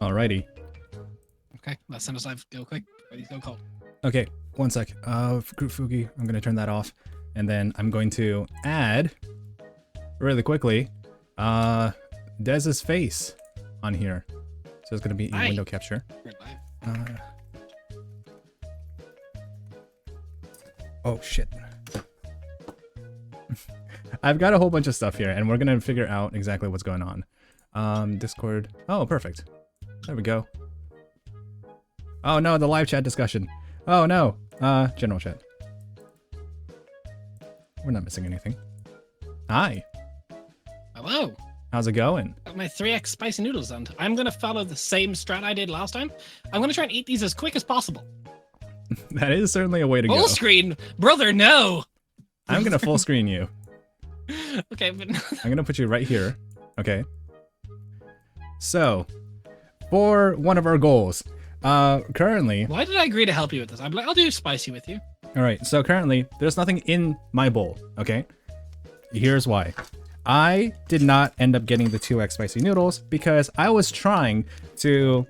Alrighty. Okay, let's send us live. Go quick. Ready, go cold. Okay, one sec. Group Fugi, I'm gonna turn that off. And then I'm going to add, really quickly, Dez's face on here. So it's gonna be in window capture. Oh shit. I've got a whole bunch of stuff here, and we're gonna figure out exactly what's going on. Discord. Oh, perfect. There we go. Oh no, the live chat discussion. Oh no. General chat. We're not missing anything. Hi. Hello. How's it going? Got my 3x spicy noodles, and I'm gonna follow the same strat I did last time. I'm gonna try and eat these as quick as possible. That is certainly a way to go. Full screen, brother. No. I'm gonna full screen you. Okay, but I'm gonna put you right here. Okay. So, for one of our goals, currently. Why did I agree to help you with this? I'm like, I'll do spicy with you. All right. So currently, there's nothing in my bowl. Okay. Here's why. I did not end up getting the 2x spicy noodles because I was trying to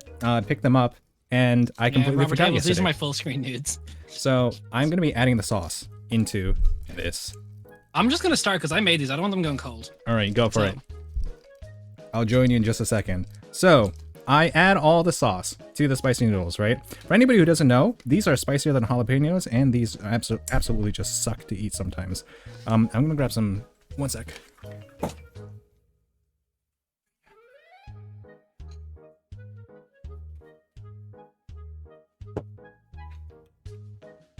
pick them up and I completely forgot yesterday. These are my full screen nudes. So I'm gonna be adding the sauce into this. I'm just gonna start because I made these. I don't want them going cold. All right, go for it. I'll join you in just a second. So I add all the sauce to the spicy noodles, right? For anybody who doesn't know, these are spicier than jalapenos, and these absolutely just suck to eat sometimes. I'm gonna grab some. One sec.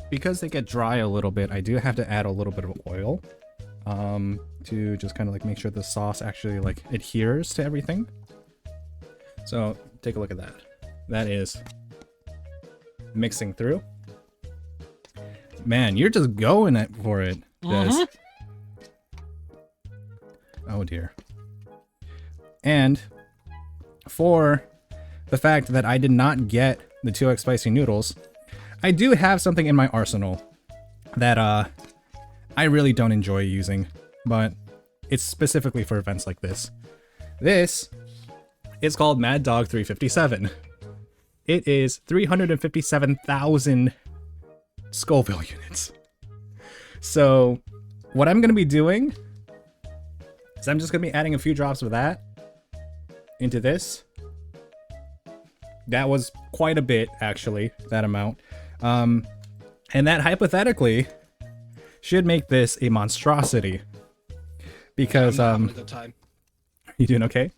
Because they get dry a little bit, I do have to add a little bit of oil to just kind of like make sure the sauce actually like adheres to everything. So take a look at that. That is mixing through. Man, you're just going for it, Des. Oh dear. And for the fact that I did not get the 2x spicy noodles, I do have something in my arsenal that I really don't enjoy using, but it's specifically for events like this. This is called Mad Dog 357. It is 357,000 Scoville units. So what I'm going to be doing is I'm just going to be adding a few drops of that into this. That was quite a bit, actually, that amount. And that hypothetically should make this a monstrosity. Because, I'm having a good time. You doing okay?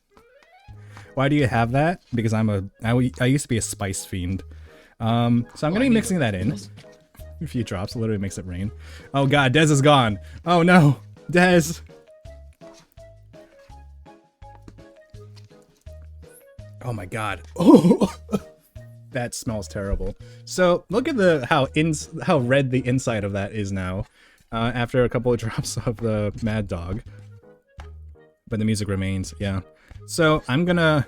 Why do you have that? Because I used to be a spice fiend. So I'm going to be mixing that in. A few drops literally makes it rain. Oh god, Dez is gone. Oh no, Dez. Oh my god. Oh, that smells terrible. So look at how red the inside of that is now, after a couple of drops of the Mad Dog. But the music remains, yeah. So I'm gonna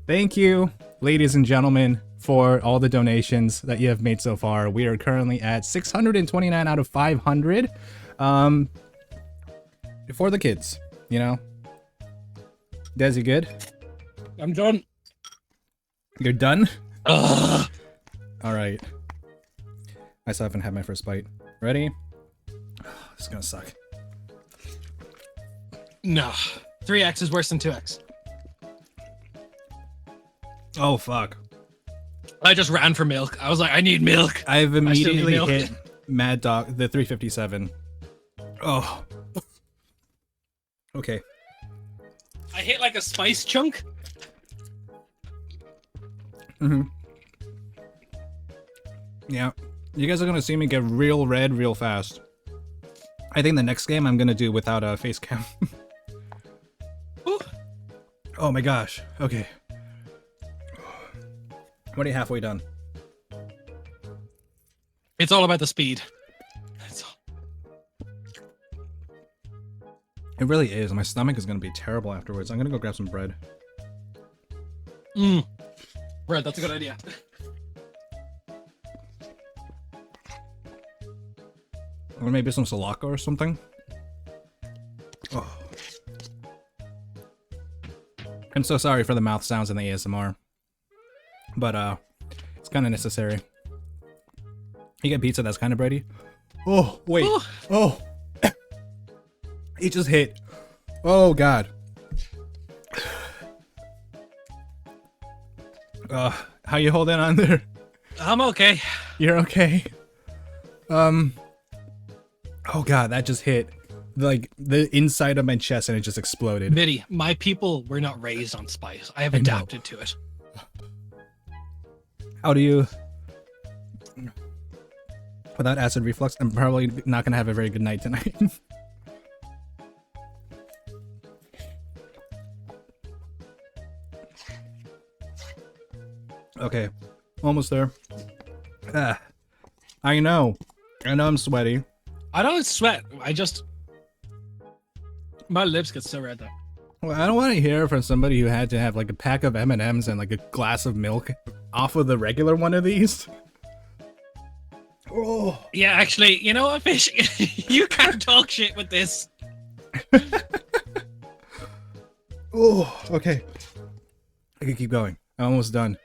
thank you, ladies and gentlemen, for all the donations that you have made so far. We are currently at 629 out of 500. For the kids, you know. Des, you good? I'm done. You're done? Ugh. All right. I still haven't had my first bite. Ready? This is gonna suck. No. 3x is worse than 2x. Oh, fuck. I just ran for milk. I was like, I need milk. I've immediately hit Mad Dog, the 357. Oh. Okay. I hit like a spice chunk. Yeah. You guys are gonna see me get real red real fast. I think the next game I'm gonna do without a face cam. Oh my gosh. Okay. What are you halfway done? It's all about the speed. It really is. My stomach is gonna be terrible afterwards. I'm gonna go grab some bread. Bread, that's a good idea. Or maybe some salaka or something. Oh. I'm so sorry for the mouth sounds in the ASMR, but it's kind of necessary. You get pizza that's kind of bready. Oh wait. Ooh. Oh, it just hit. Oh god. How you holding on there? I'm okay. You're okay. Oh god, that just hit like the inside of my chest and it just exploded. Vity, my people were not raised on spice. I have I know. adapted to it. How do you? Without acid reflux, I'm probably not gonna have a very good night tonight. Okay, almost there. I know I'm sweaty. I don't sweat. My lips get so red though. Well, I don't want to hear from somebody who had to have like a pack of M&Ms and like a glass of milk off of the regular one of these. Oh. Yeah, actually, you know what, Fish? You can't talk shit with this. Oh, okay. I can keep going. I'm almost done.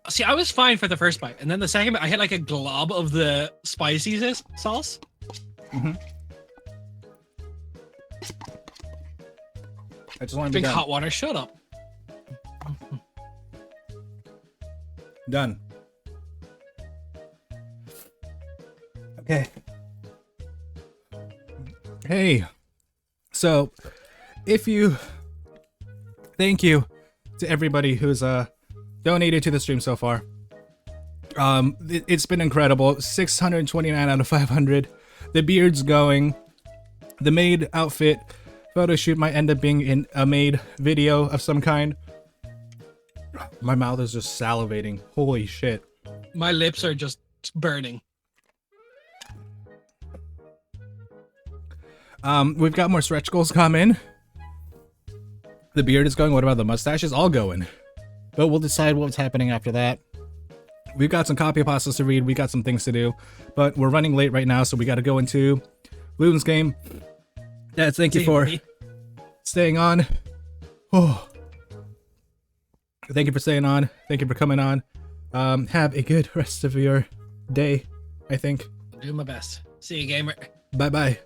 See, I was fine for the first bite, and then the second bite, I had like a glob of the spicy sauce. Mm-hmm. I just want to be Drink done. hot water. Shut up. Done. Okay. Hey. So, thank you to everybody who's donated to the stream so far. It's been incredible. 629 out of 500. The beard's going. The maid outfit photo shoot might end up being in a maid video of some kind. My mouth is just salivating. Holy shit. My lips are just burning. We've got more stretch goals coming. The beard is going. What about the mustache? Is all going. But we'll decide what's happening after that. We've got some copy pastas to read. We got some things to do. But we're running late right now, so we got to go into Loon's game. Dad, thank you for staying on. Oh. Thank you for staying on. Thank you for coming on. Have a good rest of your day, I think. I'll do my best. See you, gamer. Bye-bye.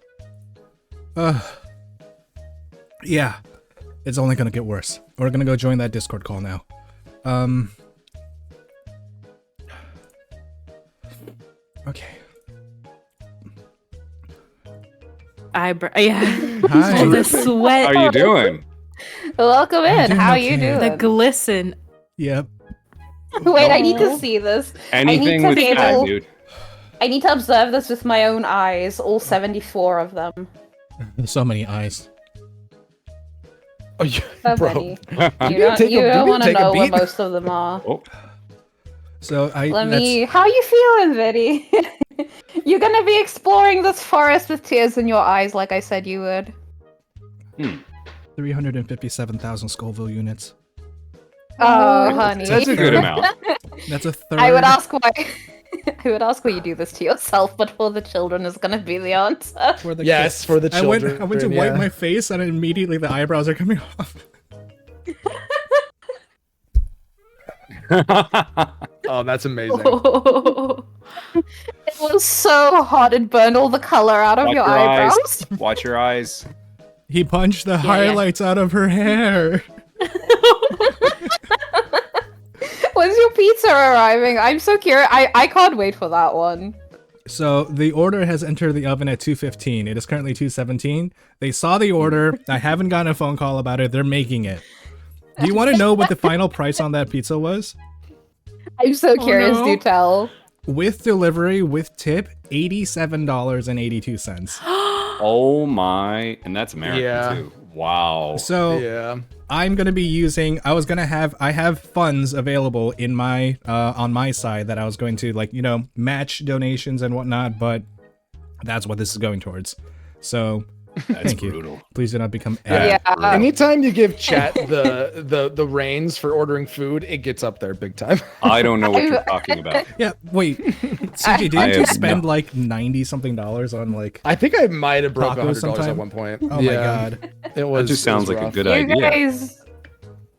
Yeah. It's only gonna get worse. We're gonna go join that Discord call now. Okay. Yeah. Hi. The sweat. How are you doing? Welcome in. doing How are okay. you doing? The glisten. Yep. Wait, I need to see this. Anything to with be that, able- dude. I need to observe this with my own eyes, all 74 of them. There's so many eyes. Oh, yeah, So bro. many. me You don't, take a- you do don't me want to take a know where beat? most of them are. Oh, So Let me. How you feeling, Vity? You're gonna be exploring this forest with tears in your eyes, like I said you would. 357,000 Scoville units. Oh, honey. that's a good amount. That's a third. I would ask why. I would ask why you do this to yourself, but for the children is gonna be the answer. For the Yes, kids. for the I went children, to wipe yeah. my face and immediately the eyebrows are coming off. Oh, that's amazing. It was so hot, it burned all the color out of Watch your your eyes. eyebrows. Watch your eyes. He punched the yeah. highlights out of her hair. When's your pizza arriving? I'm so curious. I can't wait for that one. So the order has entered the oven at 2:15. It is currently 2:17. They saw the order. I haven't gotten a phone call about it. They're making it. Do you want to know what the final price on that pizza was? I'm so curious. no. Do tell. With delivery, with tip, $87.82. Oh my, and that's American Yeah. too. Wow. So Yeah. I'm gonna be using. I have funds available in my on my side that I was going to match donations and whatnot, but that's what this is going towards. So That's thank you. brutal. Please do not become. Yeah. Anytime you give chat the reins for ordering food, it gets up there big time. I don't know what you're talking about. Yeah. Wait, CJ, I didn't you have spend no- like $90 something on like? I think I might have broke Tacos $100 sometime? at one point. Oh yeah, my god. it was. That just sounds it was like a rough. good You idea. guys,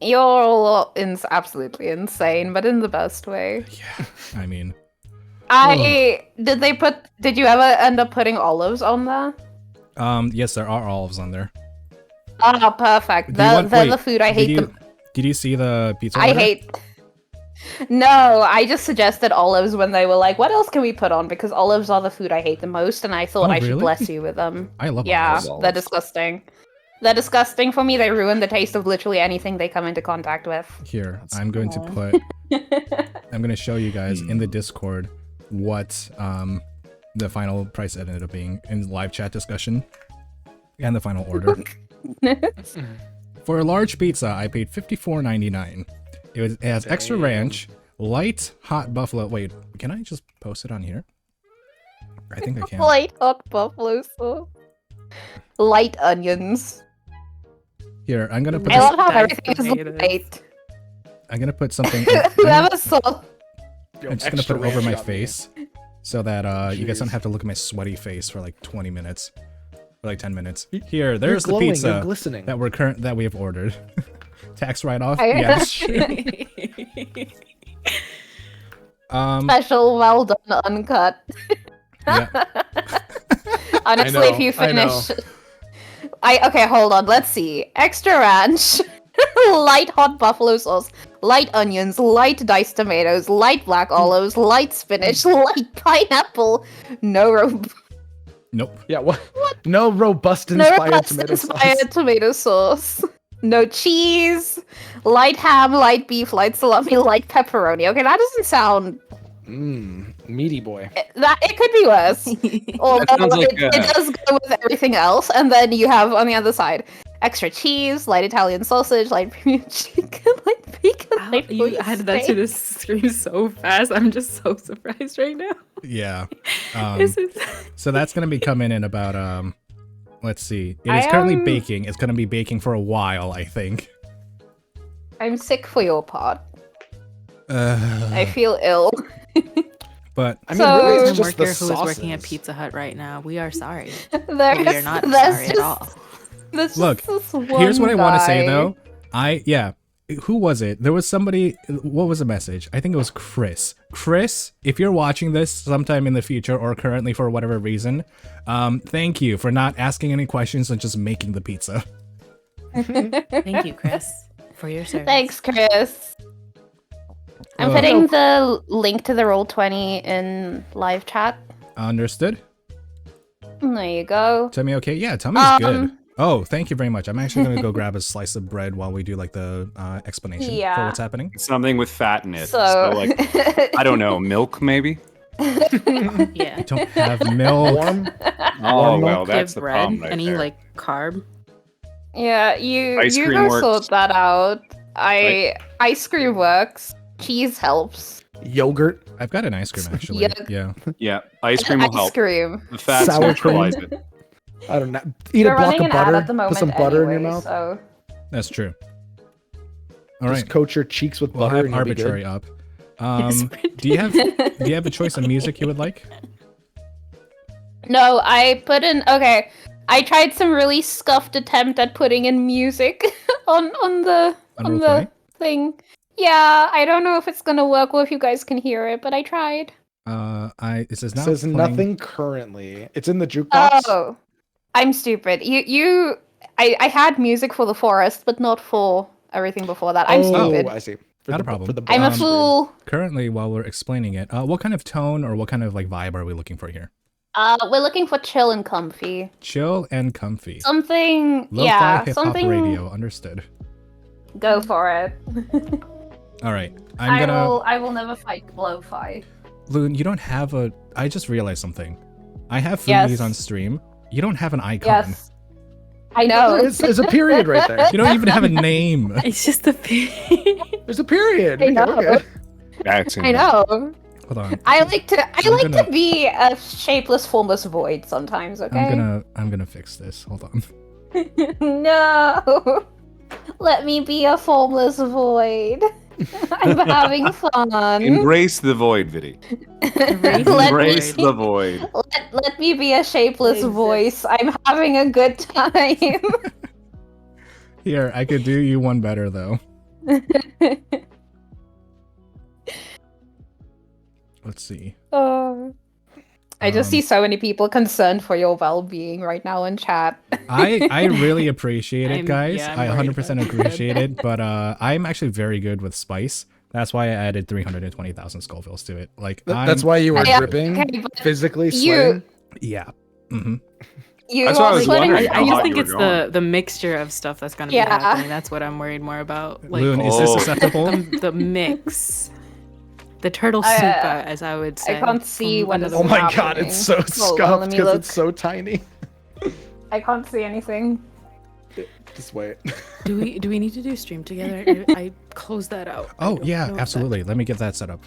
You're all absolutely insane, but in the best way. Yeah, I mean, Did you ever end up putting olives on there? yes, there are olives on there. Oh, perfect. Do you want- They're wait, the food I hate. Did you see the pizza? I order? hate. No, I just suggested olives when they were like, "What else can we put on?" Because olives are the food I hate the most, and I thought Oh, I should really? bless you with them. I love Yeah, olives. they're disgusting. They're disgusting for me. They ruin the taste of literally anything they come into contact with. Here, I'm going to put. I'm going to show you guys in the Discord what the final price ended up being in live chat discussion and the final order. For a large pizza, I paid $54.99. It has extra ranch, light hot buffalo. Wait, can I just post it on here? I think I can. Light hot buffalo sauce. Light onions. Here, I'm gonna put. I This, love how Diced everything is tomatoes. light. I'm gonna put something. Whoever saw. Yo, I'm just gonna extra put it over ranch my got me. face, so that you guys don't Jeez. have to look at my sweaty face for like 20 minutes, or like 10 minutes. Here, there's the glowing, you're pizza glistening. that we have ordered. Tax write-off. I- Yes. Special, well done, uncut. Yeah. Honestly, if you I know. finish, okay, hold on. Let's see. Extra ranch, light hot buffalo sauce, light onions, light diced tomatoes, light black olives, light spinach, light pineapple. Nope. Yeah, what? No robust No inspired robust tomato sauce. inspired tomato sauce. No cheese, light ham, light beef, light salami, light pepperoni. Okay, that doesn't sound. Meaty boy. It could be worse. Although sounds like, it does go with everything else. And then you have on the other side extra cheese, light Italian sausage, light premium chicken, light bacon. light You Philly added that steak. to the screen so fast. I'm just so surprised right now. Yeah. This is So that's gonna be coming in about let's see. It I is currently am- baking. It's gonna be baking for a while, I think. I'm sick for your part. I feel ill. But I mean, So- really, it's a just the worker who is working at sauces. Pizza Hut right now. We are sorry. There's, We are not there's sorry just, at all. There's look, just this here's what one I want to say guy. though. Who was it? There was somebody. What was the message? I think it was Chris. Chris, if you're watching this sometime in the future or currently for whatever reason, thank you for not asking any questions and just making the pizza. Thank you, Chris, for your service. Thanks, Chris. I'm Uh, putting the link to the Roll20 in live chat. Understood? There you go. Tummy okay? Yeah, tummy's good. Oh, thank you very much. I'm actually gonna go grab a slice of bread while we do like the explanation for Yeah. what's happening. Something with fat in it. So, like, I don't know, milk maybe? Yeah. I don't have milk. Warm? Oh, Warm well, milk? that's Give the bread, problem right any there. like carb. yeah, you Ice you cream go works. sort that out. Ice cream works. Cheese helps. Yogurt? I've got an ice cream actually. Yuck. Yeah. Yeah, ice cream will Ice help. cream. The fats Sour neutralize cream. it. I don't know. Eat We're a block running of an ad butter. at the moment Put some butter in your anyway, mouth. So. That's true. All right. Just coat your cheeks with We'll butter have and you'll be good. arbitrary up. Do you have a choice of music you would like? No, I put in. Okay, I tried some really scuffed attempt at putting in music on the Roll20? thing. Yeah, I don't know if it's gonna work or if you guys can hear it, but I tried. It says It not says playing- nothing currently. It's in the jukebox. Oh, I'm stupid. I had music for the forest, but not for everything before that. I'm stupid. I see. Not a problem. For the I'm a bottom fool. Currently, while we're explaining it, what kind of tone or what kind of like vibe are we looking for here? We're looking for chill and comfy. Chill and comfy. Something, Lo-fi yeah, hip hop something. radio. Understood. Go for it. All right. I'm I will never fight lo-fi. Loon, you don't have a. I just realized something. I have Yes. foodies on stream. You don't have an icon. Yes. I know. There's a period right there. You don't even have a name. It's just a There's a period. I Okay, know. okay. That's I know. Hold on. I like gonna- to be a shapeless, formless void sometimes. Okay. I'm gonna fix this. Hold on. No. Let me be a formless void. I'm having fun. Embrace the void, Vity. Let Embrace me- the void. Let me be a shapeless Exist. voice. I'm having a good time. Here, I could do you one better though. Let's see. Oh. I just see so many people concerned for your well-being right now in chat. I really appreciate it, guys. I'm I worried 100% about appreciate it, but I'm actually very good with spice. That's why I added 320,000 Scovilles to it. Like That's why you were Yeah, dripping, okay, but physically you- sweating. Yeah. Mm-hmm. You That's what I are was sweating- wondering. I how just hot think you it's were the mixture of stuff that's gonna Yeah. be happening. That's what I'm worried more about. Like Loon, is this Oh. acceptable? the mix, the turtle soup, as I would say. I can't see from what another is Oh my world. god, it's so Hold on, scuffed let me because look. it's so tiny. I can't see anything. Just wait. Do we need to do stream together? I closed that out. I Oh don't yeah, know if absolutely. Let me get that set up.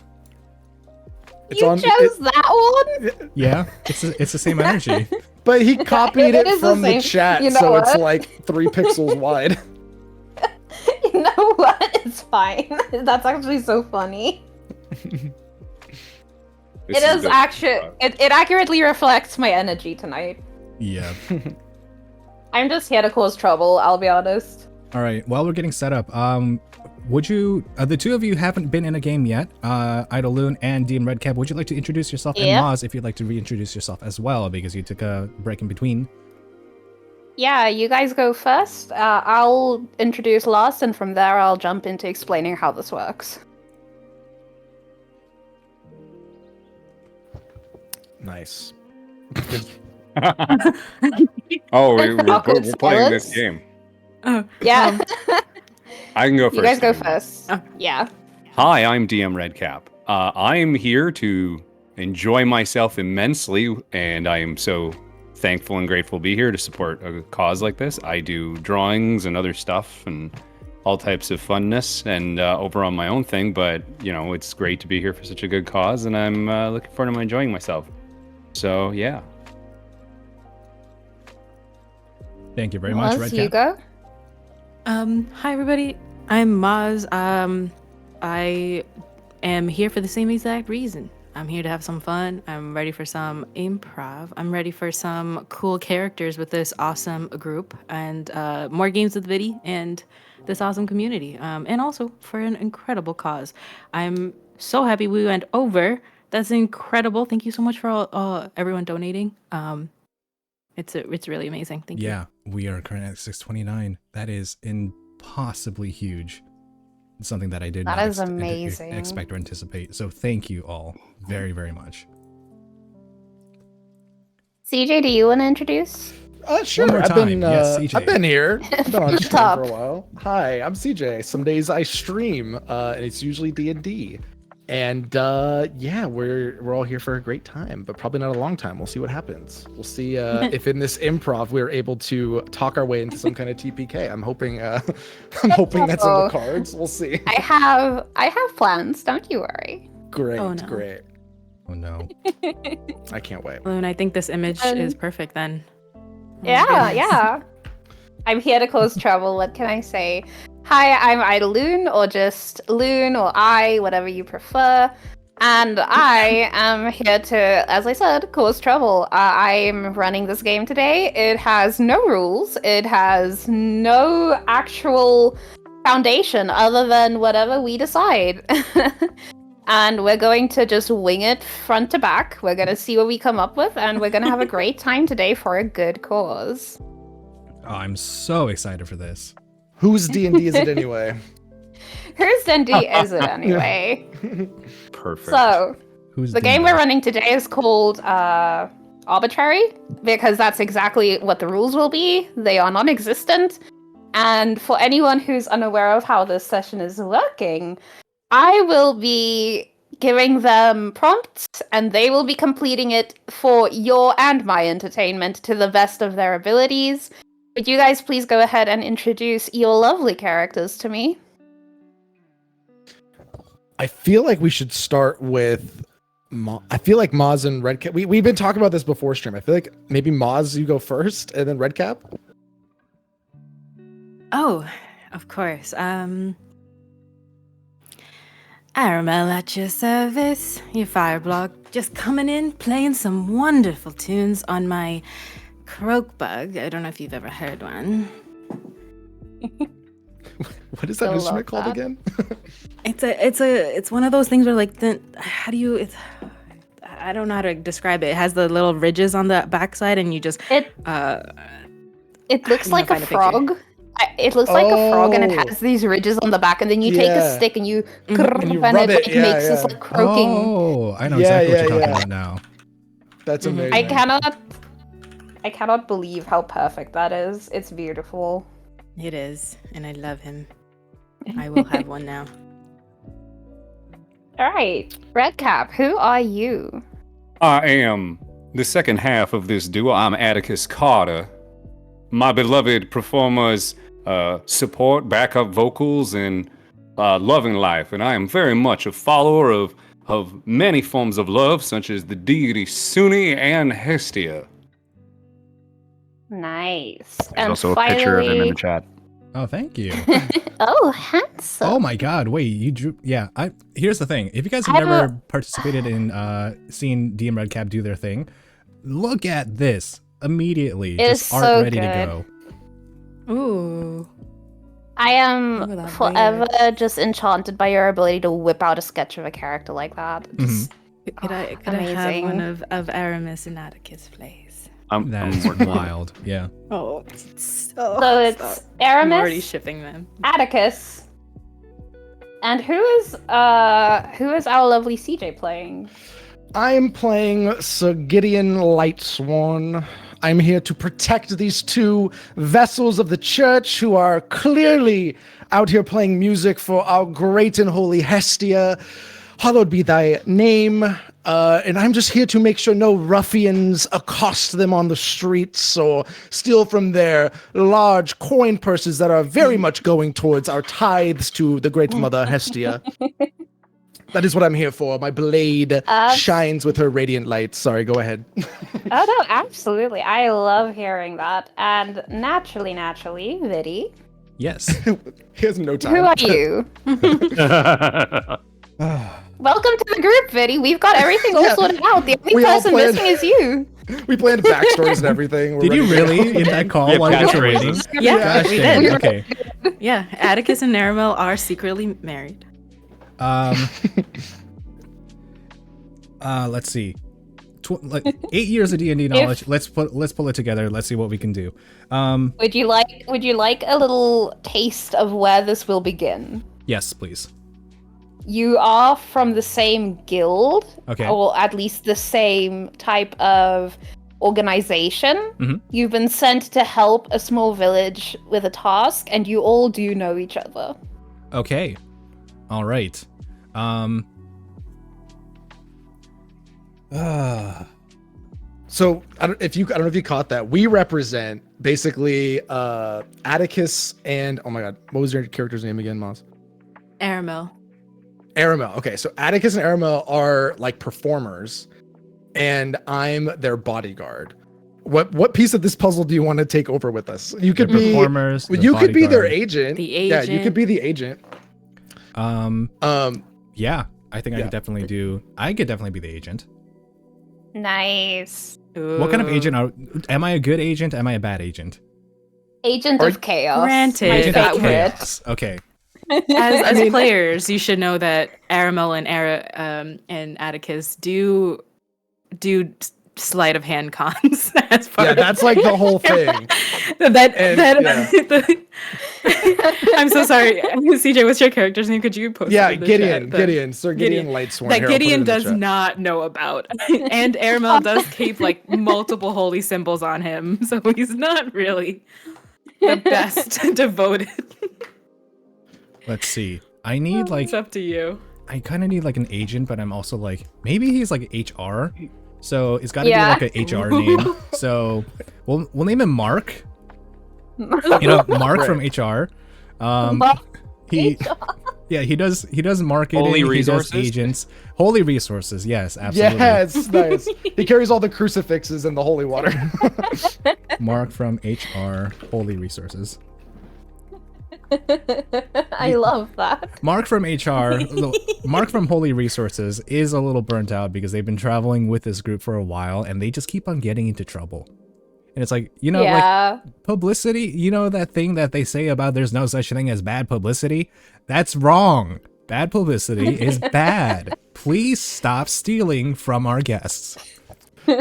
It's You on- chose that one? Yeah, it's the same energy. But he copied It it is the from the same. chat, You know so it's what? like 3 pixels wide. You know what? It's fine. That's actually so funny. This It is the- actually it accurately reflects my energy tonight. Yeah. I'm just here to cause trouble, I'll be honest. All right. While we're getting set up, would you, the two of you haven't been in a game yet, Idoloon and DMRedCap, would you like to introduce yourself? And Yeah. Moz, if you'd like to reintroduce yourself as well, because you took a break in between. Yeah, you guys go first. I'll introduce last, and from there I'll jump into explaining how this works. Nice. Oh, we're Awkward playing this silence. game. Oh, Yeah, I can go first. you guys go then. first. Oh. Yeah. Hi, I'm DMRedCap. I'm here to enjoy myself immensely, and I am so thankful and grateful to be here to support a cause like this. I do drawings and other stuff and all types of funness and over on my own thing, but you know, it's great to be here for such a good cause, and I'm looking forward to enjoying myself. So yeah. Thank you very much, Moz, Redcap. you go. Hi everybody. I'm Moz. I am here for the same exact reason. I'm here to have some fun. I'm ready for some improv. I'm ready for some cool characters with this awesome group and more games with Vity and this awesome community. And also for an incredible cause. I'm so happy we went over. That's incredible. Thank you so much for all everyone donating. It's really amazing. Thank you. Yeah, we are currently at 629. That is impossibly huge. It's something that I did That not is amazing. expect or anticipate. So thank you all very, very much. CJ, do you want to introduce? Sure. more I've time. been, Yes, CJ. I've been here. I've been on stream Top. for a while. Hi, I'm CJ. Some days I stream, and it's usually D&D. And yeah, we're all here for a great time, but probably not a long time. We'll see what happens. We'll see if in this improv we're able to talk our way into some kind of TPK. I'm hoping that's in the cards. We'll see. I have plans, don't you worry. Great, Oh, no. great. Oh no. I can't wait. Well, and I think this image is perfect then. Oh my Yeah, goodness. yeah. I'm here to cause trouble. What can I say? Hi, I'm Idoloon, or just Loon, or I, whatever you prefer. And I am here to, as I said, cause trouble. I'm running this game today. It has no rules. It has no actual foundation other than whatever we decide. And we're going to just wing it front to back. We're going to see what we come up with, and we're going to have a great time today for a good cause. Oh, I'm so excited for this. Whose D&D is it anyway? Whose D&D is it anyway? Perfect. So, Who's the game we're running today is called Arbitrary, because that's exactly what the rules will be. They are non-existent. And for anyone who's unaware of how this session is working, I will be giving them prompts, and they will be completing it for your and my entertainment to the best of their abilities. Would you guys please go ahead and introduce your lovely characters to me? I feel like we should start with I feel like Moz and Redcap. We've been talking about this before stream. I feel like maybe Moz, you go first, and then Redcap. Oh, of course. Aramel at your service. Your Fireblock just coming in, playing some wonderful tunes on my Croakbug. I don't know if you've ever heard one. What is that I instrument love called that. again? It's one of those things where like how do you I don't know how to describe it. It has the little ridges on the backside, and you just It looks I'm like gonna a find a picture. frog. It looks like a frog, and it Oh. has these ridges on the back, and then you take a Yeah. stick and you Mhm. grrr, And you and rub it it, like, yeah, makes this yeah. like croaking. Oh, I know Yeah, exactly what you're yeah, talking yeah. about now. That's Mhm. amazing. I cannot believe how perfect that is. It's beautiful. it is, and I love him. I will have one now. All right, Redcap, who are you? I am the second half of this duo. I'm Atticus Carter. My beloved performers support backup vocals and loving life, and I am very much a follower of many forms of love, such as the deity Suni and Hestia. Nice. There's And also finally... a picture of him in the chat. Oh, thank you. Oh, handsome. Oh my God! Wait, you drew? Yeah. Here's the thing. If you guys have I have never participated in seeing DMRedCap do their thing, look at this immediately. It Just is art so ready good. to go. Ooh. I Look am at that forever beard. just enchanted by your ability to whip out a sketch of a character like that. Just, Could I have amazing. one of Aramis and Atticus, please? I'm That's working on it. wild. Yeah. Oh, So it's I'm already Aramis, shipping them. Atticus, and who is our lovely CJ playing? I'm playing Sir Gideon Lightsworn. I'm here to protect these two vessels of the church who are clearly out here playing music for our great and holy Hestia. Hallowed be thy name. And I'm just here to make sure no ruffians accost them on the streets or steal from their large coin purses that are very much going towards our tithes to the great mother Hestia. That is what I'm here for. My blade shines with her radiant light. Sorry, go ahead. Oh no, absolutely. I love hearing that. And naturally, Vity, Yes. He has no time. who are you? Welcome to the group, Vity. We've got everything all Yeah. sorted out. The only We all person planned- missing is you. We planned backstories and everything. We're Did you ready to go. really in that call Yeah, while you guys were waiting? catchphrases. Yeah, Gosh we dang, did. Okay. Yeah, Atticus and Naramel are secretly married. Let's see. 8 years of D&D knowledge. Let's pull it together. Let's see what we can do. Would you like a little taste of where this will begin? Yes, please. You are from the same guild, Okay. or at least the same type of organization. Mhm. You've been sent to help a small village with a task, and you all do know each other. Okay. All right. So I don't know if you caught that. We represent basically Atticus and oh my god, what was your character's name again, Moz? Aramel. Aramel. Okay, so Atticus and Aramel are like performers, and I'm their bodyguard. What piece of this puzzle do you want to take over with us? You could The be performers. the you could be their bodyguard. agent. The Yeah, you could be the agent. Yeah, I think I Yeah. could definitely do. I could definitely be the agent. Nice. What kind of agent am I? A good agent? Am I a bad agent? Agent Are- of Chaos. Granted, my Agent of favorite. chaos. Okay. As players, you should know that Aramel and Atticus do sleight of hand cons as part Yeah, of that's like the whole thing. I'm so sorry, CJ. What's your character's name? Could you post? Yeah, it in the Gideon, chat? Gideon, Sir Gideon Lightsworn. That Here, I'll put it Gideon in the does chat. not know about, and Aramel does keep like multiple holy symbols on him, so he's not really the best devoted. Let's see. I need like It's up to you. I kind of need like an agent, but I'm also like maybe he's like HR. So it's got to Yeah. be like a HR name. So we'll name him Mark. You know, Mark Right. from HR. Mark He yeah, he does marketing, Holy he does resources? agents. Holy resources, yes, absolutely. Yes, nice. He carries all the crucifixes and the holy water. Mark from HR, Holy Resources. I love that. Mark from HR, Mark from Holy Resources is a little burnt out because they've been traveling with this group for a while and they just keep on getting into trouble. And it's like, you know, like publicity, you know, that thing that they say about there's no such thing as bad publicity? That's wrong. Bad publicity is bad. Please stop stealing from our guests.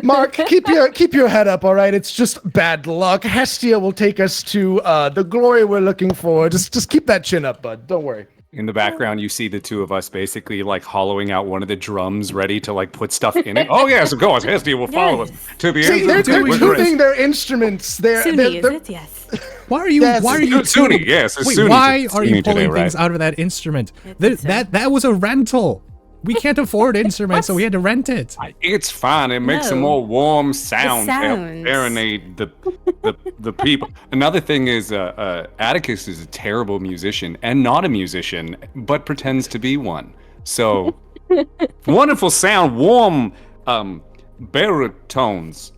Mark, keep your head up, all right? It's just bad luck. Hestia will take us to the glory we're looking for. Just keep that chin up, bud. Don't worry. In the background, you see the two of us basically like hollowing out one of the drums, ready to like put stuff in it. Oh yes, of course, Hestia will follow us to the See, end. they're We're tuning their instruments. Suni, is it? Yes. Why are you? Yes. Why are you? Suni, yes. Wait, Suni why are you Suni pulling today, things right? out of that instrument? It's That was a rental. We can't afford instruments, so we had to rent it. It's fine. It makes a No. more warm sound to help sounds. serenade the people. Another thing is Atticus is a terrible musician and not a musician, but pretends to be one. So wonderful sound, warm baritones.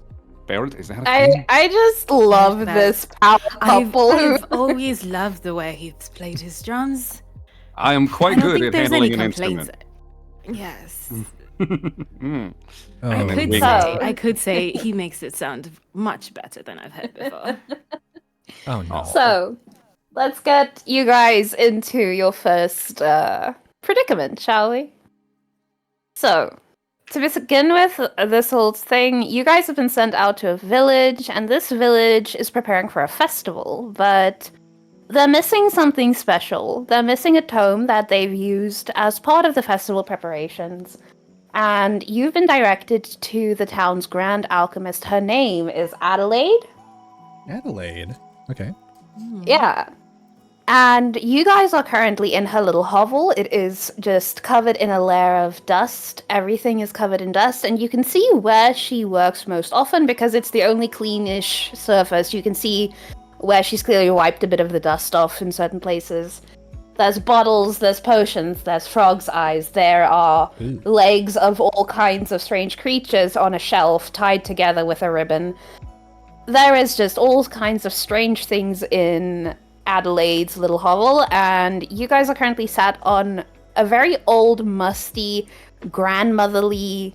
Is that a thing? I just love That- this power couple. I've always loved the way he's played his drums. I am I quite don't good think at there's handling any an complaints. instrument. Yes. Mm. Oh, And then Could wing say, it. I could say he makes it sound much better than I've heard before. oh no. So, let's get you guys into your first predicament, shall we? So, to begin with this whole thing, you guys have been sent out to a village, and this village is preparing for a festival, but they're missing something special. They're missing a tome that they've used as part of the festival preparations. And you've been directed to the town's grand alchemist. Her name is Adelaide. Adelaide. Okay. Yeah. And you guys are currently in her little hovel. It is just covered in a layer of dust. Everything is covered in dust, and you can see where she works most often because it's the only cleanish surface. You can see where she's clearly wiped a bit of the dust off in certain places. There's bottles, there's potions, there's frog's eyes, there are legs of all kinds of strange creatures on a shelf tied together with a ribbon. There is just all kinds of strange things in Adelaide's little hovel, and you guys are currently sat on a very old, musty, grandmotherly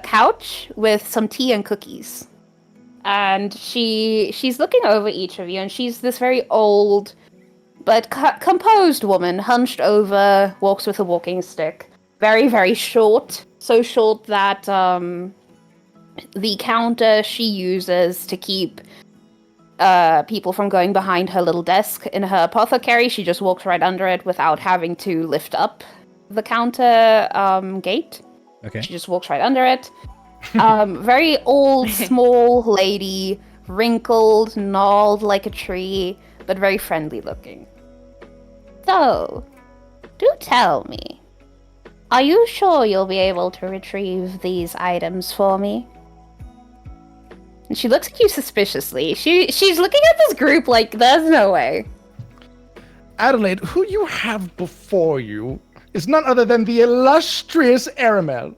couch with some tea and cookies. And she's looking over each of you, and she's this very old but composed woman, hunched over, walks with a walking stick. Very, very short. So short that the counter she uses to keep people from going behind her little desk in her apothecary, she just walks right under it without having to lift up the counter gate. Okay. She just walks right under it. Very old, small lady, wrinkled, gnarled like a tree, but very friendly looking. So, do tell me, are you sure you'll be able to retrieve these items for me? And she looks at you suspiciously. She's looking at this group like, there's no way. Adelaide, who you have before you is none other than the illustrious Aramel,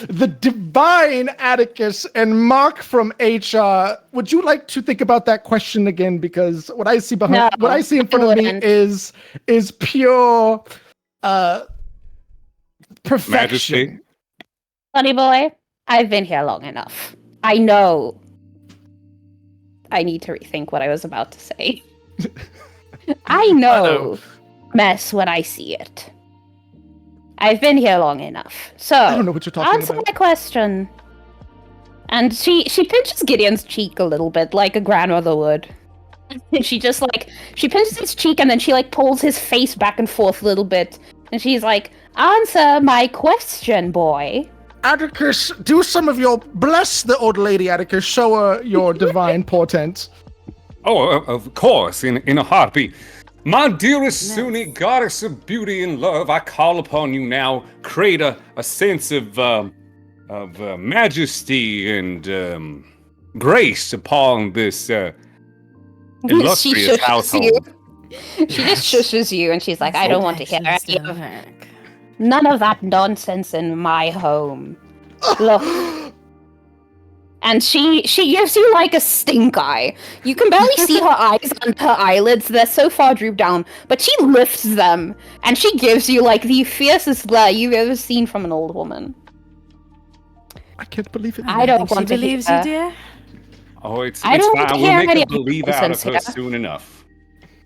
the divine Atticus, and Mark from HR. Would you like to think about that question again? Because what I see behind, what I see in front of me is pure perfection. Majesty. Funny boy, I've been here long enough. I know I need to rethink what I was about to say. I know mess when I see it. I've been here long enough. So, I don't know what you're talking answer about. my question. And she pinches Gideon's cheek a little bit, like a grandmother would. And she just she pinches his cheek and then she pulls his face back and forth a little bit. And she's like, answer my question, boy. Atticus, do some of your bless the old lady, Atticus. Show her your divine portent. Oh, of course, in a heartbeat. My dearest Suni, goddess of beauty and love, I call upon you now. Create a sense of majesty and grace upon this illustrious household. You. She just shushes you, and she's like, I don't want to hear any of none of that nonsense in my home. Look. And she gives you a stink eye. You can barely see her eyes under her eyelids. They're so far drooped down. But she lifts them. And she gives you the fiercest glare you've ever seen from an old woman. I can't believe it. I don't Think want she to believes hear. you, dear. Oh, it's I don't fine. hear We'll make any a believe out of nonsense her here. soon enough.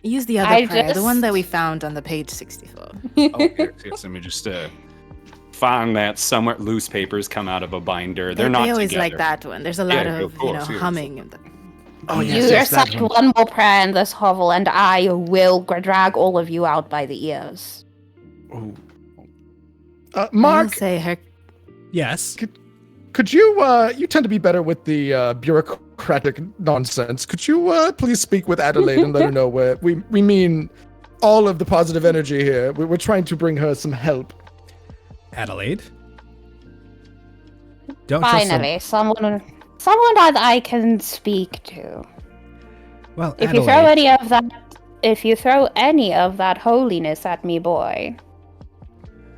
Use the other I prayer, the one that we just- found on the page 64. Oh, yes. Let me just find that somewhere. Loose papers come out of a binder. They're not They always together. like that one. There's a lot Yeah, of, of course, yes. humming. In the... Oh, You yes, that recite one. one more prayer in this hovel, and I will drag all of you out by the ears. Oh. I'll Mark, say her. Yes. could you, you tend to be better with the bureaucratic nonsense. Could you please speak with Adelaide and let her know where we mean all of the positive energy here. We're trying to bring her some help. Adelaide? Don't trust Finally, someone that I can speak to. Well, If Adelaide, you throw any of that holiness at me, boy.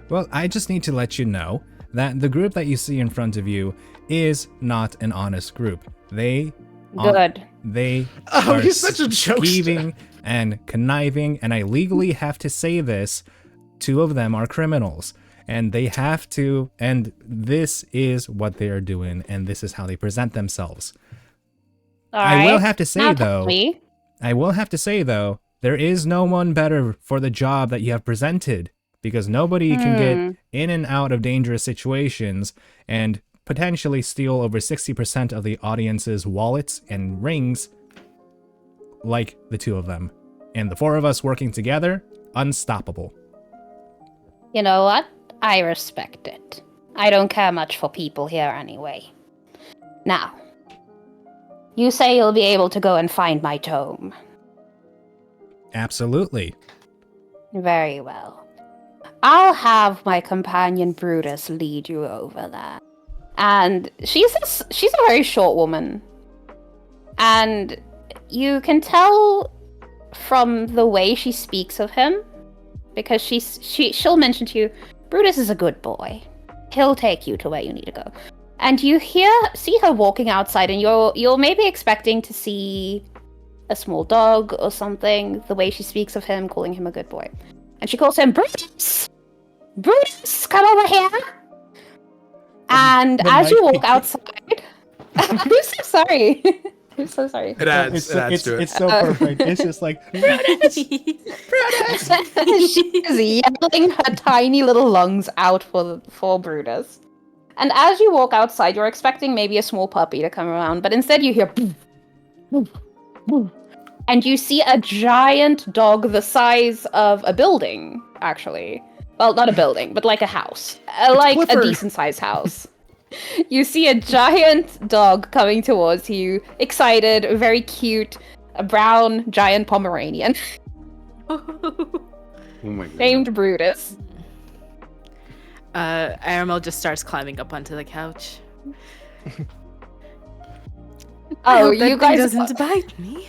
well, I just need to let you know that the group that you see in front of you is not an honest group. They Good. They Oh, are he's such a jokester. scheming and conniving, and I legally have to say this. 2 of them are criminals, and they have to, and this is what they are doing, and this is how they present themselves. I will have to say, Now though, tell me. there is no one better for the job that you have presented, because nobody can get in and out of dangerous situations and potentially steal over 60% of the audience's wallets and rings like the 2 of them. And the 4 of us working together, unstoppable. You know what? I respect it. I don't care much for people here anyway. Now, you say you'll be able to go and find my tome. Absolutely. Very well. I'll have my companion Brutus lead you over there. And she's a very short woman. And you can tell from the way she speaks of him, because she'll mention to you, Brutus is a good boy. He'll take you to where you need to go. And you see her walking outside, and you're maybe expecting to see a small dog or something, the way she speaks of him, calling him a good boy. And she calls him Brutus! Brutus, come over here! And as you walk outside... I'm so sorry. I'm so sorry. It adds to it. It's so perfect. It's just like, She is yelling her tiny little lungs out for Brutus. And as you walk outside, you're expecting maybe a small puppy to come around, but instead you hear boof, boof, boof. And you see a giant dog the size of a building, actually. Well, not a building, but like a house. Like Clifford. a decent-sized house. You see a giant dog coming towards you, excited, very cute, a brown giant Pomeranian. Oh my god. Named Brutus. Aramel just starts climbing up onto the couch. I Oh, hope that you thing guys doesn't bite me.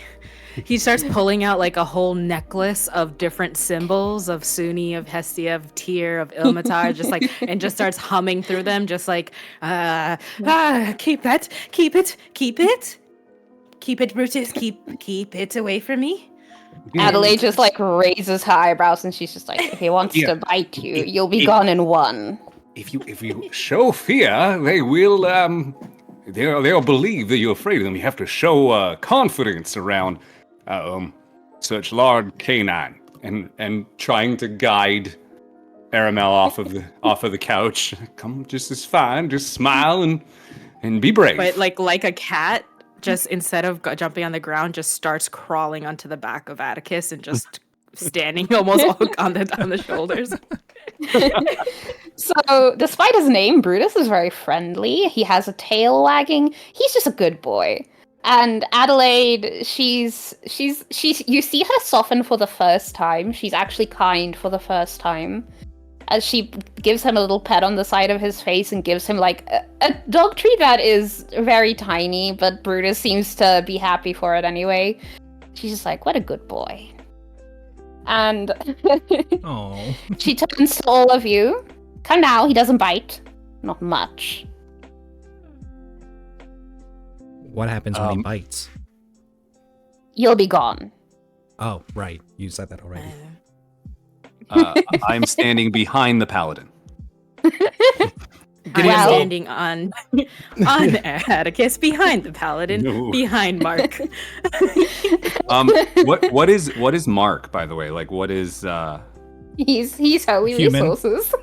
He starts pulling out like a whole necklace of different symbols of Sunni, of Hestia, of Tyr, of Ilmatar, just like, and just starts humming through them, just like, keep that, keep it, Brutus, keep it away from me. Adelaide just like raises her eyebrows and she's just like, if he wants Yeah. to bite you, you'll be gone in one. If you show fear, they will they'll believe that you're afraid of them. You have to show confidence around such large canine, and trying to guide Aramel off of the couch. Come, just as fine. Just smile and be brave. But like a cat, just instead of jumping on the ground, just starts crawling onto the back of Atticus and just standing almost on the shoulders. So, despite his name, Brutus is very friendly. He has a tail wagging. He's just a good boy. And Adelaide, she's you see her soften for the first time. She's actually kind for the first time. As she gives him a little pet on the side of his face and gives him like a dog treat that is very tiny, but Brutus seems to be happy for it anyway. She's just like, what a good boy. And oh, she turns to all of you. Come now, he doesn't bite. Not much. what happens when he bites? You'll be gone. Oh, right. You said that already. I'm standing behind the paladin. I'm Well- standing on Atticus, behind the paladin, No. behind Mark. What is Mark, by the way? Like, what is He's holy Human. resources.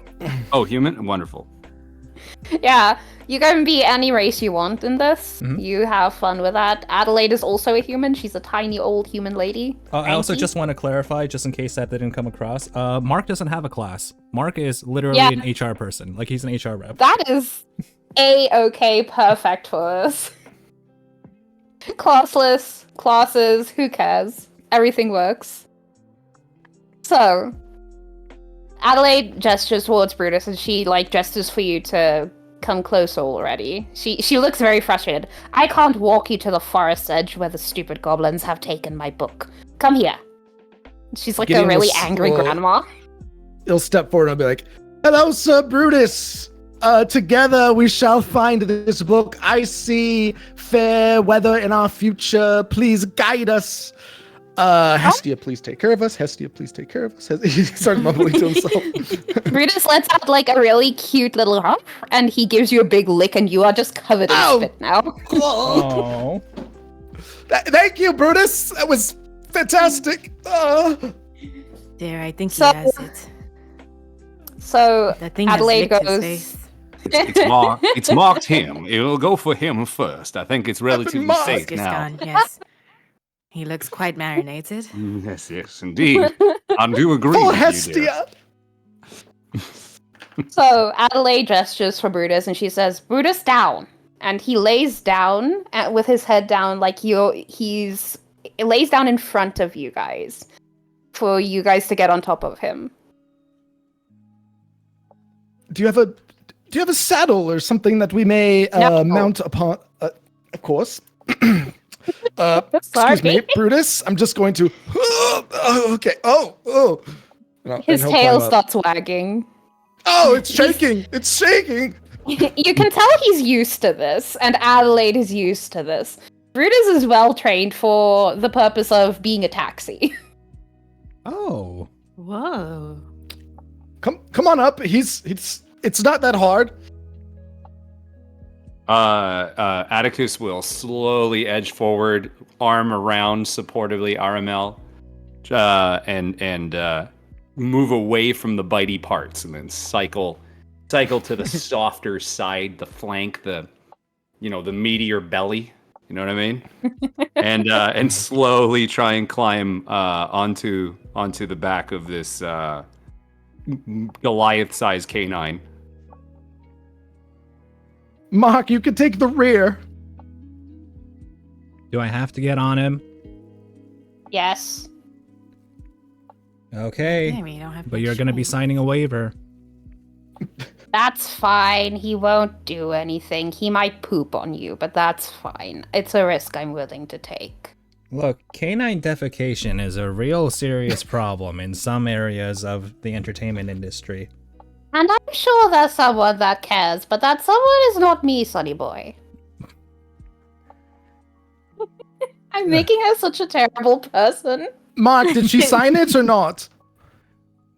Oh, human? Wonderful. Yeah, you can be any race you want in this. Mhm. You have fun with that. Adelaide is also a human. She's a tiny old human lady. I also Cranky. just want to clarify, just in case that didn't come across. Mark doesn't have a class. Mark is literally Yeah. an HR person. Like he's an HR rep. That is a-okay perfect for us. Classless, classes, who cares? Everything works. So, Adelaide gestures towards Brutus and she gestures for you to come closer already. She looks very frustrated. I can't walk you to the forest edge where the stupid goblins have taken my book. Come here. She's like Gideon a really will angry scroll. grandma. He'll step forward and be like, "Hello, Sir Brutus. Together we shall find this book. I see fair weather in our future. Please guide us. Hestia, please take care of us. Hestia, please take care of us." He starts mumbling to himself. Brutus lets out a really cute little huff, and he gives you a big lick, and you are just covered in Ow! spit now. Oh. Thank you, Brutus. That was fantastic. There, I think he So- has it. So That thing Adelaide has licked goes. his face. It's marked him. It will go for him first. I think it's relatively marked. safe It's now. gone, yes. He looks quite marinated. Yes, indeed. I do agree. Oh, with you, dear. Hestia. So Adelaide gestures for Brutus, and she says, "Brutus, down." And he lays down with his head down, he lays down in front of you guys for you guys to get on top of him. Do you have a saddle or something that we may No. mount upon? Of course. Excuse me, Sorry. Brutus. I'm just going to. Okay. Oh. No, and His he'll tail climb up. starts wagging. Oh, it's shaking. It's shaking. You can tell he's used to this, and Adelaide is used to this. Brutus is well trained for the purpose of being a taxi. Oh. Whoa. Come on up. It's not that hard. Atticus will slowly edge forward, arm around supportively RML, and move away from the bitey parts, and then cycle to the softer side, the flank, the meatier belly. You know what I mean? And slowly try and climb onto the back of this Goliath-sized canine. Mark, you can take the rear. Do I have to get on him? Yes. Okay. Damn, you don't have But much you're going to be choice. signing a waiver. That's fine. He won't do anything. He might poop on you, but that's fine. It's a risk I'm willing to take. Look, canine defecation is a real serious problem in some areas of the entertainment industry. And I'm sure there's someone that cares, but that someone is not me, Sonny Boy. I'm making her such a terrible person. Mark, did she sign it or not?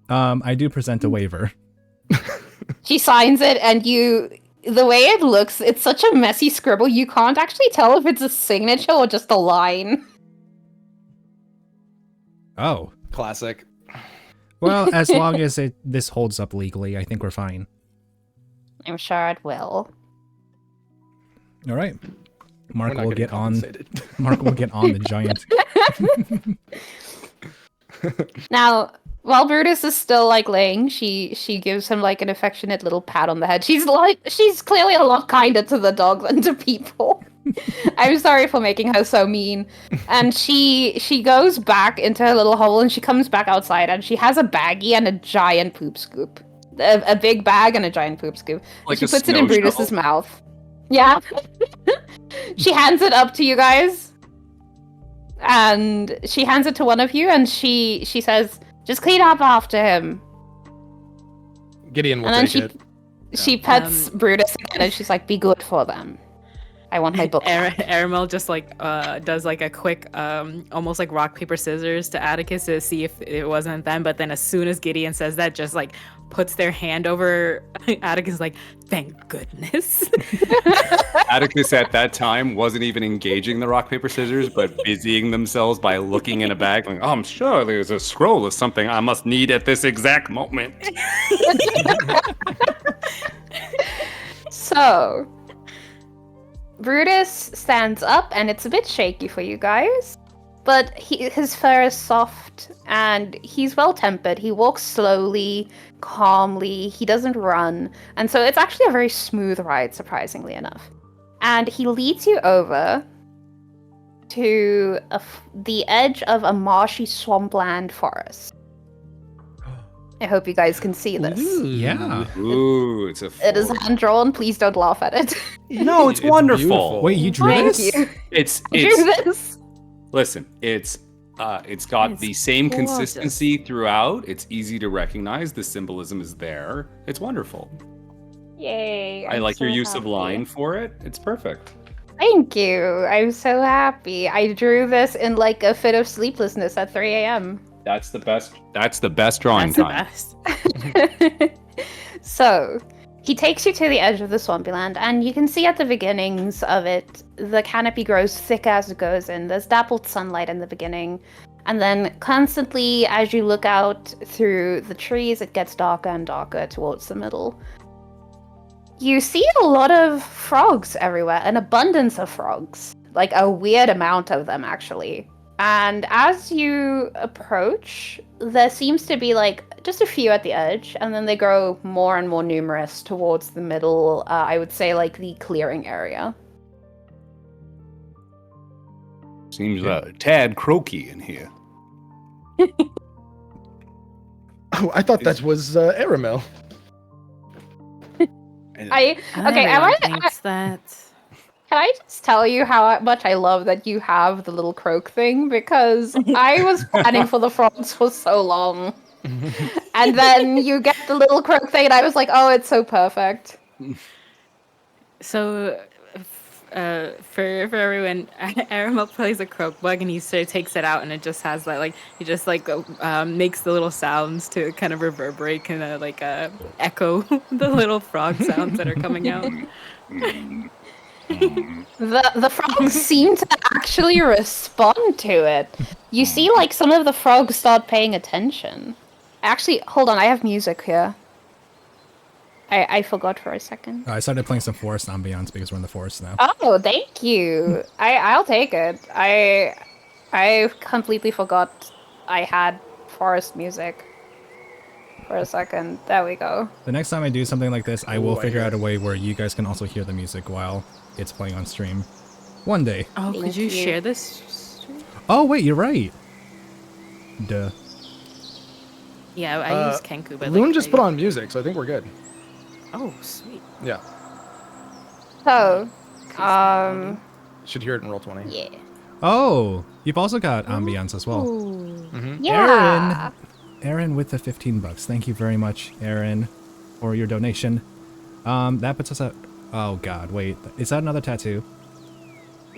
I do present a waiver. She signs it, and the way it looks, it's such a messy scribble, you can't actually tell if it's a signature or just a line. Oh. Classic. Well, as long as this holds up legally, I think we're fine. I'm sure it will. All right. We're Mark not will getting get on. compensated. Mark will get on the giant. Now, while Brutus is still laying, she gives him an affectionate little pat on the head. She's clearly a lot kinder to the dog than to people. I'm sorry for making her so mean. And she goes back into her little hole, and she comes back outside, and she has a baggie and a giant poop scoop. A big bag and a giant poop scoop. Like She a puts it in snow Brutus's shovel. mouth. Yeah. She hands it up to you guys. And she hands it to one of you, and she says, "Just clean up after him." Gideon will And then take it. she pets Brutus again, and she's like, "Be good for them. I want my book. Aramel just like does like a quick almost like rock paper scissors to Atticus to see if it wasn't them, but then as soon as Gideon says that, just like puts their hand over Atticus, like, thank goodness. Atticus at that time wasn't even engaging the rock paper scissors, but busying themselves by looking in a bag, like, oh, I'm sure there's a scroll or something I must need at this exact moment. So, Brutus stands up, and it's a bit shaky for you guys, but his fur is soft, and he's well-tempered. He walks slowly, calmly, he doesn't run, and so it's actually a very smooth ride, surprisingly enough. And he leads you over to the edge of a marshy swampland forest. I hope you guys can see this. Yeah. Ooh, it's a It is hand-drawn. Please don't laugh at it. No, it's wonderful. beautiful. Wait, you drew Thank this? you. It's Do this. listen, it's got It's the same gorgeous. consistency throughout. It's easy to recognize. The symbolism is there. It's wonderful. Yay. I I'm like your so use of happy. line for it. It's perfect. Thank you. I'm so happy. I drew this in like a fit of sleeplessness at 3 a.m. That's the best. That's the best drawing That's the time. best. So, he takes you to the edge of the swampyland, and you can see at the beginnings of it, the canopy grows thicker as it goes in. There's dappled sunlight in the beginning, and then constantly, as you look out through the trees, it gets darker and darker towards the middle. You see a lot of frogs everywhere, an abundance of frogs, like a weird amount of them, actually. And as you approach, there seems to be like just a few at the edge, and then they grow more and more numerous towards the middle, I would say like the clearing area. Seems a tad croaky in here. Oh, I thought that was Aramel. Okay, Everyone thinks that. can I just tell you how much I love that you have the little croak thing? Because I was planning for the frogs for so long. And then you get the little croak thing, and I was like, oh, it's so perfect. So, for everyone, Aramel plays a croak bug, and he sort of takes it out, and it just has that like he just like makes the little sounds to kind of reverberate, kind of like echo the little frog sounds that are coming out. The frogs seem to actually respond to it. You see, like, some of the frogs start paying attention. Actually, hold on, I have music here. I forgot for a second. I started playing some forest ambiance because we're in the forest now. Oh, thank you. I'll take it. I completely forgot I had forest music for a second. There we go. The next time I do something like this, I will I figure hear out a way where you guys can also hear the music while it's playing on stream. One day. Oh, Thank could you you. share this? Oh, wait, you're right. Duh. Yeah, I use Kenku, but Loon like, just put on music, so I think we're good. Oh, sweet. Yeah. So, Should hear it in Roll20. yeah. Oh, you've also got ambiance as well. Yeah. Aaron with the $15. Thank you very much, Aaron, for your donation. That puts us at... Oh, God, wait. Is that another tattoo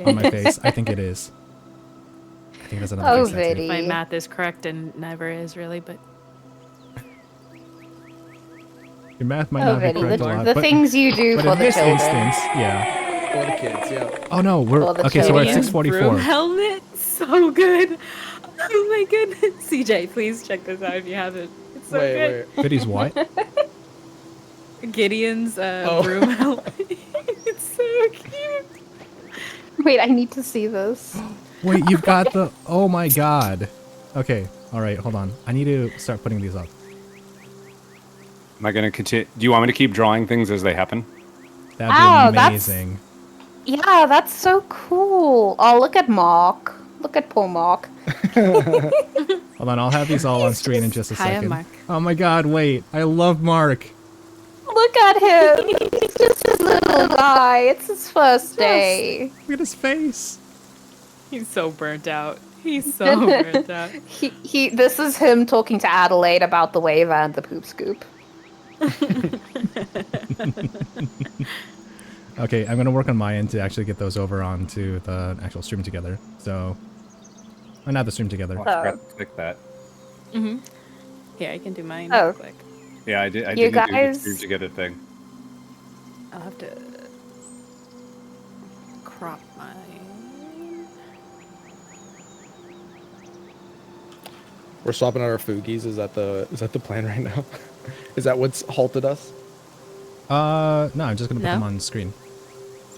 on my face? I think it is. I think that's another Oh, face tattoo. Vity. My math is correct and never is really, but Your math might Oh, not be Vity, correct a lot, the but, things you do but for in the this children. instance, yeah. For the kids, yeah. Oh, no, we're... For the Okay, so we're at children. 644. Broom helmet, so good. Oh my goodness, CJ, please check this out if you haven't. It's so good. Wait. Viddy's what? Gideon's Oh. broom helmet. It's so cute. Wait, I need to see this. Wait, you've got the... Oh, my God. Okay, all right, hold on. I need to start putting these up. Am I going to continue? Do you want me to keep drawing things as they happen? That'd Oh, be that's- amazing. Yeah, that's so cool. Oh, look at Mark. Look at poor Mark. Hold on, I'll have these all on screen in just a Hiya, second. Mark. Oh my God, wait. I love Mark. Look at him. He's just a little guy. It's his first day. Look at his face. He's so burnt out. He's so burnt out. This is him talking to Adelaide about the wave and the poop scoop. Okay, I'm gonna work on my end to actually get those over onto the actual stream together. So, or not the stream together. Oh, I forgot to click that. Mm-hmm. Here, I can do mine Oh. real quick. Yeah, I did. I You didn't do the guys- stream together thing. I'll have to crop mine. We're swapping out our Foogies. Is that the plan right now? Is that what's halted us? No, I'm just gonna put No? them on screen.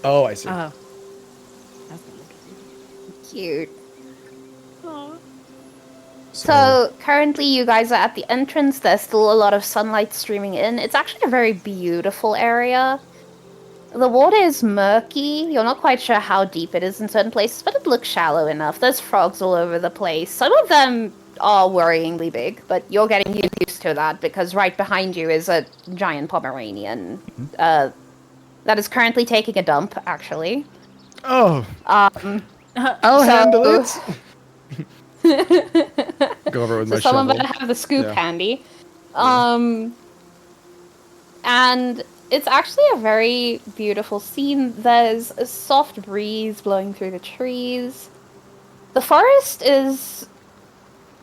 Oh, I see. Oh. That's not Cute. Aw. So currently you guys are at the entrance. There's still a lot of sunlight streaming in. It's actually a very beautiful area. The water is murky. You're not quite sure how deep it is in certain places, but it looks shallow enough. There's frogs all over the place. Some of them are worryingly big, but you're getting used to that because right behind you is a giant Pomeranian that is currently taking a dump, actually. Oh, Um, I'll So- handle it. Go over it with So my someone shovel. better have the scoop Yeah. handy. And it's actually a very beautiful scene. There's a soft breeze blowing through the trees. The forest is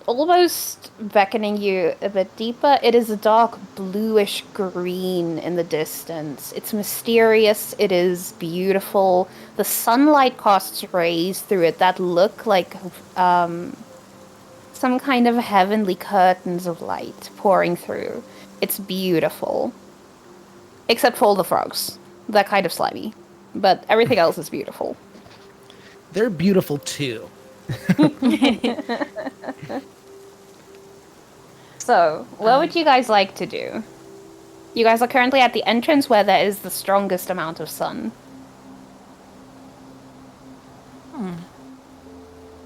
almost beckoning you a bit deeper. It is a dark bluish green in the distance. It's mysterious. It is beautiful. The sunlight casts rays through it that look like some kind of heavenly curtains of light pouring through. It's beautiful. Except for all the frogs. They're kind of slimy. But everything else is beautiful. They're beautiful too. So, what would you guys like to do? You guys are currently at the entrance where there is the strongest amount of sun.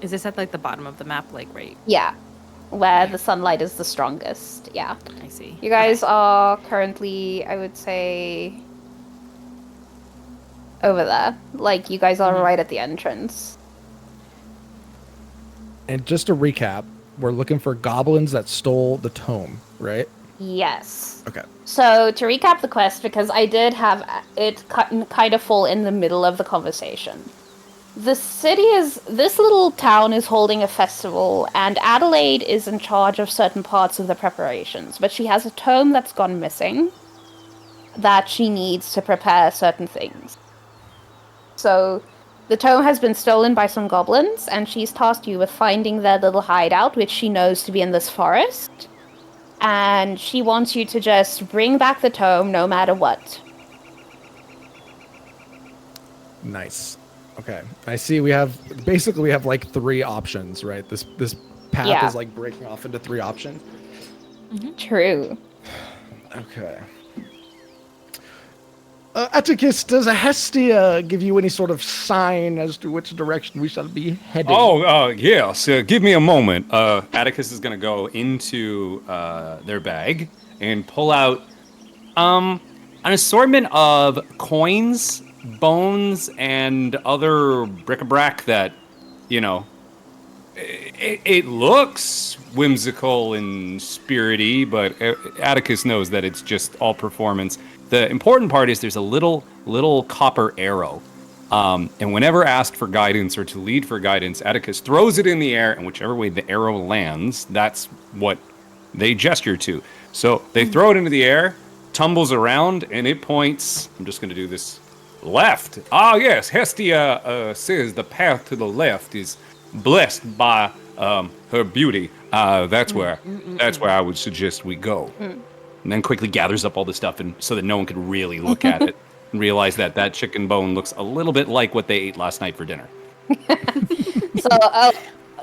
Is this at like the bottom of the map, like right? Yeah. Where the sunlight is the strongest. Yeah. I see. You guys are currently, I would say, over there. Like, you guys are right at the entrance. And just to recap, we're looking for goblins that stole the tome, right? Yes. Okay. So, to recap the quest, because I did have it kind of fall in the middle of the conversation. This little town is holding a festival, and Adelaide is in charge of certain parts of the preparations, but she has a tome that's gone missing that she needs to prepare certain things. So, the tome has been stolen by some goblins, and she's tasked you with finding their little hideout, which she knows to be in this forest. And she wants you to just bring back the tome no matter what. Nice. Okay. I see we have like 3 options, right? This path Yeah. is like breaking off into 3 options. True. Okay. Atticus, does Hestia give you any sort of sign as to which direction we shall be heading? Oh, yes. Give me a moment. Atticus is going to go into their bag and pull out an assortment of coins, bones, and other bric-a-brac that, it looks whimsical and spirity, but Atticus knows that it's just all performance. The important part is there's a little copper arrow. And whenever asked for guidance or to lead for guidance, Atticus throws it in the air, and whichever way the arrow lands, that's what they gesture to. So they throw it into the air, tumbles around, and it points. I'm just going to do this left. Ah, yes, Hestia says the path to the left is blessed by her beauty. That's where I would suggest we go. And then quickly gathers up all the stuff, and so that no one could really look at it and realize that chicken bone looks a little bit like what they ate last night for dinner. So,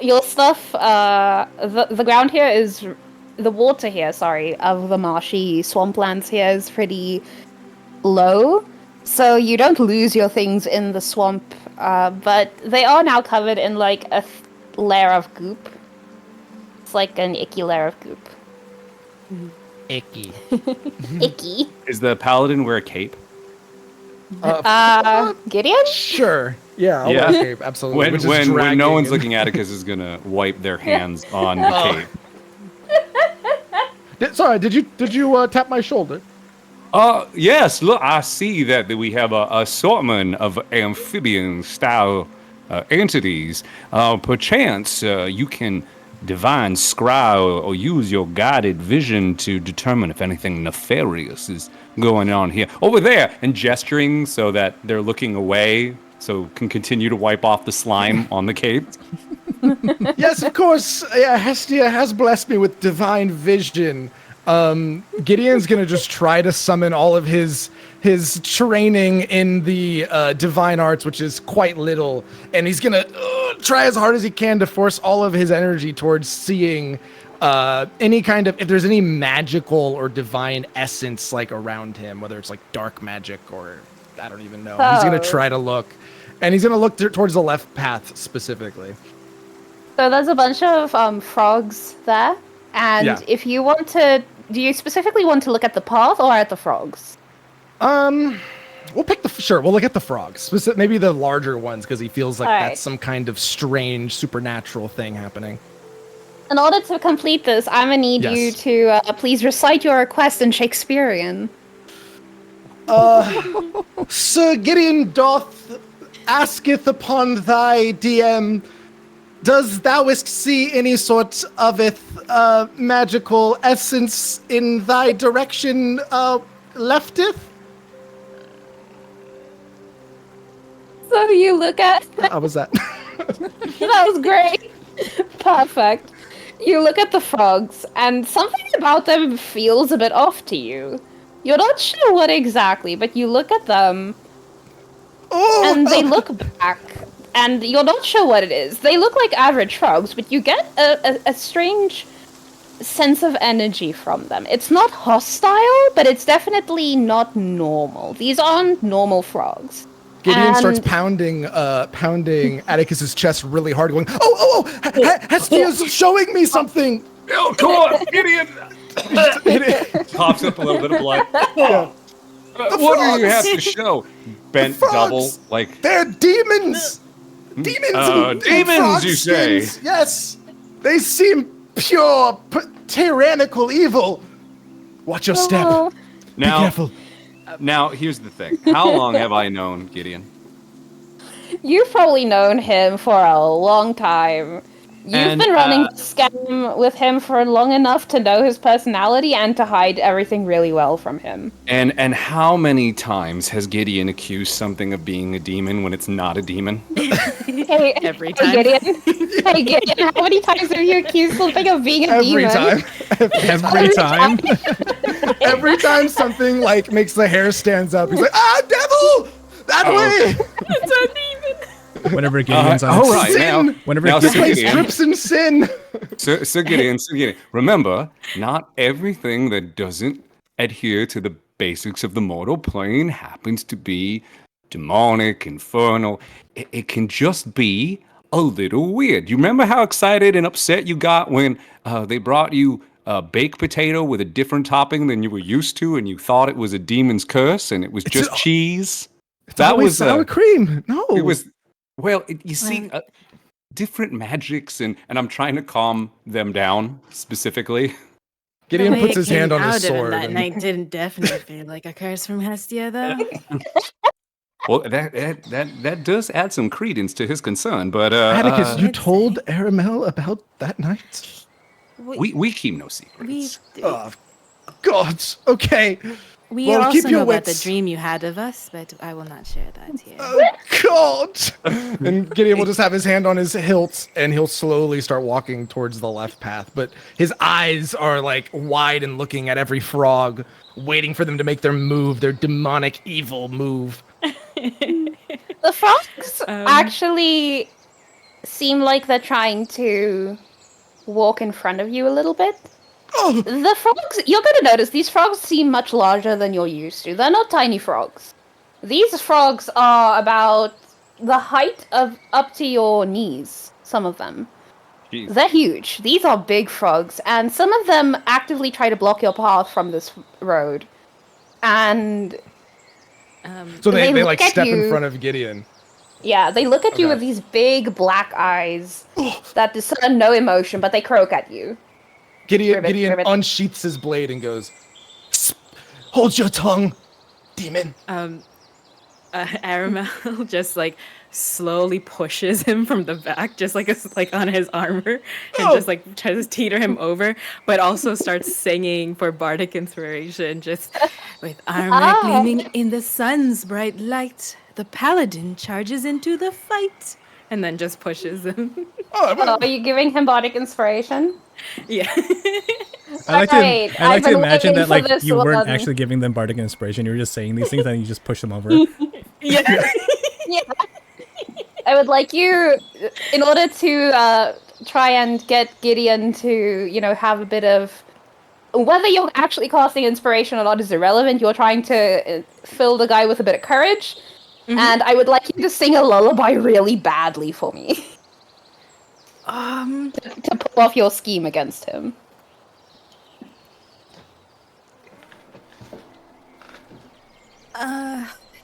your stuff, the ground here is, the water here, of the marshy swamplands here is pretty low. So you don't lose your things in the swamp, but they are now covered in like a layer of goop. It's like an icky layer of goop. Icky. Icky. Is the paladin wear a cape? Gideon? Sure. Yeah, I'll Yeah. escape, absolutely. Which is When no dragging one's and- looking, Atticus is gonna wipe their hands on the cape. Sorry, did you tap my shoulder? Yes, look, I see that we have a assortment of amphibian-style entities. Perchance you can divine, scry, or use your guided vision to determine if anything nefarious is going on here. Over there, and gesturing so that they're looking away, so can continue to wipe off the slime on the cape. Yes, of course. Yeah, Hestia has blessed me with divine vision. Gideon's gonna just try to summon all of his training in the divine arts, which is quite little, and he's gonna try as hard as he can to force all of his energy towards seeing any kind of, if there's any magical or divine essence like around him, whether it's like dark magic or I don't even know. He's gonna try to look, and he's gonna look towards the left path specifically. So there's a bunch of frogs there, and if you want to, do you specifically want to look at the path or at the frogs? We'll pick we'll look at the frogs, maybe the larger ones, because he feels like Alright. that's some kind of strange supernatural thing happening. In order to complete this, I'm gonna need you to please recite your request in Shakespearean. Sir Gideon asketh upon thy DM, does thouest see any sort of magical essence in thy direction lefteth? So you look at How was that? that was great. Perfect. You look at the frogs, and something about them feels a bit off to you. You're not sure what exactly, but you look at them, and they look back, and you're not sure what it is. They look like average frogs, but you get a strange sense of energy from them. It's not hostile, but it's definitely not normal. These aren't normal frogs. Gideon starts pounding Atticus's chest really hard, going, Hestia's showing me something! Oh, come on, Gideon! Coughs up a little bit of blood. What do you have to show? Bent double, like... They're demons! Demons! Demons, you say? Yes! They seem pure, tyrannical evil! Watch your step. Be careful. Now, here's the thing. How long have I known Gideon? You've probably known him for a long time. You've been running the scam with him for long enough to know his personality and to hide everything really well from him. And how many times has Gideon accused something of being a demon when it's not a demon? Hey, Every time. Gideon. Hey, Gideon, how many times have you accused something of being a demon? Every time. Every time something like makes the hair stands up, he's like, devil! That way! It's a demon. Whenever Gideon's on all right, sin! whenever now, This place Gideon, drips in sin! Sir Gideon, remember, not everything that doesn't adhere to the basics of the mortal plane happens to be demonic, infernal. It can just be a little weird. You remember how excited and upset you got when they brought you a baked potato with a different topping than you were used to, and you thought it was a demon's curse, and it was just cheese? That was sour cream. No. It was... Well, you see, different magics, and I'm trying to calm them down specifically. Gideon puts his hand on his Out of him sword. that and- night didn't definitely feel like a curse from Hestia, though. Well, that does add some credence to his concern, but Atticus, you told Aramel about that night? we keep no secrets. Oh, God. Okay. We Well, also keep your know about the wits. dream you had of us, but I will not share that here. Oh, God. And Gideon will just have his hand on his hilt, and he'll slowly start walking towards the left path. But his eyes are like wide and looking at every frog, waiting for them to make their move, their demonic, evil move. The frogs actually seem like they're trying to walk in front of you a little bit. Oh, The frogs, you're going to notice these frogs seem much larger than you're used to. They're not tiny frogs. These frogs are about the height of up to your knees, some of them. Jeez. They're huge. These are big frogs, and some of them actively try to block your path from this road. And so they They like look at step in you. front of Gideon. yeah, they look at you Okay. with these big black eyes that discern no emotion, but they croak at you. Gideon Ribbit. unsheaths his blade and goes, Hold your tongue, demon. Aramel just like slowly pushes him from the back, just like on his armor, and just like tries to teeter him over, but also starts singing for bardic inspiration, just with armor gleaming in the sun's bright light, the paladin charges into the fight, and then just pushes him. Are you giving him bardic inspiration? Yeah. I like Alright, to, I like I've to been imagine waiting that for like this you weren't one. actually giving them bardic inspiration. You were just saying these things and you just push them over. Yeah. Yeah. I would like you, in order to try and get Gideon to, have a bit of. Whether you're actually casting inspiration or not is irrelevant. You're trying to fill the guy with a bit of courage. And I would like you to sing a lullaby really badly for me. To pull off your scheme against him.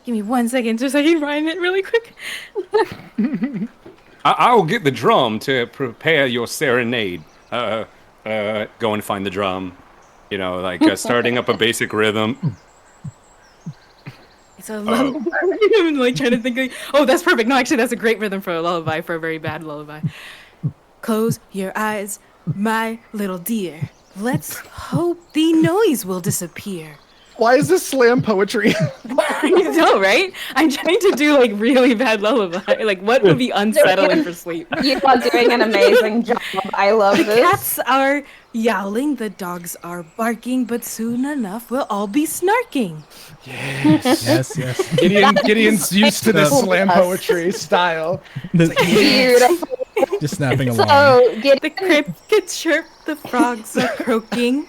Give me 1 second just so I can rhyme it really quick. I will get the drum to prepare your serenade. Go and find the drum. Starting up a basic rhythm. It's a lullaby. I'm like trying to think like, oh, that's perfect. No, actually, that's a great rhythm for a lullaby, for a very bad lullaby. Close your eyes, my little dear. Let's hope the noise will disappear. Why is this slam poetry? I know, right? I'm trying to do like really bad lullaby. Like, what would be unsettling for sleep? You are doing an amazing job. I love The this. cats are yowling, the dogs are barking, but soon enough we'll all be snarking. Yes. Gideon's used to this Yes. slam poetry style. Beautiful. Just snapping along. So, The crickets chirp, the frogs are croaking.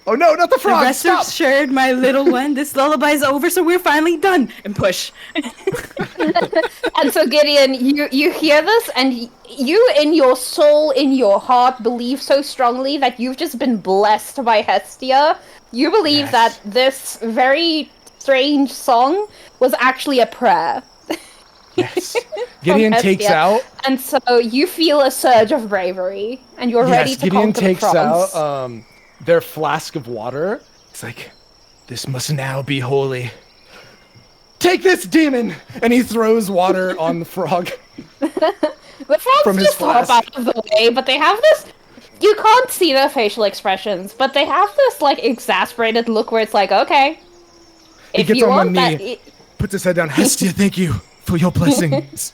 Oh no, not the The frog! rest Stop! assured, my little one, this lullaby's over, so we're finally done. And push. And so Gideon, you hear this, and you in your soul, in your heart, believe so strongly that you've just been blessed by Hestia. You believe that this very strange song was actually a prayer. Yes. Gideon From takes Hestia. out. And so you feel a surge of bravery, and you're ready to Gideon conquer takes the frogs. out their flask of water. It's like, this must now be holy. Take this, demon! And he throws water on the frog. The frogs from his just hop flask. out of the way, but they have this. You can't see their facial expressions, but they have this like exasperated look where it's like, okay, He if gets you on want one that, knee, puts his head down. Hestia, thank you for your blessings.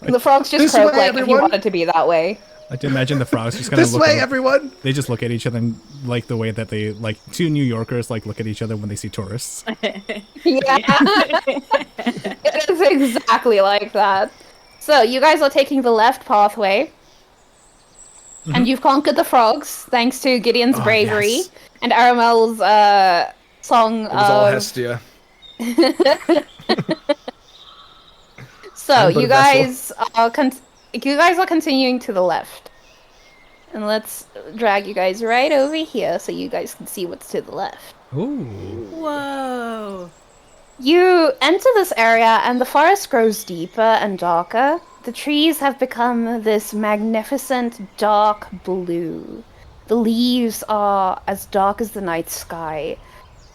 the frogs just This croak way, like if you everyone. want it to be that way. I to imagine the frogs just kind of This look. way, everyone! They just look at each other and, like the way that they like two New Yorkers like look at each other when they see tourists. Yeah, it is exactly like that. So you guys are taking the left pathway, and you've conquered the frogs thanks to Gideon's bravery yes. and Aramel's song. It was all Hestia. So I'm but you a vessel. guys are continuing to the left, and let's drag you guys right over here so you guys can see what's to the left. Ooh. Whoa. You enter this area, and the forest grows deeper and darker. The trees have become this magnificent dark blue. The leaves are as dark as the night sky,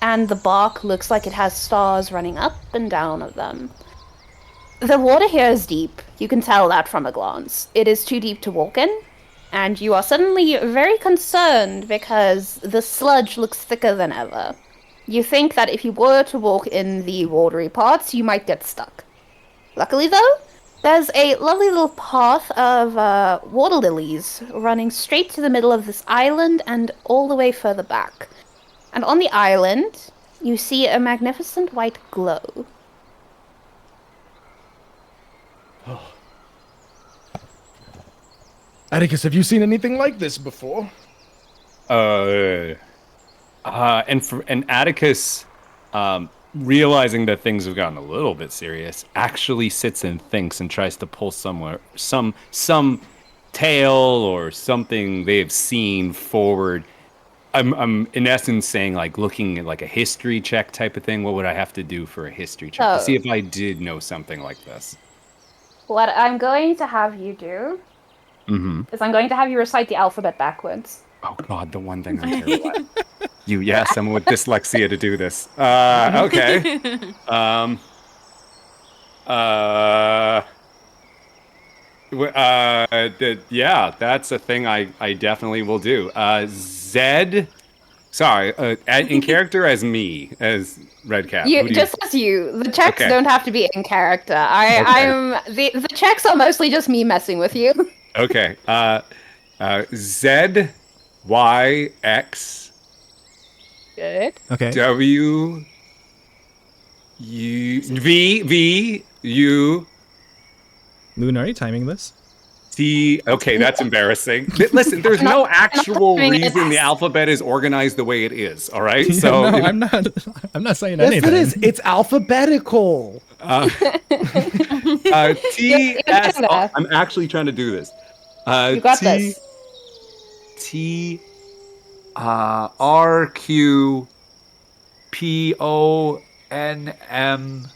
and the bark looks like it has stars running up and down of them. The water here is deep. You can tell that from a glance. It is too deep to walk in, and you are suddenly very concerned because the sludge looks thicker than ever. You think that if you were to walk in the watery parts, you might get stuck. Luckily, though, there's a lovely little path of water lilies running straight to the middle of this island and all the way further back. And on the island, you see a magnificent white glow. Atticus, have you seen anything like this before? And Atticus, realizing that things have gotten a little bit serious, actually sits and thinks and tries to pull some tale or something they have seen forward. I'm in essence saying like looking at like a history check type of thing. What would I have to do for a history check to see if I did know something like this? What I'm going to have you do is I'm going to have you recite the alphabet backwards. Oh God, the one thing I'm terrible at. You asked someone with dyslexia to do this. Okay. Yeah, that's a thing I definitely will do. Zed, sorry, in character as me, as RedCap. You just as you. The checks Okay. don't have to be in character. The checks are mostly just me messing with you. Okay. Z Y X Good. Okay. W U V U Loon, are you timing this? T. Okay, that's embarrassing. Listen, there's no actual reason the alphabet is organized the way it is. All right, so no, I'm not. I'm not saying Yes, anything. it is. It's alphabetical. T S. I'm actually trying to do this. You got this. T R Q P O N M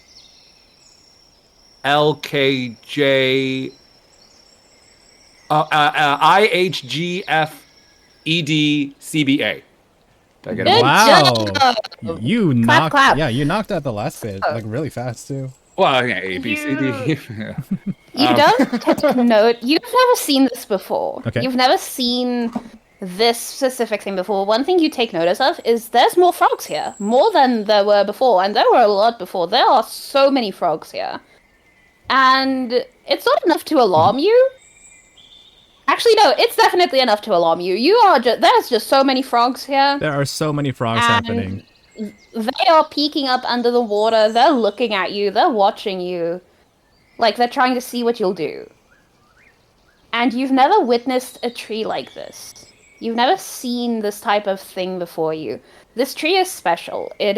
L K J I H G F E D C B A. Did I get it? Good Wow. job. You knocked. clap. Yeah, you knocked out the last bit like really fast too. Well, yeah, A B C D. You don't take note. You've never seen this before. Okay. You've never seen this specific thing before. One thing you take notice of is there's more frogs here. More than there were before. And there were a lot before. There are so many frogs here. And it's not enough to alarm you. Actually, no, it's definitely enough to alarm you. There's just so many frogs here. There are so many frogs And happening. They are peeking up under the water. They're looking at you. They're watching you. Like, they're trying to see what you'll do. And you've never witnessed a tree like this. You've never seen this type of thing before you. This tree is special. It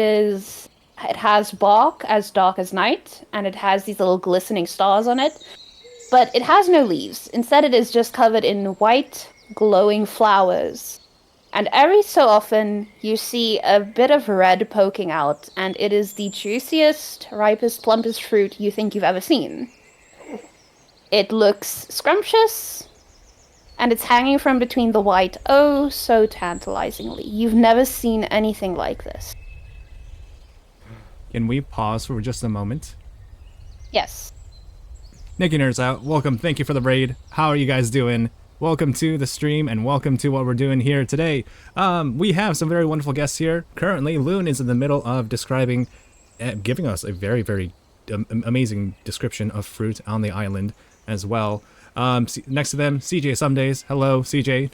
has bark as dark as night, and it has these little glistening stars on it. But it has no leaves. Instead, it is just covered in white, glowing flowers. And every so often, you see a bit of red poking out, and it is the juiciest, ripest, plumpest fruit you think you've ever seen. It looks scrumptious, and it's hanging from between the white oh so tantalizingly. You've never seen anything like this. Can we pause for just a moment? Yes. Nikki Nerds out. Welcome. Thank you for the raid. How are you guys doing? Welcome to the stream and welcome to what we're doing here today. We have some very wonderful guests here. Currently, Loon is in the middle of describing, giving us a very, very amazing description of fruit on the island as well. Next to them, CJSomeDays. Hello, CJ.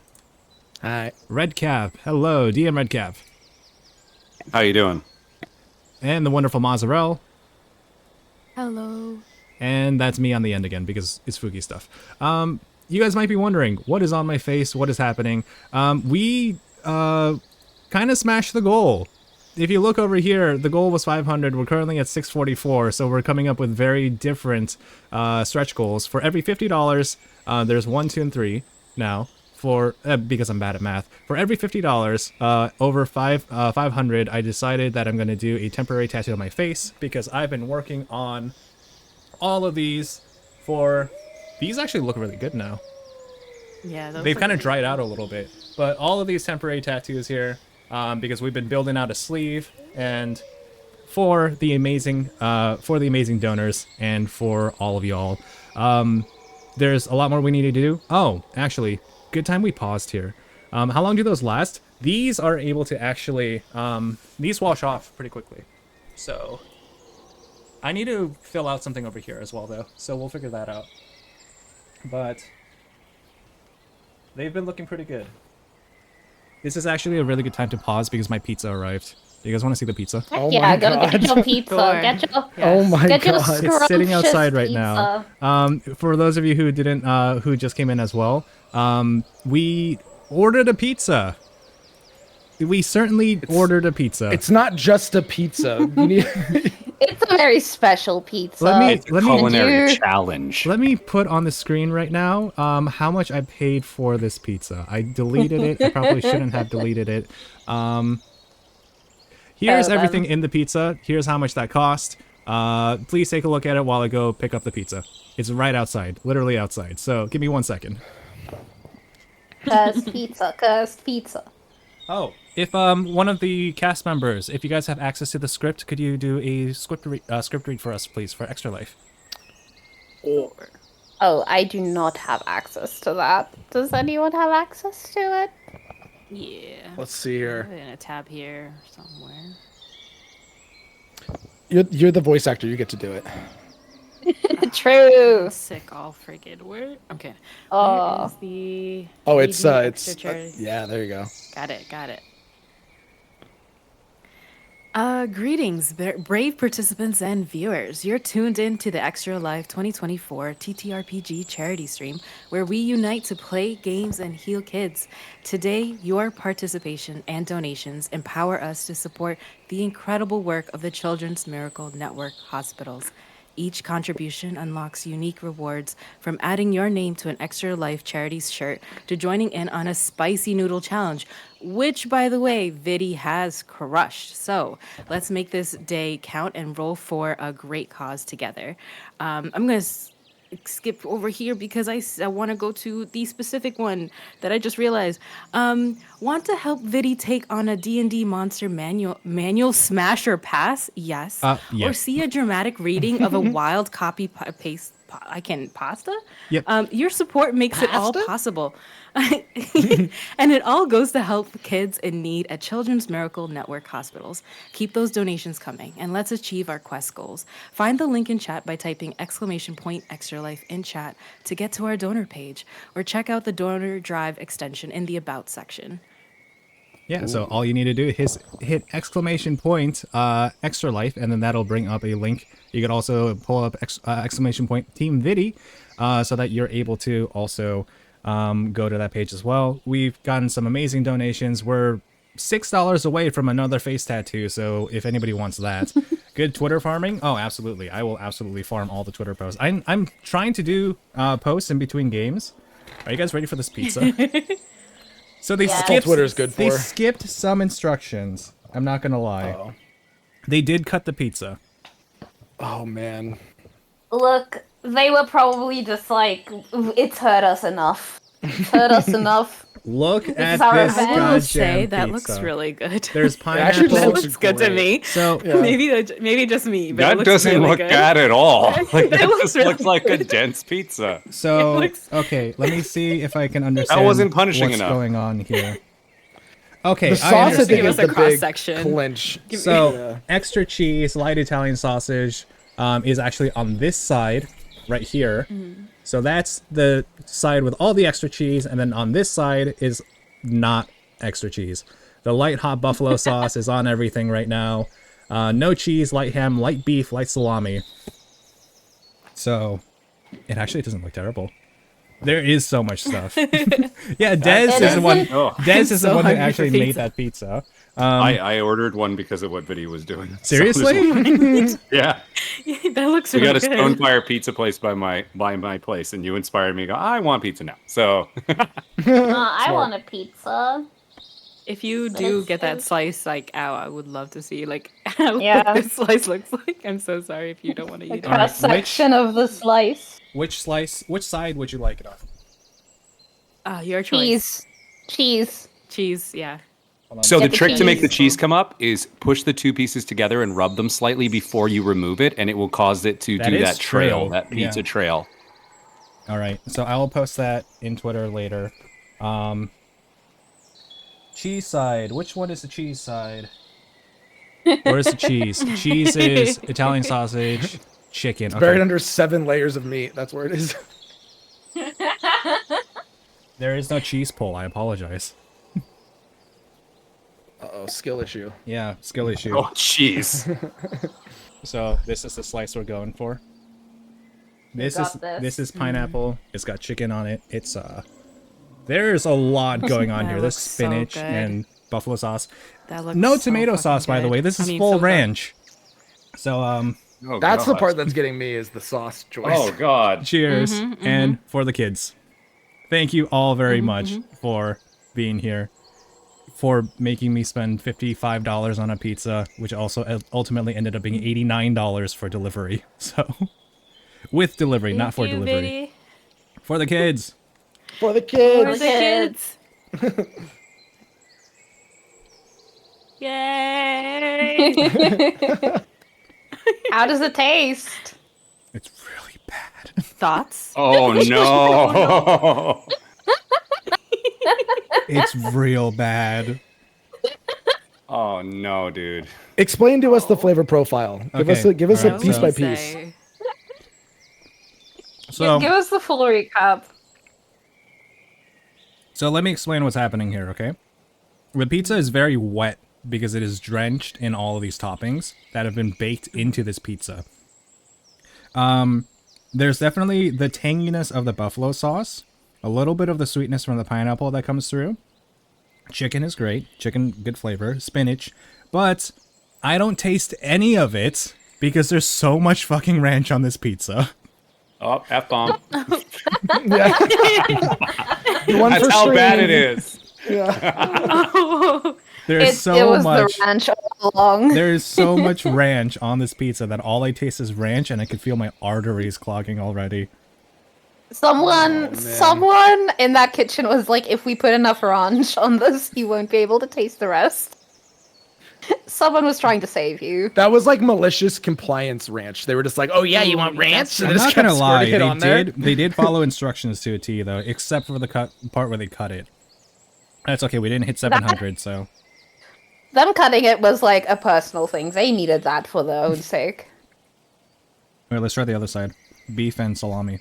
Hi. RedCap. Hello, DMRedCap. How you doing? And the wonderful Mozzarellle. Hello. And that's me on the end again because it's spooky stuff. You guys might be wondering, what is on my face? What is happening? We kind of smashed the goal. If you look over here, the goal was 500. We're currently at 644, so we're coming up with very different stretch goals. For every $50, there's 1, 2, and 3 now. For because I'm bad at math. For every $50 over 500, I decided that I'm going to do a temporary tattoo on my face because I've been working on all of these for... These actually look really good now. Yeah, those They've look kind of really dried good. out a little bit. But all of these temporary tattoos here, because we've been building out a sleeve, and for the amazing donors and for all of y'all, there's a lot more we need to do. Oh, actually, good time we paused here. How long do those last? These are able to actually, these wash off pretty quickly. So, I need to fill out something over here as well, though. So we'll figure that out. But they've been looking pretty good. This is actually a really good time to pause because my pizza arrived. Do you guys want to see the pizza? Oh yeah, my go God. get your pizza. Sure. Get your Oh my get your God. It's sitting scrumptious outside right now. pizza. For those of you who didn't, who just came in as well, we ordered a pizza. We certainly ordered a pizza. It's not just a pizza. You need... It's a very special pizza. It's a culinary you- challenge. Let me put on the screen right now how much I paid for this pizza. I deleted it. I probably shouldn't have deleted it. Here's everything in the pizza. Here's how much that cost. Please take a look at it while I go pick up the pizza. It's right outside, literally outside. So give me 1 second. Cursed pizza, cursed pizza. Oh, if one of the cast members, if you guys have access to the script, could you do a script read for us, please, for Extra Life? Oh, I do not have access to that. Does anyone have access to it? Yeah. Let's see here. In a tab here somewhere. You're the voice actor. You get to do it. True. Sick all friggin' word. Okay. Oh. Where is the... Oh, AD it's extra charity? yeah. There you go. Got it. Greetings, brave participants and viewers. You're tuned in to the Extra Life 2024 TTRPG charity stream, where we unite to play games and heal kids. Today, your participation and donations empower us to support the incredible work of the Children's Miracle Network hospitals. Each contribution unlocks unique rewards, from adding your name to an Extra Life Charities shirt to joining in on a spicy noodle challenge, which, by the way, Vity has crushed. So let's make this day count and roll for a great cause together. I'm going to skip over here because I want to go to the specific one that I just realized. Want to help Vity take on a D&D monster manual smash or pass? Yes. Yeah. Or see a dramatic reading of a wild copy paste. Pasta? Yep. Your support makes it all possible. And it all goes to help kids in need at Children's Miracle Network hospitals. Keep those donations coming, and let's achieve our quest goals. Find the link in chat by typing ~Extra Life in chat to get to our donor page, or check out the donor drive extension in the About section. Yeah, so all you need to do is hit ! Extra Life, and then that'll bring up a link. You could also pull up ! Team Vity, so that you're able to also go to that page as well. We've gotten some amazing donations. We're $6 away from another face tattoo, so if anybody wants that. Good Twitter farming? Oh, absolutely. I will absolutely farm all the Twitter posts. I'm trying to do posts in between games. Are you guys ready for this pizza? So they skipped. Twitter's good for. They skipped some instructions. I'm not gonna lie. Uh-oh. They did cut the pizza. Oh man. Look, they were probably just like, it's hurt us enough. It's hurt us enough. Look at our this revenge. I will goddamn say that pizza. looks really good. There's actually pineapple. that looks looks good to great. me. So Yeah. Maybe just me, but it That looks doesn't really look good. bad at all. Like That that looks just really looks like a good. dense pizza. So looks- okay, let me see if I can understand wasn't punishing what's enough. going on here. Okay, The I sauce, I understand. think, Give is us a the cross big section. clinch. So extra cheese, light Italian sausage, is actually on this side, right here. So that's the side with all the extra cheese, and then on this side is not extra cheese. The light hot buffalo sauce is on everything right now. No cheese, light ham, light beef, light salami. So it actually doesn't look terrible. There is so much stuff. Yeah, Dez is the one. Oh, Dez is the so one who hungry for actually made pizza. that pizza. I ordered one because of what Vity was doing. So Seriously? yeah. That looks We really got a good. stone fire pizza place by my place, and you inspired me to go, I want pizza now. So I want a pizza. If you But do it's get that so- slice, like, ow, I would love to see, like, how Yeah. this slice looks like. I'm so sorry if you don't want to A eat it. Alright, cross section of the slice. Which side would you like it on? Your choice. Cheese. Cheese, yeah. Hold on. So the Get the trick to make the cheese. cheese come up is push the two pieces together and rub them slightly before you remove it, and it will cause it to That do is that trail, true. that pizza Yeah. trail. All right, so I will post that in Twitter later. Cheese side. Which one is the cheese side? Where's the cheese? Cheese is Italian sausage, chicken. Buried Okay. under 7 layers of meat. That's where it is. There is no cheese pull. I apologize. Uh-oh, skill issue. Yeah, skill issue. Oh, jeez. So this is the slice we're going for. This is got this this. is pineapple. It's got chicken on it. It's there's a lot going on That here. There's looks so spinach good. and buffalo sauce. That looks No so tomato fucking sauce, by the good. way. This is I mean, full so good. ranch. So Oh, That's the God. part that's getting me is the sauce choice. Oh, God. cheers Mm-hmm, and for the kids. Thank you all very much for being here, for making me spend $55 on a pizza, which also ultimately ended up being $89 for delivery. So with delivery, not for Thank you, delivery. Vity. For the kids. For the For kids. the kids. Yay! How does it taste? It's really bad. Thoughts? Oh no! It's real bad. Oh no, dude. Explain to us the flavor profile. Give us a Alright, piece so- by piece. So, Give us the full recap. so let me explain what's happening here, okay? The pizza is very wet because it is drenched in all of these toppings that have been baked into this pizza. There's definitely the tanginess of the buffalo sauce, a little bit of the sweetness from the pineapple that comes through. Chicken is great. Chicken, good flavor. Spinach. But I don't taste any of it because there's so much fucking ranch on this pizza. Oh, F-bomb. Yeah. The one That's for how bad stream. it is. Oh, There's It so was much. the ranch all along. There is so much ranch on this pizza that all I taste is ranch, and I can feel my arteries clogging already. Someone in that kitchen was like, if we put enough ranch on this, you won't be able to taste the rest. Someone was trying to save you. That was like malicious compliance ranch. They were just like, "Oh yeah, you want ranch?" And I'm they just not kept gonna lie, squirting it on there. they did follow instructions to a T though, except for the part where they cut it. That's okay. We didn't hit 700, so Them cutting it was like a personal thing. They needed that for their own sake. wait. Let's try the other side: beef and salami.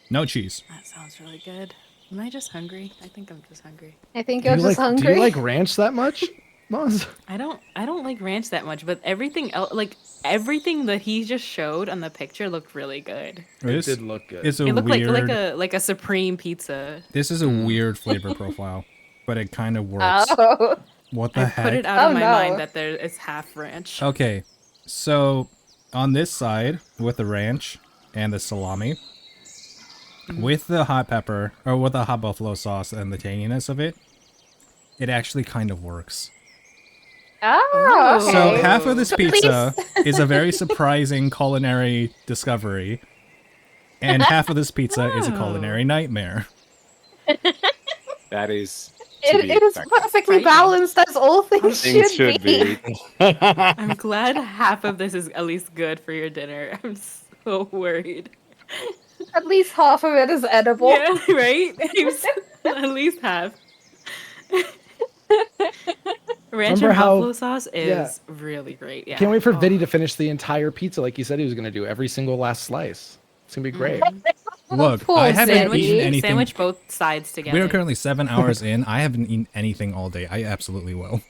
No cheese. that sounds really good. Am I just hungry? I think I'm just hungry. I think Do you're you just like, hungry. do you like ranch that much, Moz? I don't like ranch that much, but everything else, like everything that he just showed on the picture, looked really good. This did look good. is a It looked weird. like a supreme pizza. This is a weird flavor profile, but it kind of works. Oh. What the I heck? put it out Oh, of my no. mind that there is half ranch. Okay, so on this side with the ranch and the salami, with the hot pepper or with the hot buffalo sauce and the tanginess of it, it actually kind of works. Oh, okay. So half of this So pizza is a very surprising culinary discovery, and half of this pizza is a culinary nightmare. That is. to be It is expected. perfectly Right. balanced as all things Things should be. I'm glad half of this is at least good for your dinner. I'm so worried. At least half of it is edible. Yeah, right? At least half. Ranch Remember and how- buffalo sauce is yeah. really great. Yeah. Can't wait for Oh. Vity to finish the entire pizza like he said he was going to do, every single last slice. It's going to be great. Look, Poor I haven't Sandy. eaten anything. Sandwich both sides together. We are currently 7 hours in. I haven't eaten anything all day. I absolutely will.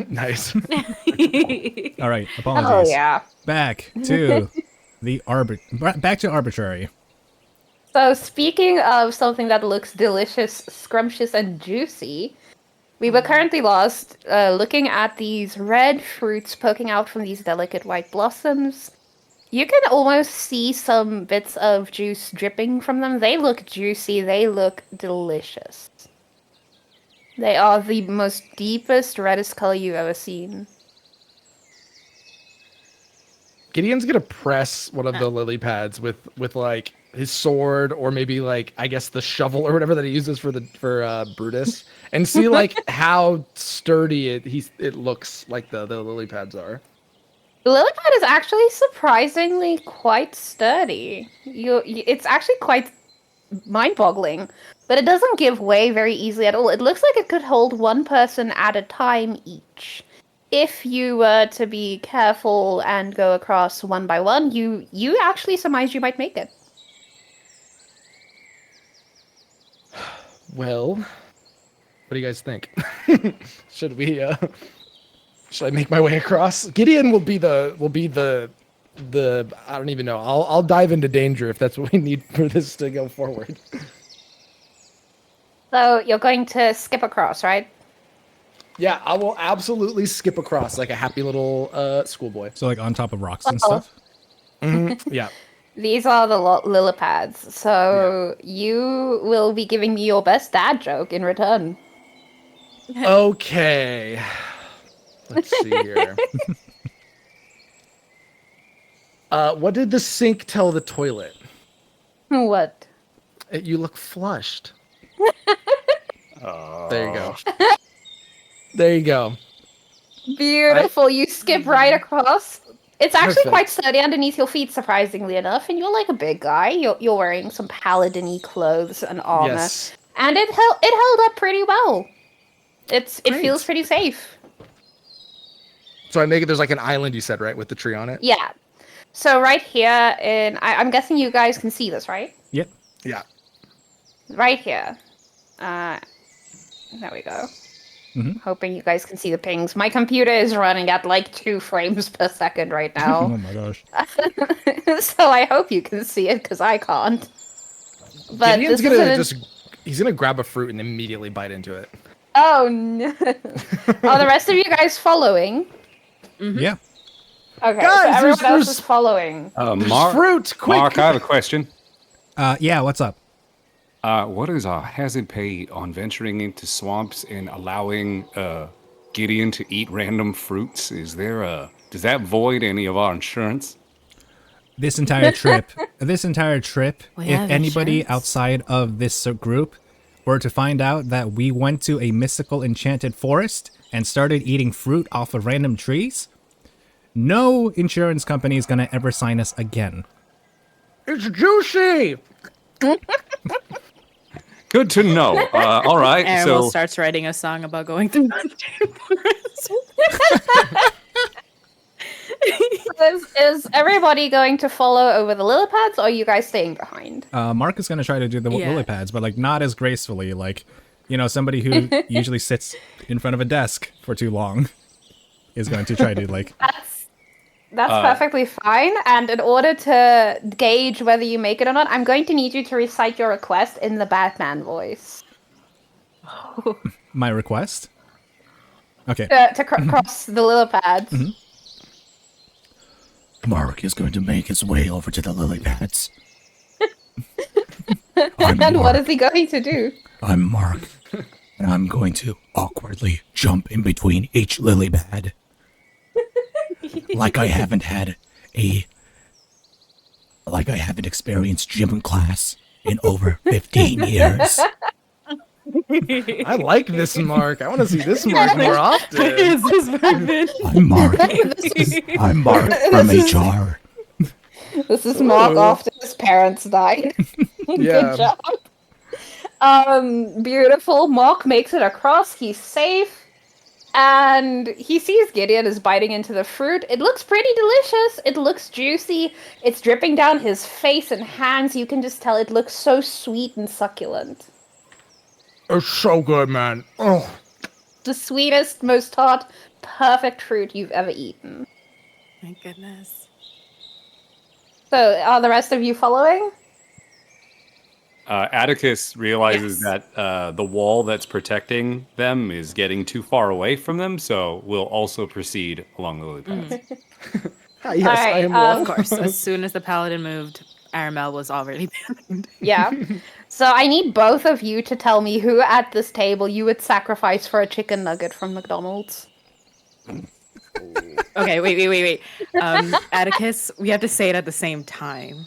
Nice. All right, Oh apologies. yeah. Back to back to arbitrary. So speaking of something that looks delicious, scrumptious, and juicy, we were currently lost looking at these red fruits poking out from these delicate white blossoms. You can almost see some bits of juice dripping from them. They look juicy. They look delicious. They are the most deepest, reddest color you've ever seen. Gideon's going to press one of the lily pads with like his sword, or maybe like, I guess, the shovel or whatever that he uses for Brutus, and see like how sturdy it looks like the lily pads are. The lily pad is actually surprisingly quite sturdy. It's actually quite mind-boggling, but it doesn't give way very easily at all. It looks like it could hold one person at a time each. If you were to be careful and go across one by one, you actually surmise you might make it. Well, what do you guys think? Should we should I make my way across? Gideon will be the I don't even know. I'll dive into danger if that's what we need for this to go forward. So you're going to skip across, right? Yeah, I will absolutely skip across like a happy little schoolboy. So like on top of rocks and Uh-oh. stuff. Yeah. These are the lilipads, so you will be giving me your best dad joke in return. Okay. Let's see here. What did the sink tell the toilet? What? You look flushed. Oh. There you go. There you go. Beautiful. You skip right across. It's actually Perfect. quite sturdy underneath your feet, surprisingly enough. And you're like a big guy. You're wearing some paladin-y clothes and armor, Yes. and it held up pretty well. It Great. feels pretty safe. So I make it. There's like an island you said, right, with the tree on it. Yeah. So right here, I'm guessing you guys can see this, right? Yep. Yeah. Right here. There we go. Mhm. Hoping you guys can see the pings. My computer is running at like 2 frames per second right Oh now. my gosh. So I hope you can see it, because I can't. But Gideon's this gonna isn't... he's gonna grab a fruit and immediately bite into it. Oh no. Are the rest of you guys following? Yeah. Okay, Guys, so everyone there's- else is following. Mark, Fruit, quick! Mark, I have a question. Yeah, what's up? What is our hazard pay on venturing into swamps and allowing Gideon to eat random fruits? Does that void any of our insurance? This entire trip, We if have anybody insurance? outside of this group were to find out that we went to a mystical enchanted forest and started eating fruit off of random trees, no insurance company is gonna ever sign us again. It's juicy. Good to know. All right, Ariel so starts writing a song about going through the forest. Is everybody going to follow over the lily pads, or are you guys staying behind? Mark is gonna try to do the Yeah. lily pads, but like not as gracefully. Like, you know, somebody who usually sits in front of a desk for too long is going to try to like. That's perfectly fine. And in order to gauge whether you make it or not, I'm going to need you to recite your request in the Batman voice. My request. Okay. To cross the lily pads. Mm-hmm. Mark is going to make his way over to the lily pads. And what is he going to do? I'm Mark, and I'm going to awkwardly jump in between each lily pad. Like I haven't experienced gym class in over 15 years. I like this Mark. I want to see this Mark more often. Is this perfect? I'm Mark. I'm Mark from HR. This is Mark after his parents died. Yeah. Good job. Beautiful. Mark makes it across. He's safe. And he sees Gideon is biting into the fruit. It looks pretty delicious. It looks juicy. It's dripping down his face and hands. You can just tell it looks so sweet and succulent. It's so good, man. Oh, The sweetest, most tart, perfect fruit you've ever eaten. My goodness. So, are the rest of you following? Atticus realizes Yes. that the wall that's protecting them is getting too far away from them, so we'll also proceed along the lily path. hi, yes, Alright, I am. of Of course, as soon as the paladin moved, Aramel was already behind. Yeah. So I need both of you to tell me who at this table you would sacrifice for a chicken nugget from McDonald's. Okay, wait. Atticus, we have to say it at the same time.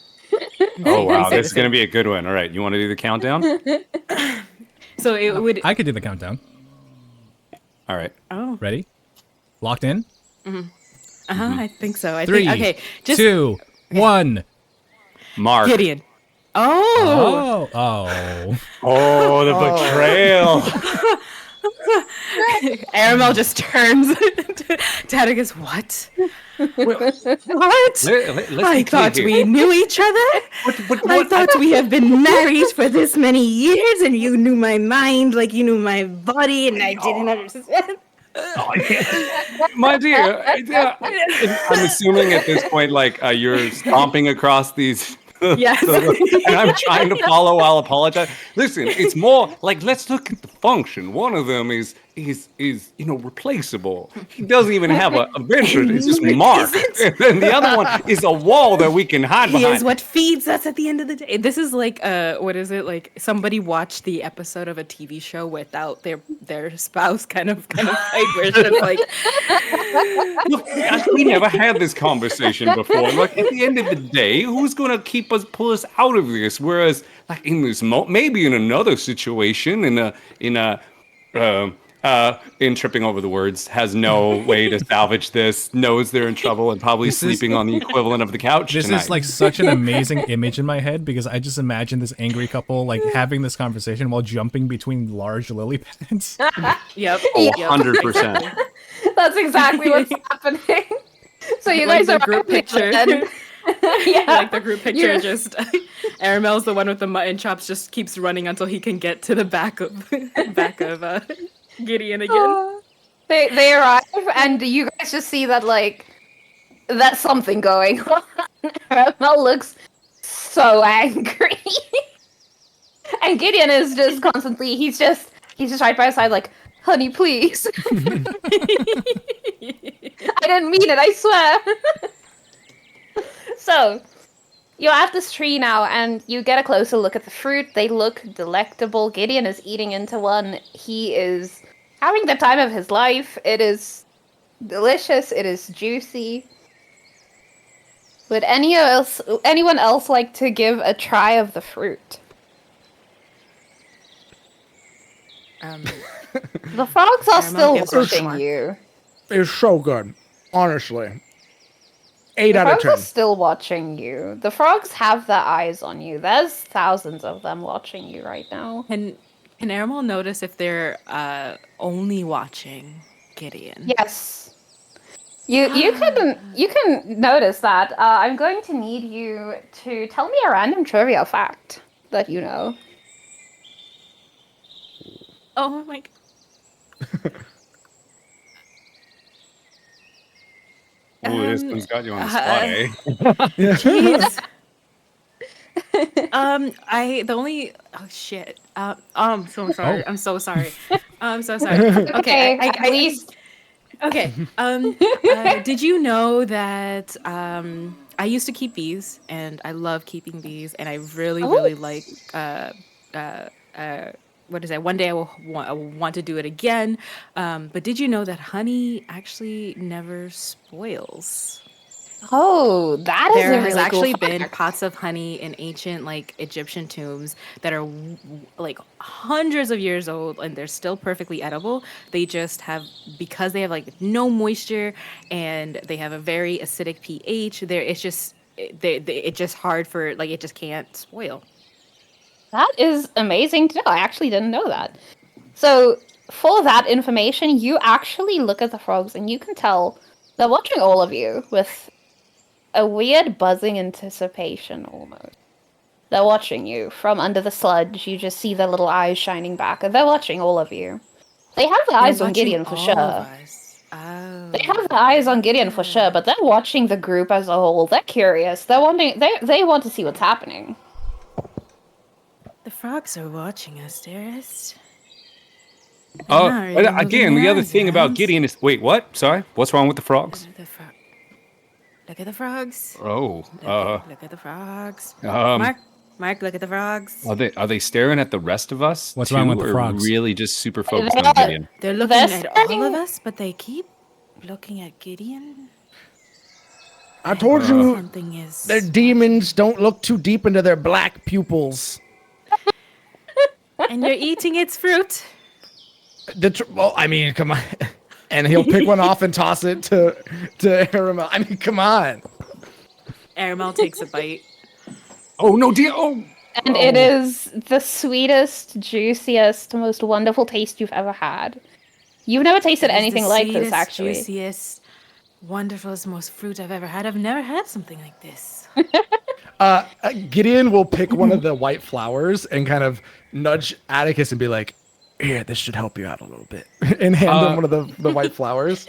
Oh wow, We say this is the gonna be a good one. All right, you want to do the countdown? So it would. I could do the countdown. All right. Oh, Ready? Locked in? I think so. I 3, think. Okay, just 2, 1. Mark. Gideon. Oh, Oh. Oh, the betrayal. Aramel just turns to Atticus. What? What? I thought we knew each other. I thought we have been married for this many years, and you knew my mind like you knew my body, and I didn't understand. My dear, I'm assuming at this point, like, you're stomping across these. Yes. And I'm trying to follow while apologize. Listen, it's more like, let's look at the function. One of them is replaceable. He doesn't even have a venture. It's just Mark. And then the other one is a wall that we can hide He behind. is what feeds us at the end of the day. This is like what is it like? Somebody watched the episode of a TV show without their spouse, kind of like where it's just like Look, we never had this conversation before. Like, at the end of the day, who's going to pull us out of this? Whereas, like, in this maybe in another situation, in a in tripping over the words, has no way to salvage this, knows they're in trouble, and probably sleeping on the equivalent of the couch This tonight. is like such an amazing image in my head because I just imagine this angry couple like having this conversation while jumping between large lily pads. Yep. Oh, yep. 100%. That's exactly what's happening. So you Like guys are the group picture. Yeah. Like the group picture, You're- just Aramel's the one with the mutton chops, just keeps running until he can get to the back of Gideon again. They arrive and you guys just see that like that's something going on. Mel looks so angry. And Gideon is just constantly he's just right by his side like, honey, please. I didn't mean it, I swear. So you're at this tree now, and you get a closer look at the fruit. They look delectable. Gideon is eating into one. He is having the time of his life. It is delicious. It is juicy. Would anyone else like to give a try of the fruit? The frogs are still gives her a watching mark. you. It's so good, honestly. 8 The out of frogs 10. are still watching you. The frogs have their eyes on you. There's thousands of them watching you right now. Can Aramel notice if they're only watching Gideon? Yes. You can notice that. I'm going to need you to tell me a random trivia fact that you know. Oh my god. Ooh, this one's got you on the spot, eh? Jeez. I'm so sorry. I'm so sorry. I'm so sorry. Okay. At least Okay. Did you know that I used to keep bees, and I love keeping bees, and I really, really like what is that? One day I will want to do it again. But did you know that honey actually never spoils? oh, that is There a has really actually cool been fact. pots of honey in ancient like Egyptian tombs that are like hundreds of years old, and they're still perfectly edible. They just have, because they have like no moisture and they have a very acidic pH. It's just it's just hard for, like, it just can't spoil. That is amazing to know. I actually didn't know that. So, for that information, you actually look at the frogs and you can tell they're watching all of you with a weird buzzing anticipation almost. They're watching you from under the sludge. You just see their little eyes shining back, and they're watching all of you. They have their eyes on Gideon for sure. Oh. They have their eyes on Gideon for sure, but they're watching the group as a whole. They're curious. They're wondering. They want to see what's happening. The frogs are watching us, dearest. Oh, They're not really again, moving the other their thing about eyes. Gideon is... Wait, what? Sorry? What's wrong with the frogs? Look at the frogs. Oh, Look at the frogs. um, Mark, look at the frogs. are they staring at the rest of us? What's wrong too, with the or frogs? really just super focused They're- on Gideon? They're looking They're at all of staring- us, but they keep looking at Gideon. I told you, Something is. their demons don't look too deep into their black pupils. And you're eating its fruit. Well, I mean, come on. And he'll pick one off and toss it to Aramel. I mean, come on. Aramel takes a bite. Oh, no, dear. Oh, And it is the sweetest, juiciest, most wonderful taste you've ever had. You've never tasted It is anything the like this, sweetest, actually. Juiciest, wonderfulest, most fruit I've ever had. I've never had something like this. Gideon will pick one of the white flowers and kind of nudge Atticus and be like, "Here, this should help you out a little bit," and hand him one of the white flowers.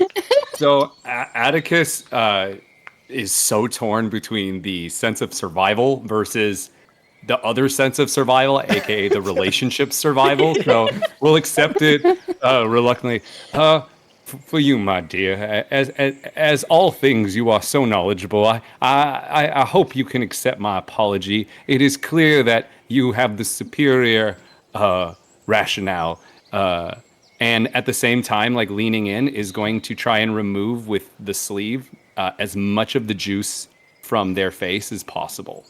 so Atticus is so torn between the sense of survival versus the other sense of survival, aka the relationship survival. So we'll accept it reluctantly. For you, my dear, as all things, you are so knowledgeable. I hope you can accept my apology. It is clear that you have the superior rationale, and at the same time, like leaning in, is going to try and remove with the sleeve as much of the juice from their face as possible,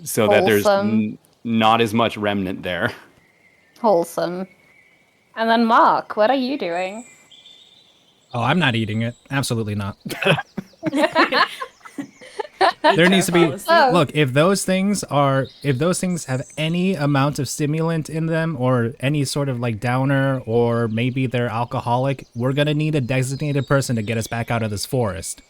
so that there's Wholesome. not as much remnant there. Wholesome. And then Mark, what are you doing? Oh, I'm not eating it. Absolutely not. There needs to be look, if those things have any amount of stimulant in them or any sort of like downer, or maybe they're alcoholic, we're gonna need a designated person to get us back out of this forest.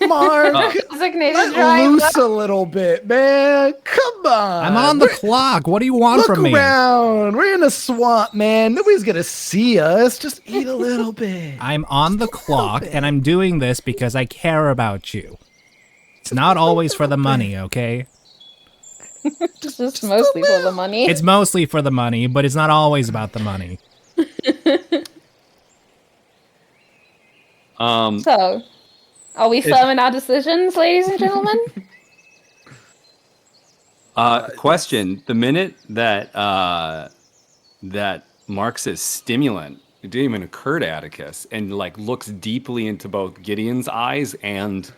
Mark, Designated let driver. loose a little bit, man. Come on. I'm on the clock. What do you want Look from me? around. We're in a swamp, man. Nobody's gonna see us. Just eat a little bit. I'm on the clock and I'm doing this because I care about you. It's not always for the money, okay? Just mostly for the money. It's mostly for the money, but it's not always about the money. So, are we firm in our decisions, ladies and gentlemen? Question: the minute that that Mark says stimulant, it didn't even occur to Atticus, and like looks deeply into both Gideon's eyes and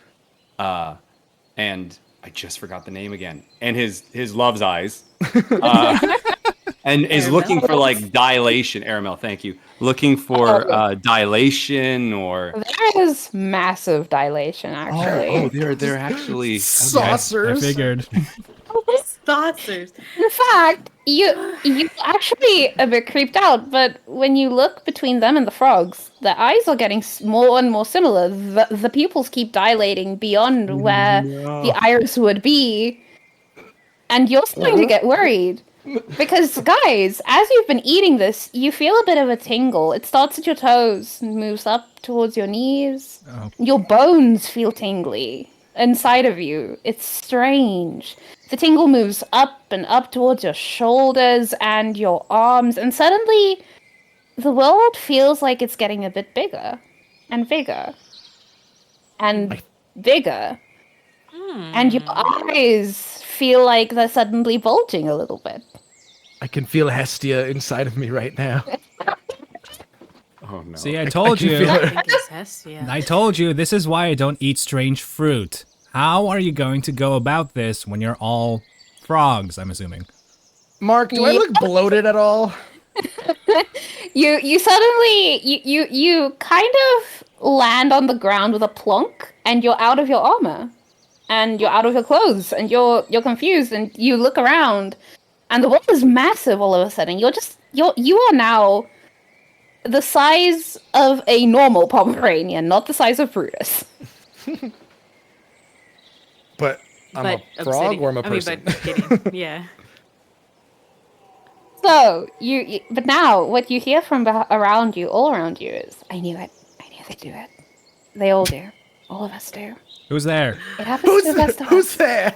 I just forgot the name again, and his love's eyes, and is looking for like dilation. Aramel, thank you. Looking for dilation or There is massive dilation, actually. they're actually Saucers. I figured. Saucers. In fact, you actually a bit creeped out, but when you look between them and the frogs, the eyes are getting more and more similar. The pupils keep dilating beyond where the iris would be, and you're starting to get worried. Because, guys, as you've been eating this, you feel a bit of a tingle. It starts at your toes and moves up towards your knees. Oh. Your bones feel tingly inside of you. It's strange. The tingle moves up and up towards your shoulders and your arms, and suddenly the world feels like it's getting a bit bigger and bigger and bigger. And your eyes feel like they're suddenly bulging a little bit. I can feel Hestia inside of me right now. oh no. See, I told can you. feel I think it's Hestia. I told you, this is why I don't eat strange fruit. How are you going to go about this when you're all frogs, I'm assuming? Mark, do I look bloated at all? You suddenly you kind of land on the ground with a plonk, and you're out of your armor, and you're out of your clothes, and you're confused, and you look around, and the world is massive all of a sudden. You are now the size of a normal Pomeranian, not the size of Brutus. But I'm a frog or I'm a person? but kidding. Yeah. So but now what you hear from around you, all around you, is I knew it. I knew they'd do it. They all do. All of us do. Who's there? It happens to the best of us. Who's there?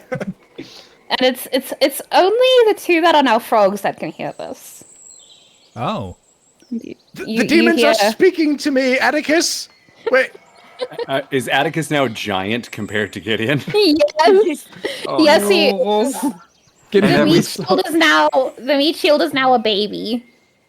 And it's only the two that are now frogs that can hear this. Oh. The demons are speaking to me, Atticus. Wait. Is Atticus now giant compared to Gideon? Yes. Oh, Yes, he no. is. Get The me meat shield is now a baby.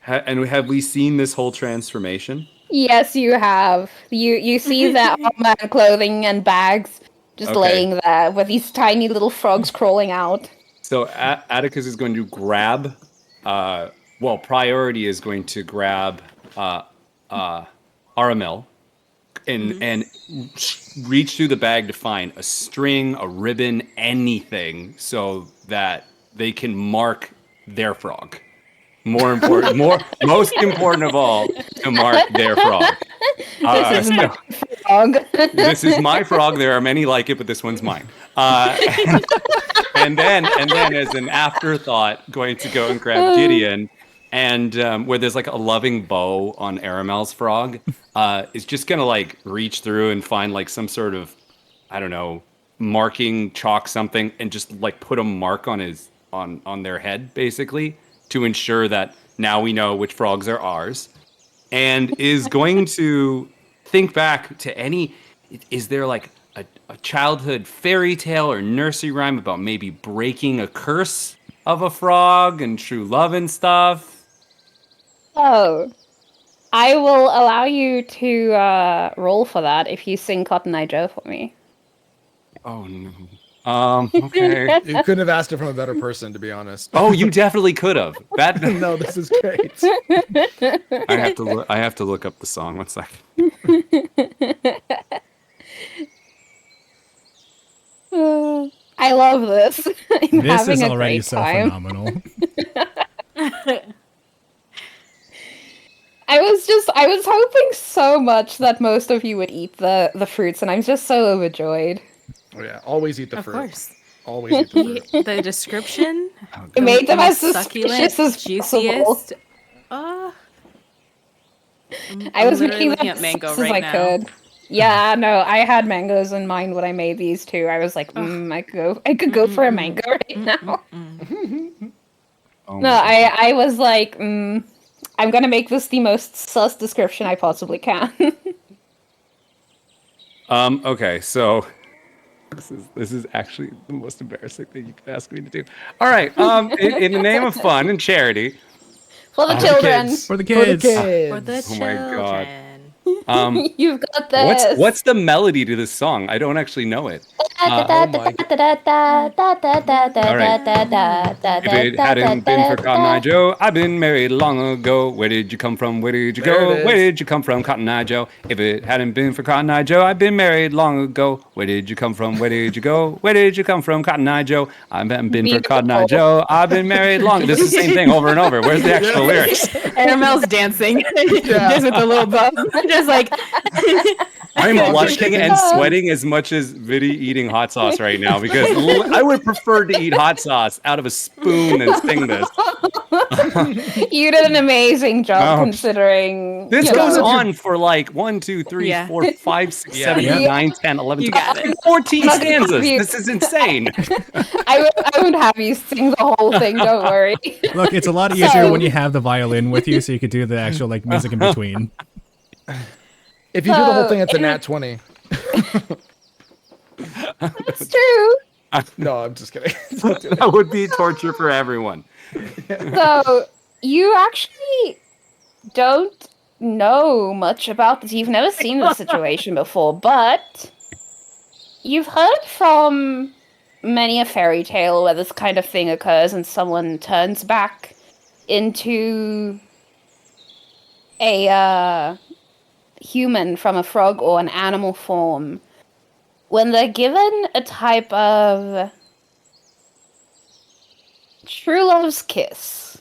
And have we seen this whole transformation? Yes, you have. You see their armor and clothing and bags just Okay. laying there with these tiny little frogs crawling out. So Atticus is going to grab. Priority is going to grab Aramel and reach through the bag to find a string, a ribbon, anything, so that they can mark their frog. Most important of all, to mark their frog. Frog. This is my frog. There are many like it, but this one's mine. And then, as an afterthought, going to go and grab Gideon, and where there's like a loving bow on Aramel's frog, is just gonna like reach through and find like some sort of, I don't know, marking chalk something, and just like put a mark on his on their head, basically, to ensure that now we know which frogs are ours, and is going to think back to any. Is there like a childhood fairy tale or nursery rhyme about maybe breaking a curse of a frog and true love and stuff? Oh, I will allow you to roll for that if you sing Cotton Eye Joe for me. Oh no. Okay. You couldn't have asked it from a better person, to be honest. Oh, you definitely could have. That No, this is great. I have to look up the song. One second. I love this. I'm This having is a already great so time. phenomenal. I was hoping so much that most of you would eat the fruits, and I'm just so overjoyed. Oh, yeah, always eat the Of fruit. course. Always eat the fruit. The description. It made them as succulent, suspicious as possible. juiciest. I'm I was literally making looking them at mango as I right now. could. Yeah, no, I had mangoes in mind when I made these too. I was like, I could go for a mango right now. Oh No, my I was like, I'm gonna make this the most sus description I possibly can. Okay, so this is actually the most embarrassing thing you could ask me to do. All right, in the name of fun and charity, For the children, Kids. For the For the kids. kids. For the Oh my God. children. you've got this. what's the melody to this song? I don't actually know it. Oh my If it hadn't been for Cotton Eye Joe, I'd been married long ago. Where did you come from? Where did you There go? it is. Where did you come from, Cotton Eye Joe? If it hadn't been for Cotton Eye Joe, I'd been married long ago. Where did you come from? Where did you go? Where did you come from, Cotton Eye Joe? I haven't been for Cotton Eye Joe. I've been married long. This is the same thing over and over. Where's the actual lyrics? Caramel's dancing just with the little bow. Just like I'm blushing and sweating as much as Vity eating hot sauce right now because I would prefer to eat hot sauce out of a spoon than sing this. You did an amazing job Oh. considering. This you goes know. on for like 1, 2, 3, Yeah. 4, 5, 6, Yeah. 7, 8, Yeah. 9, 10, 11, You 12, got it. 14 Not stanzas. confused. This is insane. I would have you sing the whole thing. Don't worry. Look, it's a lot easier when you have the violin with you, so you could do the actual like music in between. If you do the whole So, thing, it's a nat 20. It's true. No, I'm just kidding. That would be torture for everyone. So you actually don't know much about this. You've never seen this situation before, but you've heard from many a fairy tale where this kind of thing occurs and someone turns back into a human from a frog or an animal form when they're given a type of true love's kiss.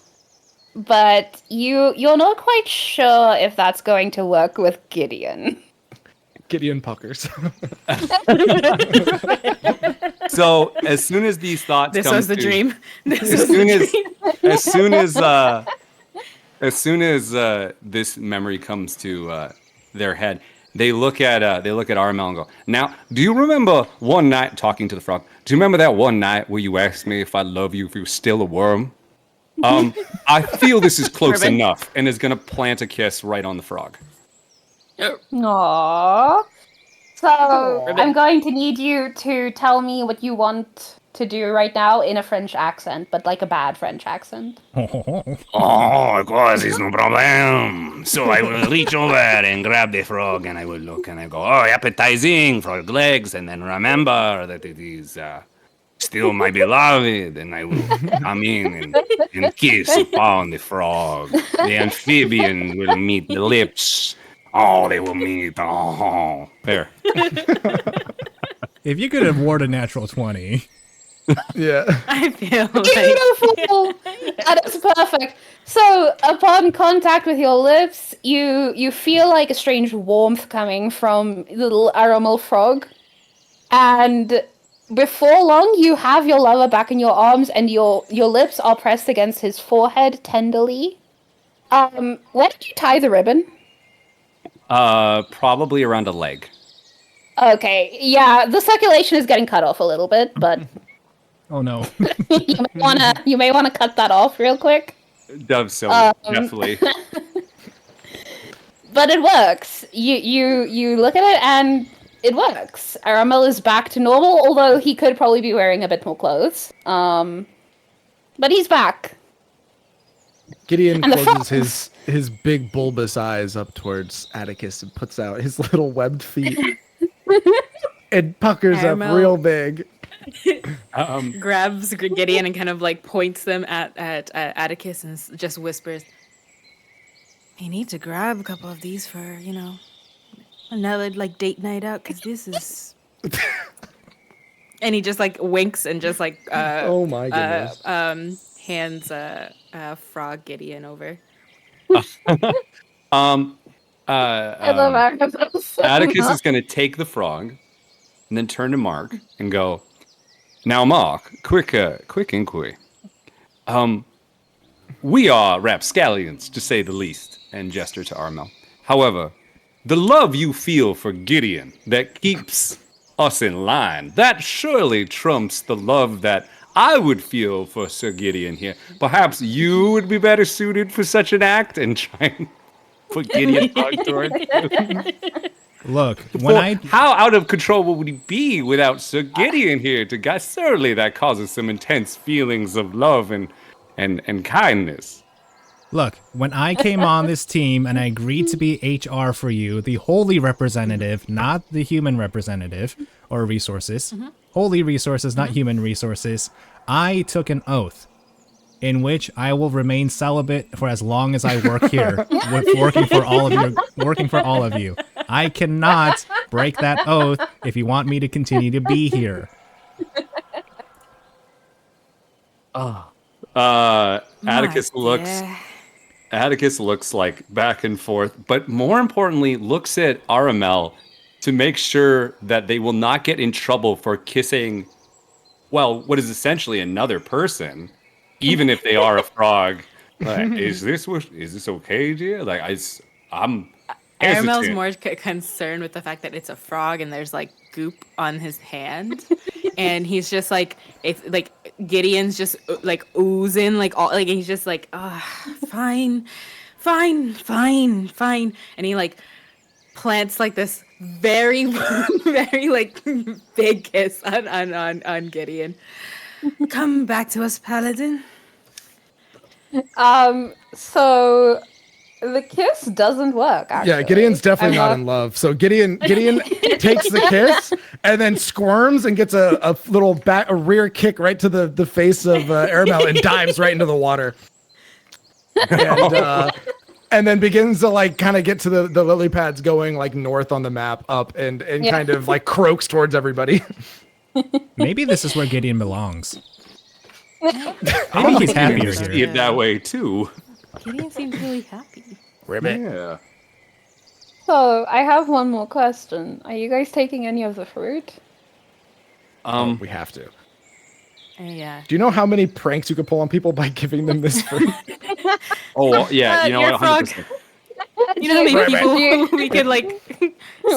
But you're not quite sure if that's going to work with Gideon. Gideon Puckers. So as soon as these thoughts this come was the to- dream. This as was soon the as dream. as soon as this memory comes to their head, they look at Armel and go, "Now, do you remember one night talking to the frog? Do you remember that one night where you asked me if I love you if you were still a worm? I feel this is close Perfect. enough," and is gonna plant a kiss right on the frog. Aww. So I'm going to need you to tell me what you want to do right now in a French accent, but like a bad French accent. Oh, of course, it's no problem. So I will reach over and grab the frog, and I will look and I go, oh, appetizing frog legs, and then remember that it is still my beloved, and I will come in and kiss upon the frog. The amphibian will meet the lips. Oh, they will meet. Oh, There. If you could award a natural 20. Yeah. I feel like Beautiful! That is perfect. So, upon contact with your lips, you feel like a strange warmth coming from the little Aramel frog. And before long, you have your lover back in your arms, and your lips are pressed against his forehead tenderly. Where did you tie the ribbon? Probably around a leg. Okay, yeah, the circulation is getting cut off a little bit, but Oh no. you may wanna cut that off real quick. Dove so definitely. But it works. You look at it and it works. Aramel is back to normal, although he could probably be wearing a bit more clothes. But he's back. Gideon And the closes his big bulbous eyes up towards Atticus and puts out his little webbed feet. And puckers up Caramel. real big. Grabs Gideon and kind of like points them at Atticus and just whispers, "You need to grab a couple of these for, another like date night out, because this is." And he just like winks and just like Oh my goodness. hands Frog Gideon over. I love Atticus. Atticus is going to take the frog and then turn to Mark and go, "Now, Mark, quick inquiry. We are rapscallions, to say the least," and gesture to Armel. "However, the love you feel for Gideon that keeps us in line, that surely trumps the love that I would feel for Sir Gideon here. Perhaps you would be better suited for such an act," and try and put Gideon frog towards you. Look, when How out of control would he be without Sir Gideon here to guide? Surely that causes some intense feelings of love and kindness. When I came on this team and I agreed to be HR for you, the holy representative, not the human representative or resources, holy resources, not human resources, I took an oath in which I will remain celibate for as long as I work here, working for all of you. I cannot break that oath if you want me to continue to be here. Atticus looks like back and forth, but more importantly, looks at Aramel to make sure that they will not get in trouble for kissing, well, what is essentially another person, even if they are a frog. Like, is this okay, dear? Like, I'm Aramel's hesitant. more concerned with the fact that it's a frog and there's like goop on his hand, and he's just like, it's like Gideon's just like oozing, like all, like he's just like, fine, and he like plants like this very, very like big kiss on Gideon. "Come back to us, Paladin." So the kiss doesn't work, actually. Yeah, Gideon's definitely not in love. So Gideon takes the kiss and then squirms and gets a little a rear kick right to the face of Aramel and dives right into the water. And then begins to like kind of get to the lily pads going like north on the map up and kind of like croaks towards everybody. Maybe this is where Gideon belongs. Maybe he's happier See here. it that way too. Gideon seems really happy. Ribbit. Yeah. So I have one more question. Are you guys taking any of the fruit? We have to. Yeah. Do you know how many pranks you could pull on people by giving them this fruit? Oh, well, yeah. You know You're what? a frog. 100%. You know how many people we could like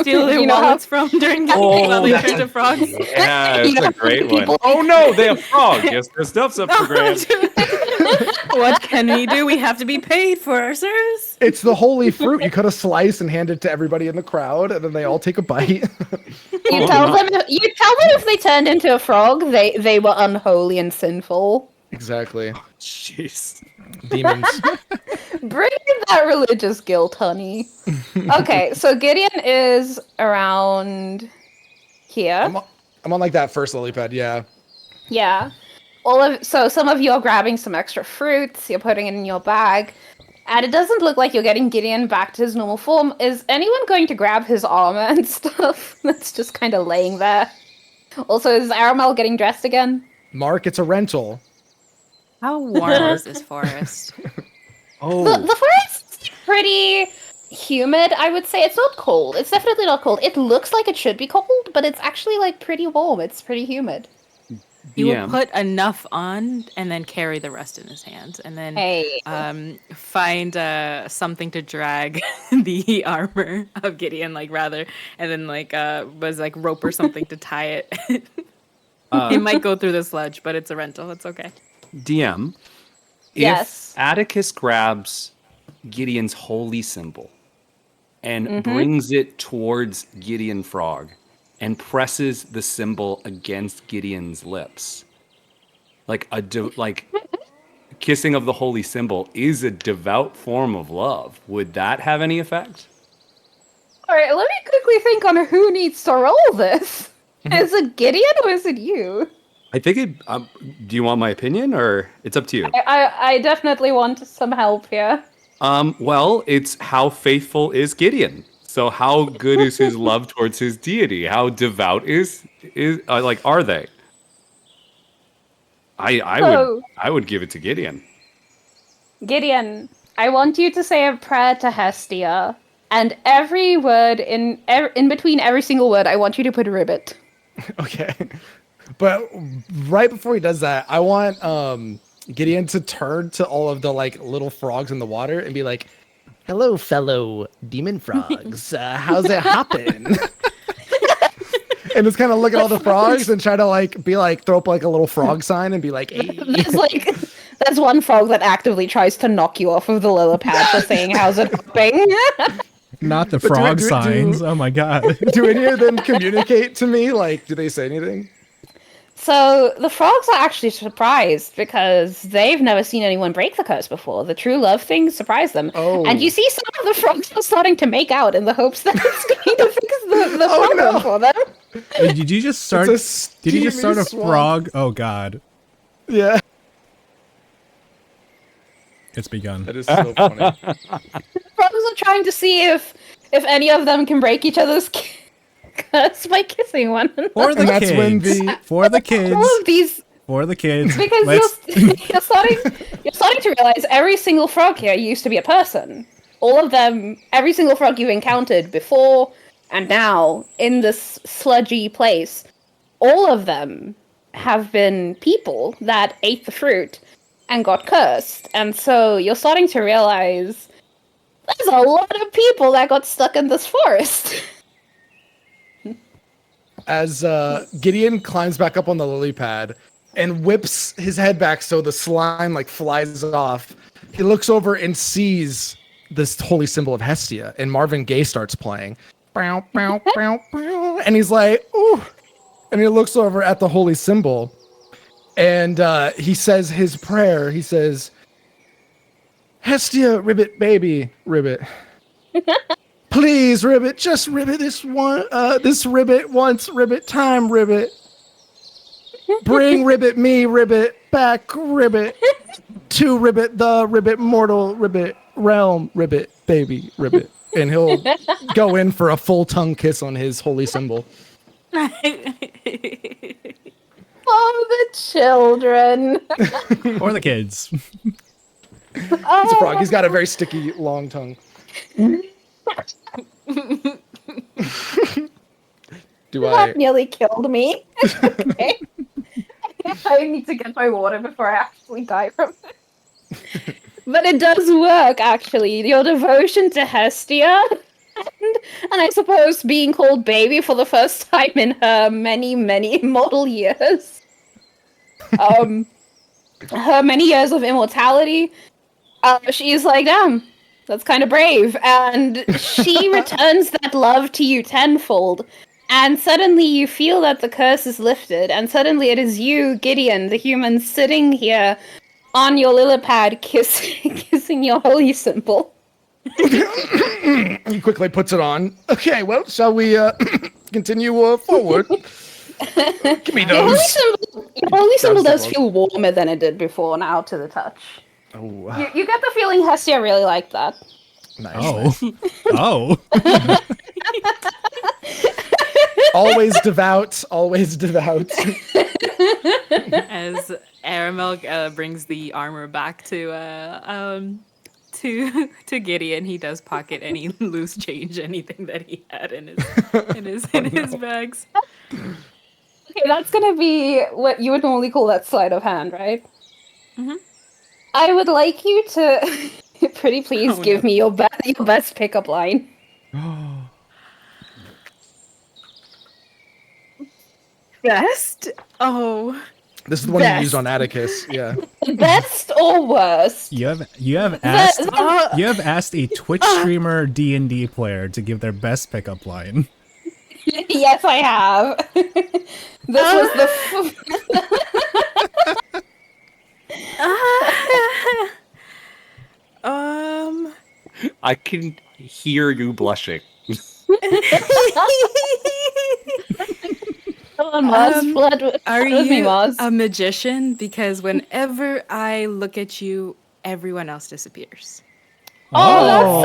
steal their You know how- wallets from during the while they turn to frogs? Yeah, it's a great one. People- Oh no, they have frog. Yes, their stuff's up for grabs. What can we do? We have to be paid for our service. It's the holy fruit. You cut a slice and hand it to everybody in the crowd, and then they all take a bite. You tell them if they turned into a frog, they were unholy and sinful. Exactly. Jeez. Demons. Bring in that religious guilt, honey. Okay, so Gideon is around here. I'm on like that first lily pad, yeah. Yeah. So some of you are grabbing some extra fruits, you're putting it in your bag, and it doesn't look like you're getting Gideon back to his normal form. Is anyone going to grab his armor and stuff that's just kind of laying there? Also, is Aramel getting dressed again? Mark, it's a rental. How warm is this forest? Oh, The forest is pretty humid, I would say. It's not cold. It's definitely not cold. It looks like it should be cold, but it's actually like pretty warm. It's pretty humid. He will DM. put enough on and then carry the rest in his hands, and then Hey. find something to drag the armor of Gideon, like rather, and then like was like rope or something to tie it. It might go through the sludge, but it's a rental. It's okay. DM. Yes. If Atticus grabs Gideon's holy symbol and brings it towards Gideon Frog and presses the symbol against Gideon's lips, like kissing of the holy symbol is a devout form of love. Would that have any effect? All right, let me quickly think on who needs to roll this. Is it Gideon or is it you? I think it. Do you want my opinion, or it's up to you? I definitely want some help here. Well, it's how faithful is Gideon. So how good is his love towards his deity? How devout is like are they? I would give it to Gideon. Gideon, I want you to say a prayer to Hestia, and every word in between every single word, I want you to put a ribbit. Okay. But right before he does that, I want Gideon to turn to all of the like little frogs in the water and be like, "Hello, fellow demon frogs. How's it hopping?" And just kind of look at all the frogs and try to like be like throw up like a little frog sign and be like, "Hey." There's one frog that actively tries to knock you off of the lillipad for saying how's it hopping. Not the frog signs. Oh my god. Do any of them communicate to me? Like, do they say anything? So the frogs are actually surprised because they've never seen anyone break the curse before. The true love thing surprised them. Oh. And you see some of the frogs are starting to make out in the hopes that it's going to fix the problem for them. Wait, did you just start? Did you just start a swamp. frog? Oh god. Yeah. It's begun. That is so funny. Frogs are trying to see if any of them can break each other's curse by kissing one another. For the And that's when kids. the- For the kids. All of these, For the kids. because you're starting to realize every single frog here used to be a person. All of them, every single frog you've encountered before and now in this sludgy place, all of them have been people that ate the fruit and got cursed. And so you're starting to realize there's a lot of people that got stuck in this forest. As Gideon climbs back up on the lily pad and whips his head back so the slime like flies off, he looks over and sees this holy symbol of Hestia, and Marvin Gaye starts playing. Bow, bow, bow, bow, and he's like, ooh. And he looks over at the holy symbol and he says his prayer. He says, "Hestia, ribbit baby, ribbit. Please, ribbit, just ribbit this one, this ribbit once, ribbit time, ribbit. Bring ribbit me, ribbit back, ribbit. To ribbit the ribbit mortal, ribbit realm, ribbit baby, ribbit." And he'll go in for a full tongue kiss on his holy symbol. Oh, the children. For the kids. It's a frog. He's got a very sticky, long tongue. That nearly killed me. Okay. I need to get my water before I actually die from it. But it does work, actually. Your devotion to Hestia, and I suppose being called baby for the first time in her many, many immortal years. Her many years of immortality. She's like, damn, that's kind of brave. And she returns that love to you tenfold. And suddenly you feel that the curse is lifted. And suddenly it is you, Gideon, the human, sitting here on your lillipad kissing your holy symbol. He quickly puts it on. Okay, well, shall we continue forward? Give me those. Your holy symbol does feel warmer than it did before now to the touch. Oh, You get the feeling Hestia really liked that. nice. Oh. Oh. Always devout, always devout. As Aramel brings the armor back to Gideon, he does pocket any loose change, anything that he had in his bags. Okay, that's gonna be what you would normally call that sleight of hand, right? Mm-hmm. I would like you to pretty please give me your best pickup line. Best? Oh. This is the one you used on Atticus. Yeah. Best or worst? You have asked a Twitch streamer D&D player to give their best pickup line. Yes, I have. This was the. I can hear you blushing. Come on, Maz. Flood with Are me, you Maz. a magician? Because whenever I look at you, everyone else disappears. Oh,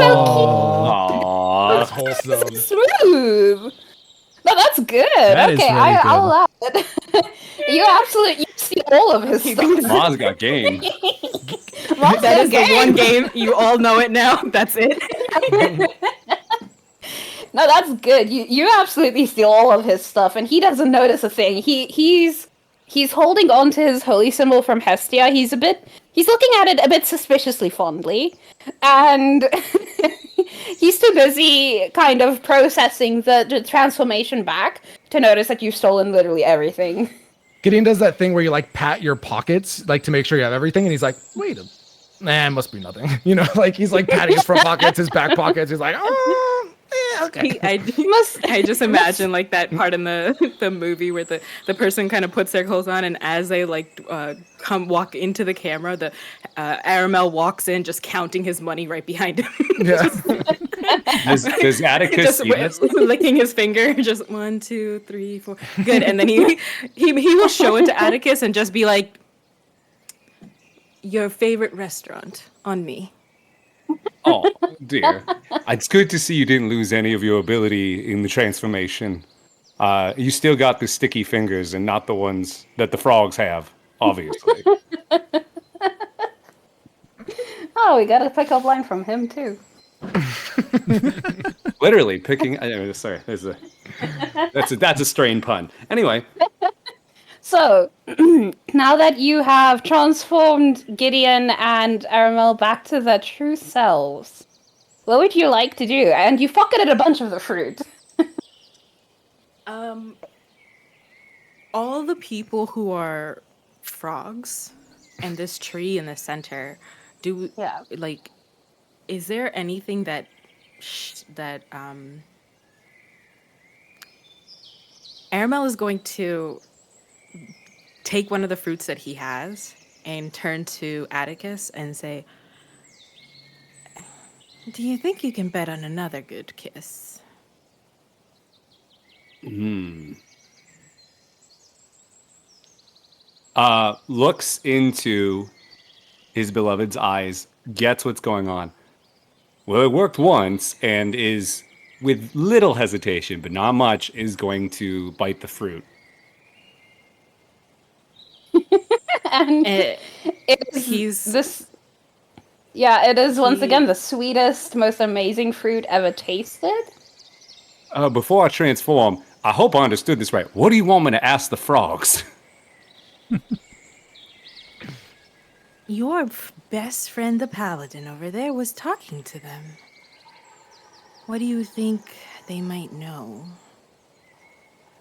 That's Aww. wholesome. that's so cute. Smooth. No, that's good. That is Okay, really good. I'll allow it. You see all of his stuff. Maz got game. Maz That is got the one game. game. You all know it now. That's it. No, that's good. You absolutely steal all of his stuff, and he doesn't notice a thing. He's holding on to his holy symbol from Hestia. He's looking at it a bit suspiciously fondly, and he's too busy kind of processing the transformation back to notice that you've stolen literally everything. Gideon does that thing where you like pat your pockets like to make sure you have everything, and he's like, "Wait a, nah, must be nothing." You know, like he's like patting his front pockets, his back pockets. He's like, "Oh, yeah, okay." I just imagine like that part in the movie where the person kind of puts their clothes on, and as they like walk into the camera, the Aramel walks in just counting his money right behind him. Yeah. Does Atticus Just see this? licking his finger, just 1, 2, 3, 4, good, and then he will show it to Atticus and just be like, "Your favorite restaurant on me." Oh dear. It's good to see you didn't lose any of your ability in the transformation. You still got the sticky fingers and not the ones that the frogs have, obviously. Oh, we got a pickup line from him too. Literally picking. Sorry, that's a strained pun. Anyway, So, now that you have transformed Gideon and Aramel back to their true selves, what would you like to do? And you pocketed a bunch of the fruit. All the people who are frogs and this tree in the center, like, is there anything that Aramel is going to take one of the fruits that he has and turn to Atticus and say, "Do you think you can bet on another good kiss?" looks into his beloved's eyes, gets what's going on. Well, it worked once, and is, with little hesitation, but not much, is going to bite the fruit. And Eh, it is he's- this. Yeah, it is once again the sweetest, most amazing fruit ever tasted. Before I transform, I hope I understood this right. What do you want me to ask the frogs? Your best friend, the paladin over there, was talking to them. What do you think they might know?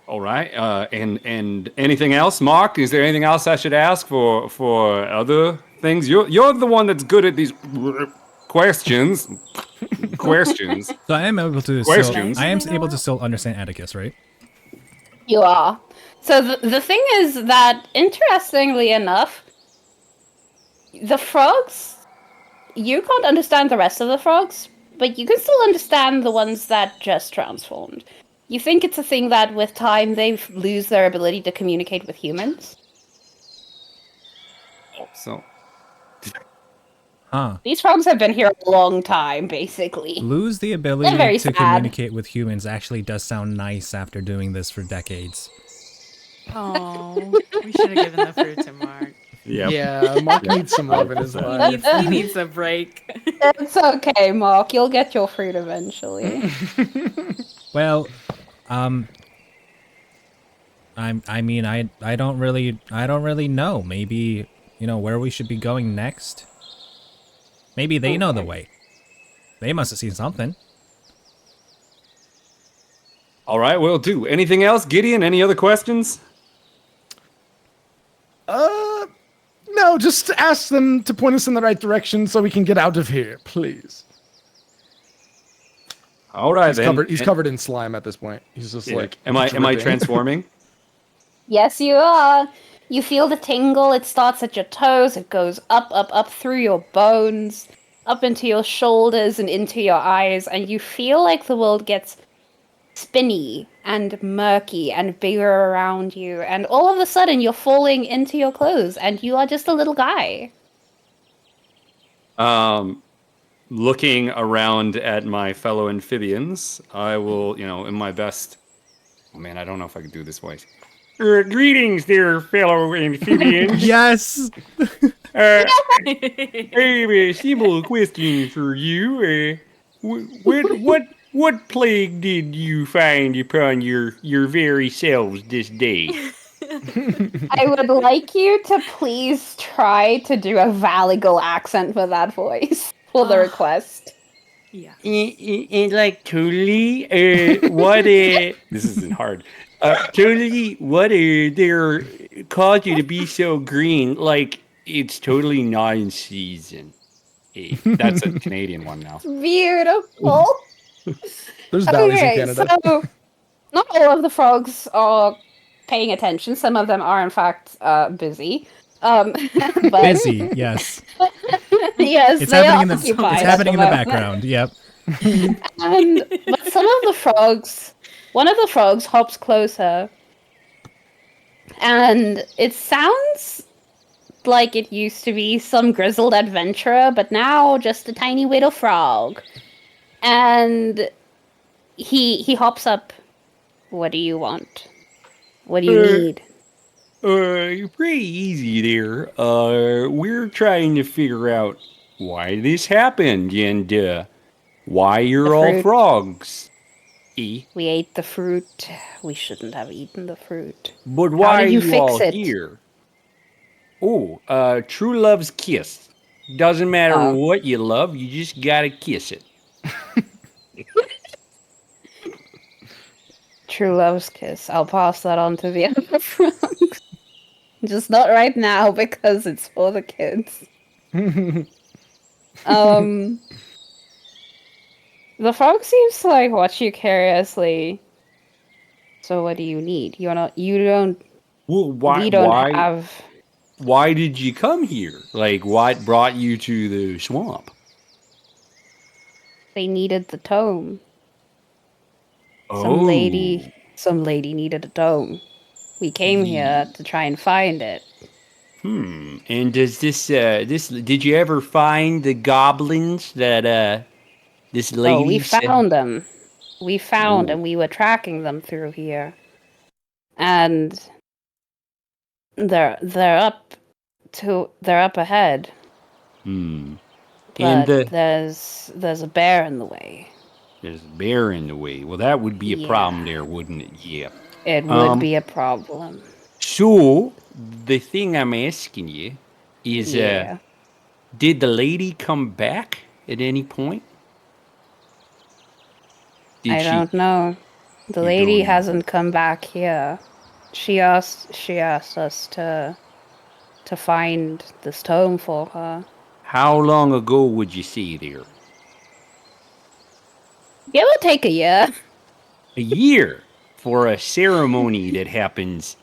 All right. And anything else, Mark? Is there anything else I should ask for other things? You're the one that's good at these questions. Questions. So I am able to Questions. still understand Atticus, right? You are. So the thing is that, interestingly enough, the frogs, you can't understand the rest of the frogs, but you can still understand the ones that just transformed. You think it's a thing that with time they lose their ability to communicate with humans? So Huh. These frogs have been here a long time, basically. Lose the ability very to sad. communicate with humans actually does sound nice after doing this for decades. Oh, we should have given the fruit to Mark. Yeah, Mark needs some love in his life. He needs a break. It's okay, Mark. You'll get your fruit eventually. Well, I don't really know. Maybe, where we should be going next. Maybe they know the way. They must have seen something. all right, will do. Anything else, Gideon? Any other questions? No, just ask them to point us in the right direction so we can get out of here, please. All right, then. He's covered in slime at this point. He's just Yeah. like, Am I dripping. transforming? Yes, you are. You feel the tingle. It starts at your toes. It goes up through your bones, up into your shoulders and into your eyes, and you feel like the world gets spinny and murky and bigger around you, and all of a sudden you're falling into your clothes and you are just a little guy. Looking around at my fellow amphibians, I will, in my best. Oh man, I don't know if I could do this voice. Greetings, dear fellow amphibians. Yes. I have a simple question for you. What plague did you find upon your very selves this day? I would like you to please try to do a Valigal accent for that voice for the request. Yeah. And like totally, what this isn't hard. Totally, what there caused you to be so green? Like it's totally not in season. That's a Canadian one now. Beautiful. There's valleys in Okay, Canada. so not all of the frogs are paying attention. Some of them are, in fact, busy. But Busy. Yes. yes, It's they happening are in the. occupied It's at happening in the moment. background. Yep. But some of the frogs, one of the frogs hops closer, and it sounds like it used to be some grizzled adventurer, but now just a tiny little frog. And he hops up. What do you want? What do you need? Pretty easy there. We're trying to figure out why this happened and why you're all fruit. frogs. We ate the fruit. We shouldn't have eaten the fruit. But why did are you you fix all it? here? Oh, true love's kiss. Doesn't matter Oh. what you love, you just gotta kiss it. True love's kiss. I'll pass that on to the other frogs. Just not right now because it's for the kids. The frog seems to like watch you curiously. So what do you need? You don't Well, we don't have Why did you come here? Like, what brought you to the swamp? they needed the tome. Oh. Some lady needed a tome. We came here to try and find it. And does did you ever find the goblins that, this lady Oh, we said- found them. We found Ooh. and we were tracking them through here. And they're up ahead. Hmm. But And there's a bear in the way. there's a bear in the way. Well, that would be a problem there, wouldn't it? Yeah. It would be a problem. So, the thing I'm asking you is, Yeah. did the lady come back at any point? Did I she? don't know. The You lady don't know. hasn't come back here. She asked us to find this tome for her. How long ago would you say there? It would take a year. A year for a ceremony that happens.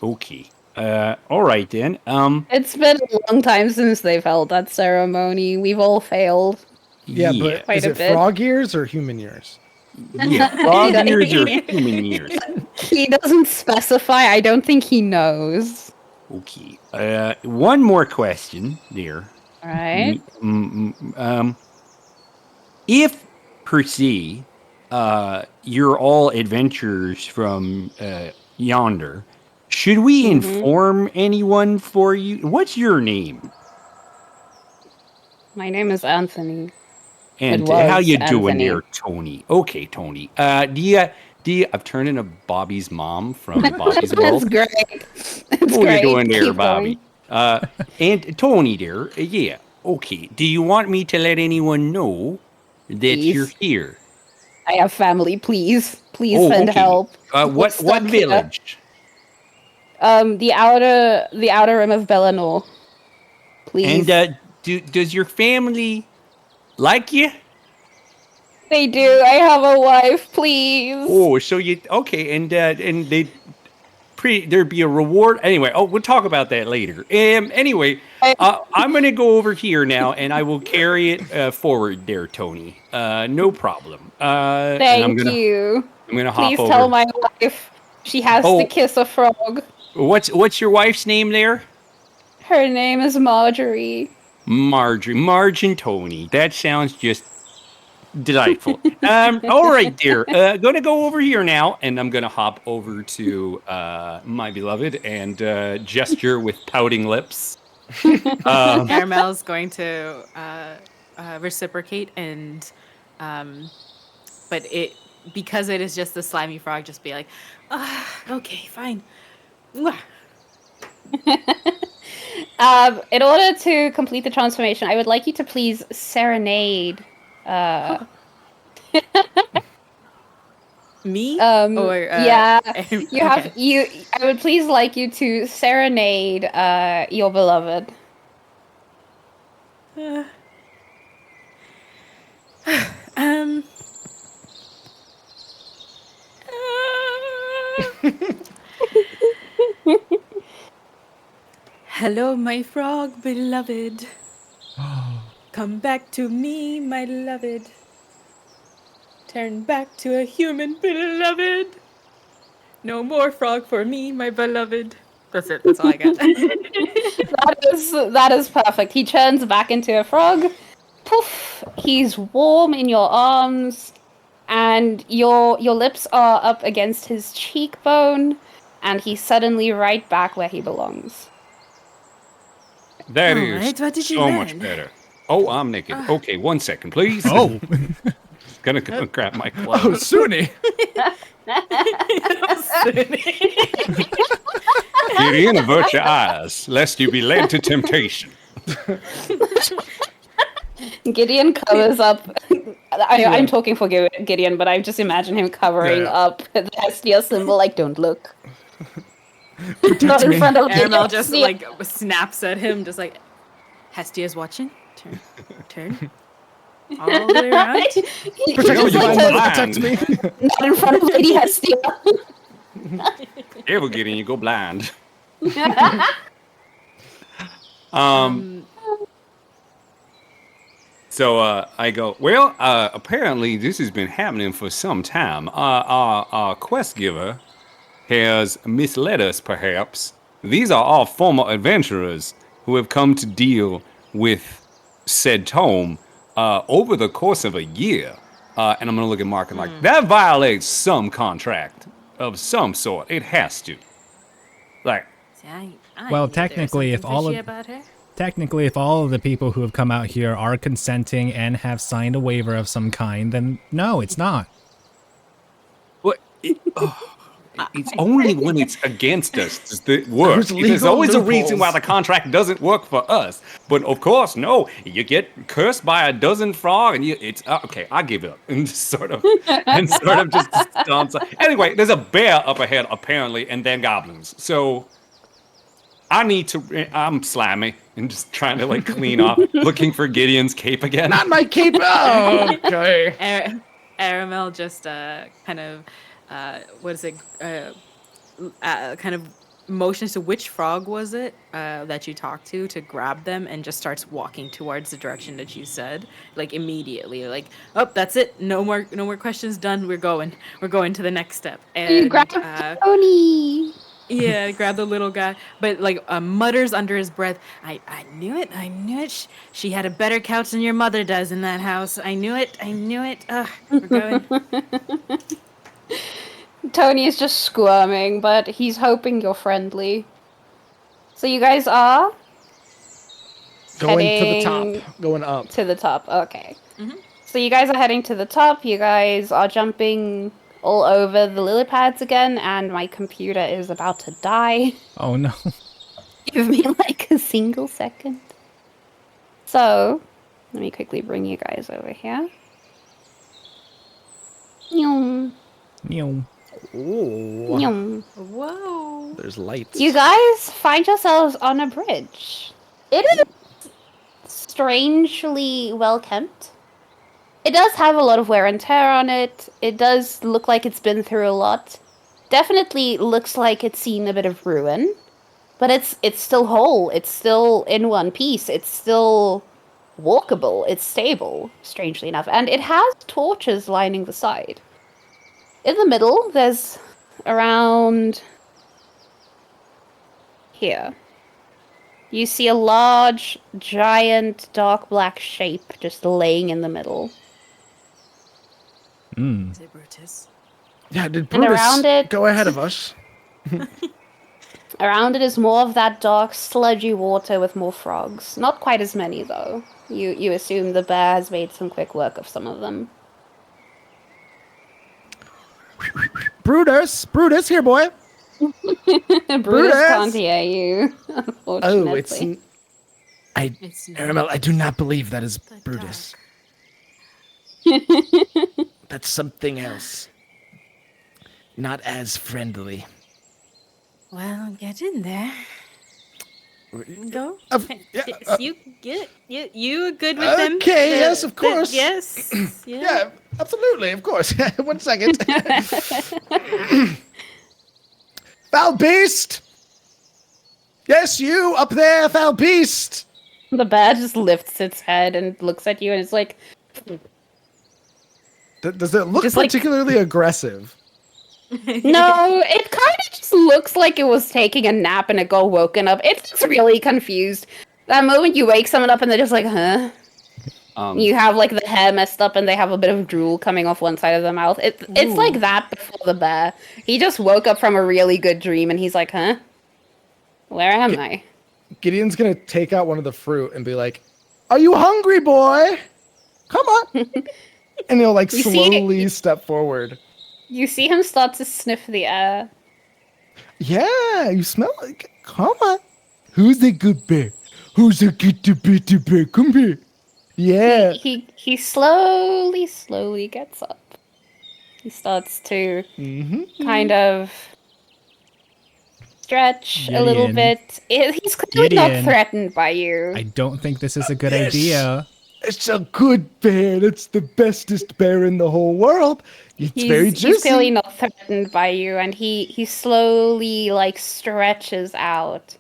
Okay. All right then. It's been a long time since they've held that ceremony. We've all failed. Yeah, but Quite is a it bit. frog years or human years? Yeah, frog years or human years. He doesn't specify. I don't think he knows. Okay. One more question there. All right. If per se, you're all adventurers from yonder, should we inform anyone for you? What's your name? My name is Anthony. And It was how you doing Anthony. there, Tony? Okay, Tony. Do you? I've turned into Bobby's mom from Bobby's That's World. great. That's What great. are you doing there, Keep Bobby? going. And Tony there, yeah. Okay. Do you want me to let anyone know that Please. you're here? I have family. Please Oh, send okay. help. What We're stuck here. village? The outer rim of Bellinor. Please. And does your family like you? They do. I have a wife. Please. Oh, so you okay? And they there'd be a reward anyway. Oh, we'll talk about that later. Anyway, I'm gonna go over here now, and I will carry it forward there, Tony. No problem. And I'm Thank gonna, you. I'm gonna hop Please over. tell my wife she has Oh. to kiss a frog. What's your wife's name there? Her name is Marjorie. Marge and Tony. That sounds just delightful. All right, dear. Gonna go over here now, and I'm gonna hop over to my beloved and gesture with pouting lips. Caramel's going to reciprocate, and but because it is just the slimy frog, just be like, okay, fine. Mwah. In order to complete the transformation, I would like you to please serenade. Me? Or yeah, okay. you have you. I would please like you to serenade your beloved. Hello, my frog beloved. Come back to me, my beloved. Turn back to a human beloved. No more frog for me, my beloved. That's it. That's all I got. That is perfect. He turns back into a frog. Poof! He's warm in your arms, and your lips are up against his cheekbone, and he's suddenly right back where he belongs. That All is right, what did you so much learn? better. Oh, I'm naked. Okay, 1 second, please. Oh, Gonna go grab my Oh, clothes. Suni. Gideon, avert your eyes, lest you be led to temptation. Gideon covers up. I'm talking for Gideon, but I just imagine him covering up the Hestia symbol, like, don't look. Not in front of Aramel just Hestia. like snaps at him, just like, Hestia's watching. Turn. All the way around. He Protect me, just, like, divine turns- one, protect me. not in front of Lady Hestia. Ever Gideon, you go blind. So I go, well, apparently this has been happening for some time. Our quest giver has misled us, perhaps. These are all former adventurers who have come to deal with said tome over the course of a year. And I'm going to look at Mark and like, that violates some contract of some sort. It has to. Like, See, I Well, knew there was technically, if something all fishy of- about her. technically, if all of the people who have come out here are consenting and have signed a waiver of some kind, then no, it's not. what? It's only when it's against us does it work. There's There's legal always a reason why loopholes. the contract doesn't work for us. But of course, no, you get cursed by a dozen frog, and it's okay. I give up and sort of just stomps. Anyway, there's a bear up ahead apparently, and then goblins. So I need to. I'm slimy and just trying to like clean off, looking for Gideon's cape again. Not my cape. Oh, okay. Aramel just kind of kind of motions to which frog was it that you talked to grab them, and just starts walking towards the direction that you said, like immediately, like, oh, that's it, no more questions, done, we're going to the next step. And You grab Tony. yeah, grab the little guy, but like mutters under his breath, I knew it. She had a better couch than your mother does in that house. I knew it. Ugh, we're going. Tony is just squirming, but he's hoping you're friendly. So you guys are Going to the heading top. Going up. to the top. Okay. So you guys are heading to the top. You guys are jumping all over the lily pads again, and my computer is about to die. Oh no. Give me like a single second. So, let me quickly bring you guys over here. Nyum, Meow. Ooh. nyum. Whoa. There's lights. You guys find yourselves on a bridge. It is strangely well kept. It does have a lot of wear and tear on it. It does look like it's been through a lot. Definitely looks like it's seen a bit of ruin. But it's still whole. It's still in one piece. It's still walkable. It's stable, strangely enough. And it has torches lining the side. in the middle, there's around here. You see a large, giant, dark black shape just laying in the middle. Is it Brutus? Yeah, did And around Brutus it- go ahead of us? Around it is more of that dark, sludgy water with more frogs. Not quite as many, though. You assume the bear has made some quick work of some of them. Brutus, here, boy. Brutus can't hear you, unfortunately. Oh, it's Aramel. I do not believe that is Brutus. That's something else. Not as friendly. Well, get in there. Go. Yeah, You get you good with them? okay, yes, of course. Yes. yeah, absolutely, of course. 1 second. Foul beast! Yes, you up there, foul beast! The bear just lifts its head and looks at you, and it's like, Does it look Just like- particularly aggressive? no, it kind of just looks like it was taking a nap and it got woken up. It's really confused. That moment you wake someone up and they're just like, huh? You have like the hair messed up and they have a bit of drool coming off one side of their mouth. It's like that before the bear. He just woke up from a really good dream and he's like, huh? Where am I? Gideon's gonna take out one of the fruit and be like, "Are you hungry, boy? Come on!" And he'll like You see- slowly step forward. You see him start to sniff the air. Yeah, you smell like. Come on. Who's the good bear? Who's the good bear? Come here. Yeah. He slowly gets up. He starts to kind of stretch a little Gideon. bit. He's clearly not Gideon. threatened by you. I don't think this is a good idea. It's a good bear. It's the bestest bear in the whole world. It's very He's juicy. clearly not threatened by you, and he slowly like stretches out,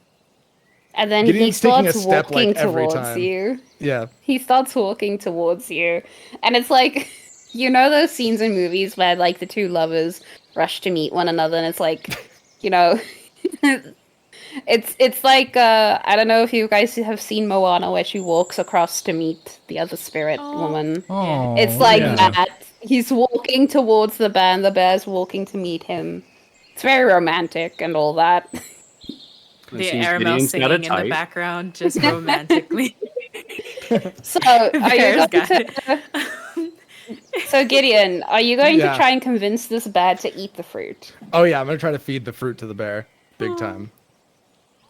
and then he Gideon's taking a starts step, like, walking every towards time. you. Yeah. He starts walking towards you, and it's like, you know those scenes in movies where like the two lovers rush to meet one another, and it's like, you know, it's like I don't know if you guys have seen Moana, where she walks across to meet the other spirit woman. Oh, It's like yeah. that. He's walking towards the bear, and the bear's walking to meet him. It's very romantic and all that. The Seems Aramel Gideon's got a singing in the type. background, just romantically. So, are you Bear's going got to... So, Gideon, are you going Yeah. to try and convince this bear to eat the fruit? Oh yeah, I'm gonna try to feed the fruit to the bear. Big time.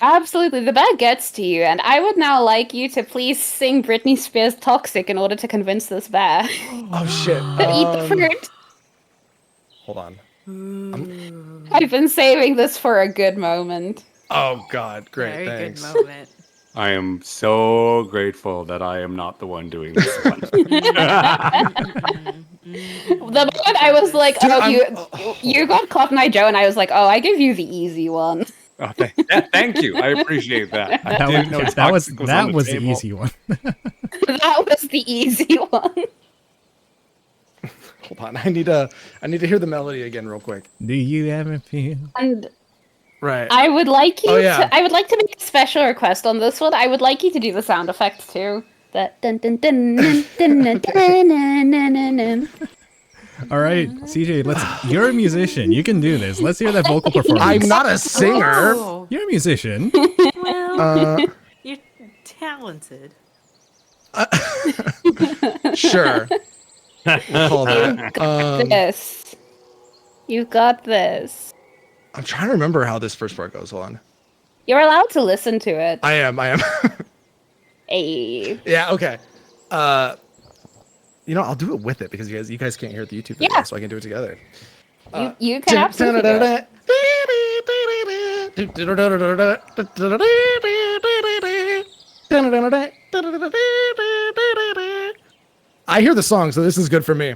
Absolutely. The bear gets to you, and I would now like you to please sing Britney Spears' Toxic in order to convince this bear Oh shit. to eat the fruit. Hold on. I've been saving this for a good moment. Oh god, great. Very Thanks. good moment. I am so grateful that I am not the one doing this one. The moment I was like, Dude, oh, you got Cotton Eye Joe, and I was like, oh, I give you the easy one. Oh, thank you. I appreciate that. I That didn't was, know that was, toxic on that was the table. easy one. That was the easy one. Hold on. I need to hear the melody again real quick. Do you ever feel? And Right. I would like you Oh, yeah. I would like to make a special request on this one. I would like you to do the sound effects too. That dun dun dun dun dun dun dun dun dun dun dun. All right, CJ, you're a musician. You can do this. Let's hear that vocal performance. I'm not a singer. Oh, You're a musician. well, you're talented. Sure. We'll call that. This. You got this. I'm trying to remember how this first part goes. Hold on. You're allowed to listen to it. I am. Hey. Yeah. Okay. I'll do it with it because you guys can't hear it the YouTube video, Yeah. so I can do it together. You can absolutely do it. I hear the song, so this is good for me.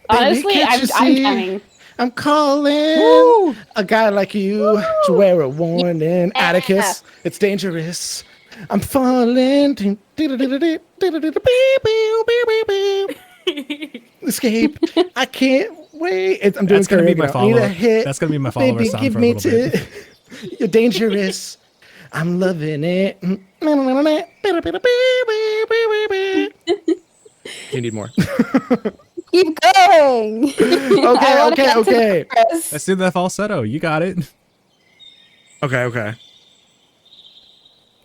Honestly, can't you I'm see? coming. I'm calling a guy like you to wear a warning. Atticus, it's dangerous. I'm falling. Escape. I can't Wait, I'm doing That's gonna be karaoke my now. I need follow. a hit. That's gonna be my follower Baby, sound give for a me little bit. You're dangerous. I'm loving it. You need more. Keep going. I wanna get to the Okay. chorus. Let's do the falsetto. You got it. Okay.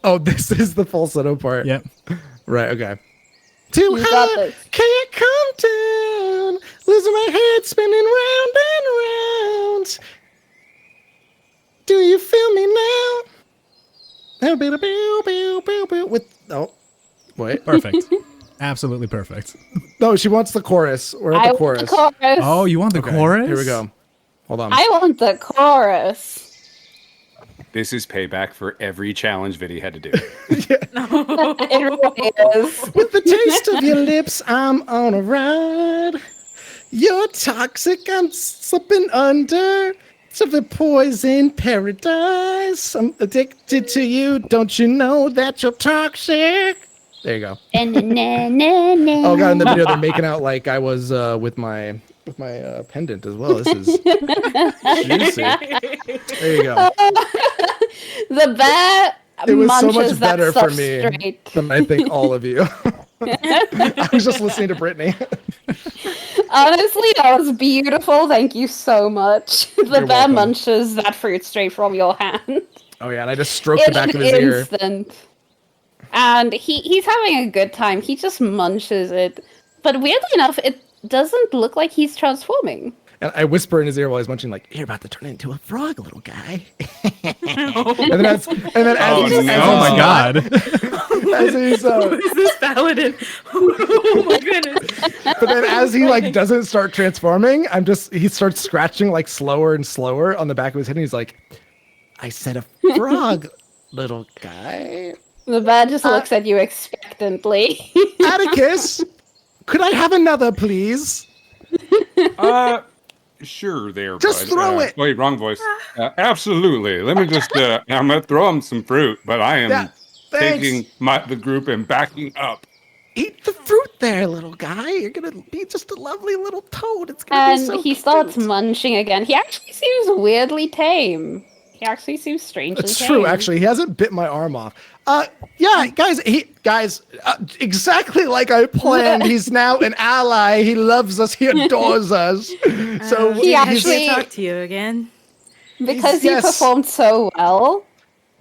Oh, this is the falsetto part. Yep. Right, okay. Too You got high, this. can't come down. Losing my head, spinning round and round. Do you feel me now? Wait. Perfect. Absolutely perfect. No, she wants the chorus. We're at I the want the chorus. chorus. Oh, you want the Okay, chorus? Here we go. Hold on. I want the chorus. This is payback for every challenge Vity had to do. It really is. With the taste of your lips, I'm on a ride. You're toxic, I'm slipping under. To the poison paradise. I'm addicted to you. Don't you know that you're toxic? There you go. Oh god, in the video they're making out like I was with my pendant as well. This is juicy. There you go. The bear It was so munches much that better for stuff me straight. than I think all of you. I was just listening to Brittany. Honestly, that was beautiful. Thank you so much. The You're bear welcome. munches that fruit straight from your hand. Oh yeah, and I just stroked the back of his ear. Instant. And he's having a good time. He just munches it. But weirdly enough, it doesn't look like he's transforming. And I whisper in his ear while he's munching, like, "You're about to turn into a frog, little guy." and then as Oh, he's, no. Oh my god. as he's, Is this paladin? Oh my goodness. but then as he like doesn't start transforming, he starts scratching like slower and slower on the back of his head, and he's like, "I said a frog, little guy." The bear just looks at you expectantly. Atticus, could I have another, please? Sure there, Just bud. throw it. Wait, wrong voice. Absolutely. Let me just, I'm going to throw him some fruit, but I am Yeah, thanks. taking the group and backing up. Eat the fruit there, little guy. You're gonna be just a lovely little toad. It's gonna be And so he starts cute. munching again. He actually seems weirdly tame. He actually seems strangely It's tame. true, actually. He hasn't bit my arm off. Yeah, guys, exactly like I planned. He's now an ally. He loves us. He adores us. So He Has actually- he talked to you again? Because you Yes. performed so well,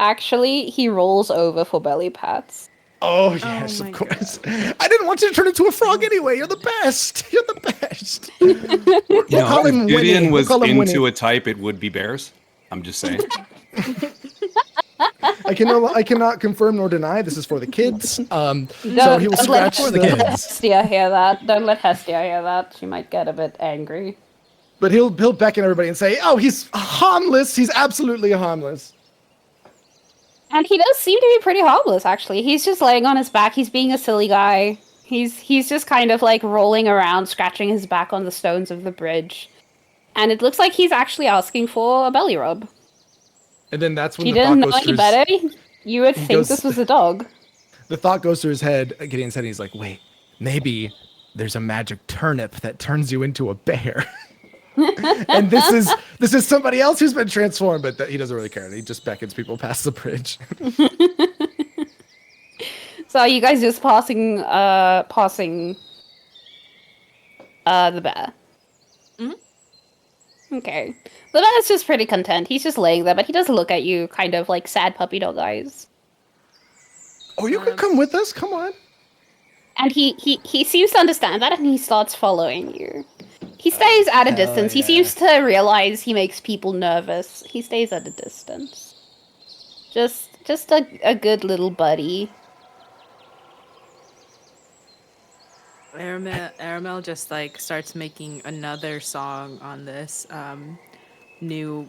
actually, he rolls over for belly pats. Oh yes, my of course. I didn't want you to turn into a frog anyway. You're the best. You're the best. We'll You know, call him if Gideon Winnie. was We'll call him into Winnie. a type, it would be bears. I'm just saying. I cannot confirm nor deny. This is for the kids. So Don't, he will don't let scratch For the kids. Hestia hear that. Don't let Hestia hear that. She might get a bit angry. But he'll beckon everybody and say, "Oh, he's harmless. He's absolutely harmless." And he does seem to be pretty harmless, actually. He's just laying on his back. He's being a silly guy. He's just kind of like rolling around, scratching his back on the stones of the bridge. And it looks like he's actually asking for a belly rub. And then that's when He the thought didn't know goes any through. better. You would think goes- this was a dog. The thought goes through his head, Gideon's head, and he's like, "Wait, maybe there's a magic turnip that turns you into a bear." And this is somebody else who's been transformed, but he doesn't really care. He just beckons people past the bridge. So are you guys just passing the bear? Okay. The bear's just pretty content. He's just laying there, but he does look at you kind of like sad puppy dog eyes. Oh, you can come with us. Come on. And he seems to understand that, and he starts following you. He stays at a distance. He seems to realize he makes people nervous. He stays at a distance. Just a good little buddy. Aramel just like starts making another song on this new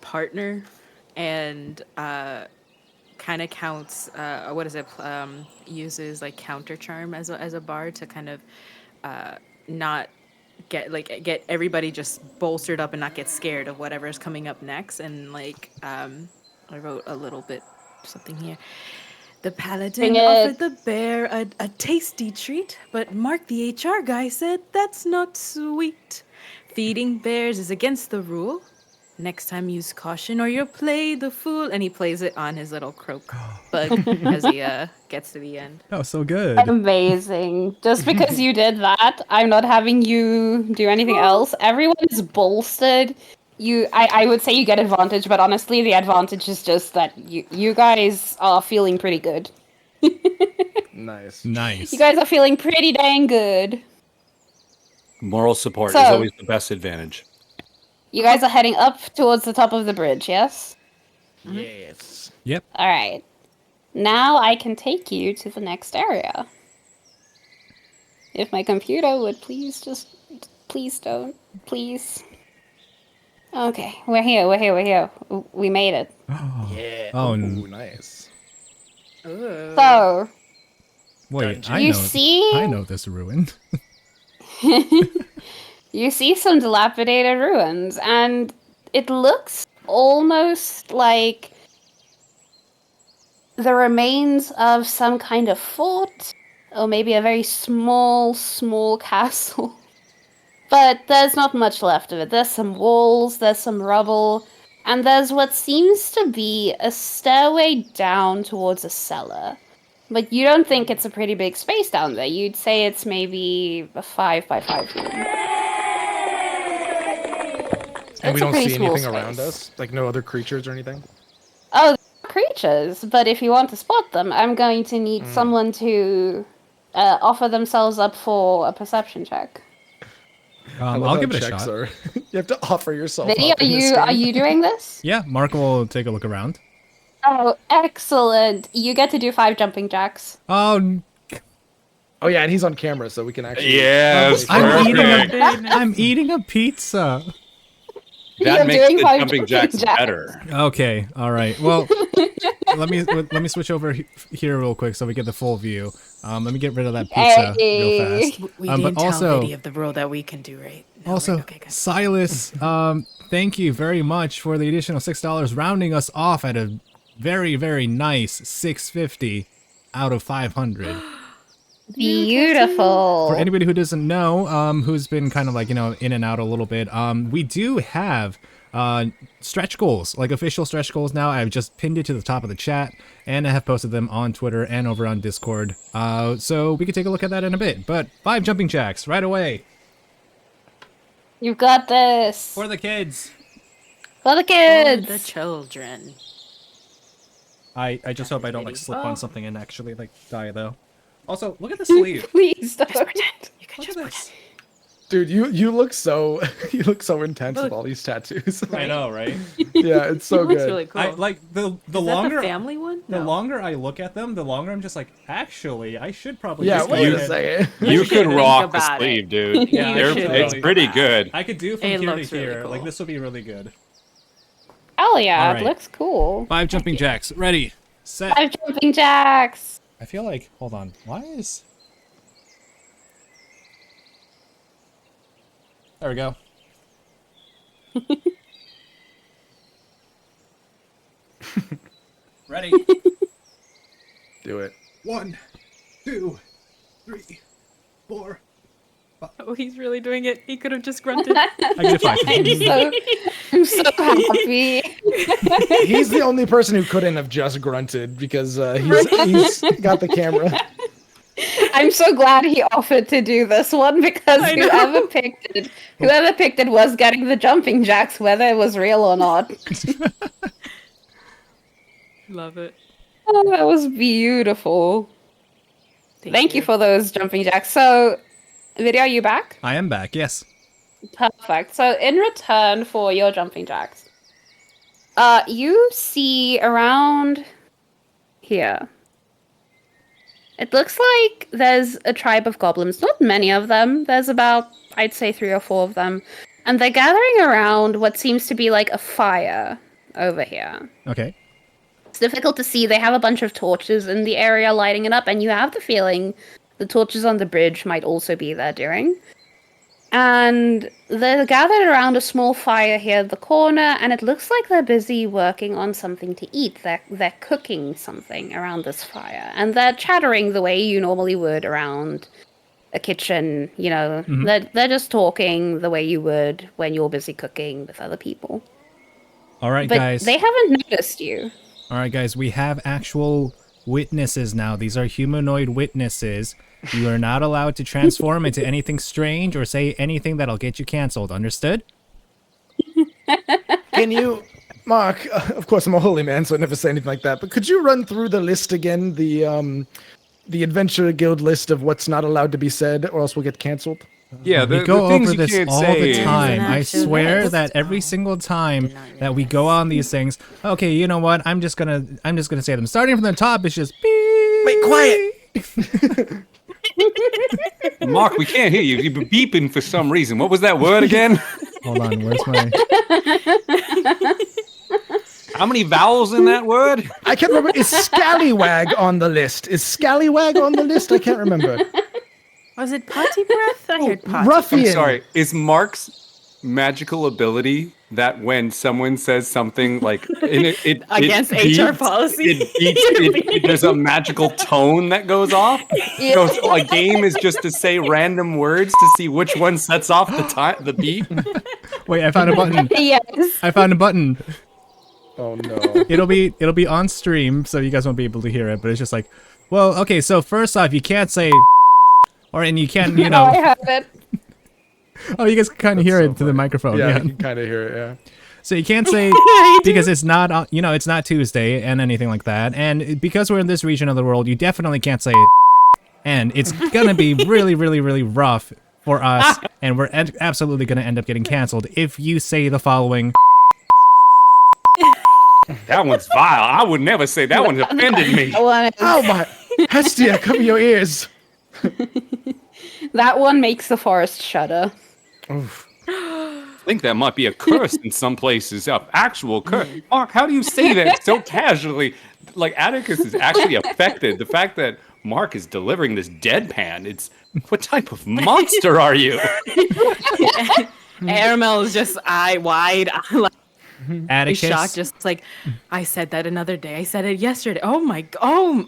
partner, and kind of counts uses like counter charm as a bard to kind of not get everybody just bolstered up and not get scared of whatever's coming up next. And like I wrote a little bit something here. The paladin Bring it. offered the bear a tasty treat, but Mark the HR guy said that's not sweet. feeding bears is against the rule. Next time use caution or you'll play the fool. And he plays it on his little croak bug as he gets to the end. Oh, so good. Amazing. Just because you did that, I'm not having you do anything else. Everyone is bolstered. I would say you get advantage, but honestly, the advantage is just that you guys are feeling pretty good. Nice. Nice. You guys are feeling pretty dang good. Moral support is So- always the best advantage. You guys are heading up towards the top of the bridge, yes? Yes. Yep. All right. Now I can take you to the next area. If my computer would please don't. Please. Okay, we're here. We made it. Yeah. Oh, Ooh, nice. So, Wait, you see? I know this ruin. You see some dilapidated ruins, and it looks almost like the remains of some kind of fort, or maybe a very small castle. But there's not much left of it. There's some walls, there's some rubble, and there's what seems to be a stairway down towards a cellar. But you don't think it's a pretty big space down there. You'd say it's maybe a 5 by 5 room. And we It's a don't pretty see small anything around space. us? Like no other creatures or anything? Oh, there are creatures, but if you want to spot them, I'm going to need someone to offer themselves up for a perception check. I love I'll how give it a checks shot. are- you have to offer yourself Vity, up in this are game. you doing this? Yeah, Mark will take a look around. Oh, excellent! You get to do 5 jumping jacks. Oh, Oh yeah, and he's on camera, so we can actually. Yes, I'm eating perfect. I'm eating a pizza. That You're makes doing the 5 jumping jacks better. Okay, all right. Well, let me switch over here real quick so we get the full view. Let me get rid of that pizza real fast. We But didn't also- tell Vity of the rule that we can do, right? No, Also, right? Okay, good. Silas, thank you very much for the additional $6, rounding us off at a very, very nice 650 out of 500. Beautiful. For anybody who doesn't know, who's been kind of like, in and out a little bit, we do have stretch goals, like official stretch goals now. I've just pinned it to the top of the chat, and I have posted them on Twitter and over on Discord. So we can take a look at that in a bit. But 5 jumping jacks right away. You've got this. For the kids. For the For kids. the children. I just hope I don't like Kitty. slip on something and actually like die though. Also, look at the sleeve. Please don't. You can Look just at this. Dude, you look so you look so intense with all these tattoos. I know, right? Yeah, it's so It looks good. really cool. I like the Is that longer the family one? the No. longer I look at them, the longer I'm just like, actually, I should probably Yeah, just go wait a ahead. second. You should could think rock the about it. sleeve, dude. Yeah, You They're- should it's think pretty about good. I could do from It here to looks really here. cool. Like this will be really good. Hell yeah, All right. it looks cool. 5 jumping jacks. Ready. Set. 5 jumping jacks. I feel like, hold on. Why is... There we go. Ready. Do it. 1, 2, 3, 4. Oh, he's really doing it. He could have just grunted. I get a 5. I'm so happy. He's the only person who couldn't have just grunted because he's got the camera. I'm so glad he offered to do this one because I know. whoever picked it was getting the jumping jacks, whether it was real or not. Love it. Oh, that was beautiful. Thank you for those jumping jacks. So, Video, are you back? I am back, yes. Perfect. So, in return for your jumping jacks, you see around here. It looks like there's a tribe of goblins. Not many of them. There's about, I'd say, 3 or 4 of them. And they're gathering around what seems to be like a fire over here. Okay. It's difficult to see. They have a bunch of torches in the area lighting it up, and you have the feeling the torches on the bridge might also be there doing. And they're gathered around a small fire here at the corner, and it looks like they're busy working on something to eat. They're cooking something around this fire, and they're chattering the way you normally would around a kitchen. You know, Mm-hmm. they're just talking the way you would when you're busy cooking with other people. All right, But guys. they haven't noticed you. All right, guys. We have actual witnesses now. These are humanoid witnesses. You are not allowed to transform into anything strange or say anything that'll get you canceled. Understood? Can you, Mark? Of course, I'm a holy man, so I never say anything like that. But could you run through the list again, the Adventure Guild list of what's not allowed to be said, or else we'll get canceled? Yeah, We the go things over you this can't all say. the time. There's an I actual swear list. that every single time that we go on these things, okay, you know what? I'm just gonna say them. Starting from the top, it's just beep. Wait, quiet. Mark, we can't hear you. You've been beeping for some reason. What was that word again? Hold on, where's my? How many vowels in that word? I can't remember. Is Scallywag on the list? Is Scallywag on the list? I can't remember. Was it potty breath? I heard potty. Ruffian. I'm sorry. Is Mark's magical ability that when someone says something like it Against it HR beeps, policy. there's a magical tone that goes off. So a game is just to say random words to see which one sets off the beep. Wait, I found a button. Yes. I found a button. Oh no. It'll be on stream, so you guys won't be able to hear it. But it's just like, well, okay. So first off, you can't say, and you can't, you No, I know. haven't. Oh, you guys can kind of hear so it to the funny. microphone. Yeah, I Yeah. can kind of hear it. Yeah. So you can't say because it's not, it's not Tuesday and anything like that. And because we're in this region of the world, you definitely can't say. And it's gonna be really, really, really rough for us, and we're absolutely gonna end up getting canceled if you say the following. That one's vile. I would never say that one offended me. That one, Oh my, Hestia, cover your ears. that one makes the forest shudder. Oof. I think that might be a curse in some places. Actual curse. Mark, how do you say that so casually? Like Atticus is actually affected. The fact that Mark is delivering this deadpan, it's what type of monster are you? Aramel is just eye wide, like Atticus. shocked, just like I said that another day. I said it yesterday. Oh my oh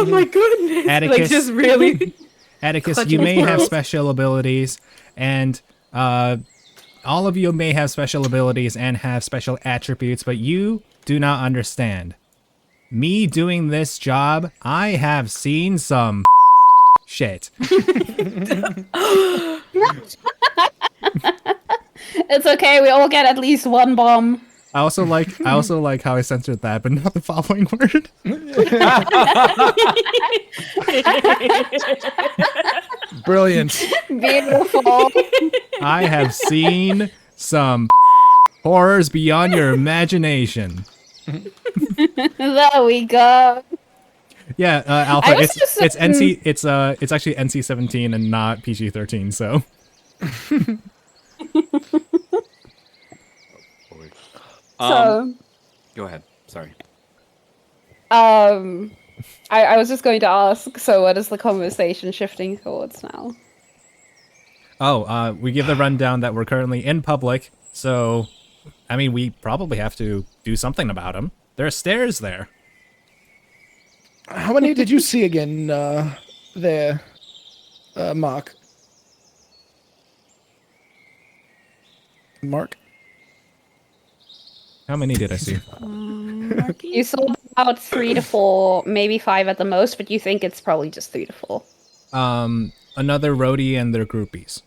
my goodness. Atticus. Like just really Atticus, Clutching you his may have pearls. special abilities, and all of you may have special abilities and have special attributes, but you do not understand. Me doing this job, I have seen some shit. It's okay. We all get at least one bomb. I also like how I censored that, but not the following word. Brilliant. Beautiful. I have seen some horrors beyond your imagination. There we go. Yeah, Alpha. I was It's just- it's NC. It's actually NC-17 and not PG-13. So So, Go ahead. Sorry. I was just going to ask. So, what is the conversation shifting towards now? we give the rundown that we're currently in public. So, I mean, we probably have to do something about them. There are stairs there. How many did you see again there, Mark? Mark? How many did I see? You saw about 3 to 4, maybe 5 at the most, but you think it's probably just 3 to 4. Another roadie and their groupies.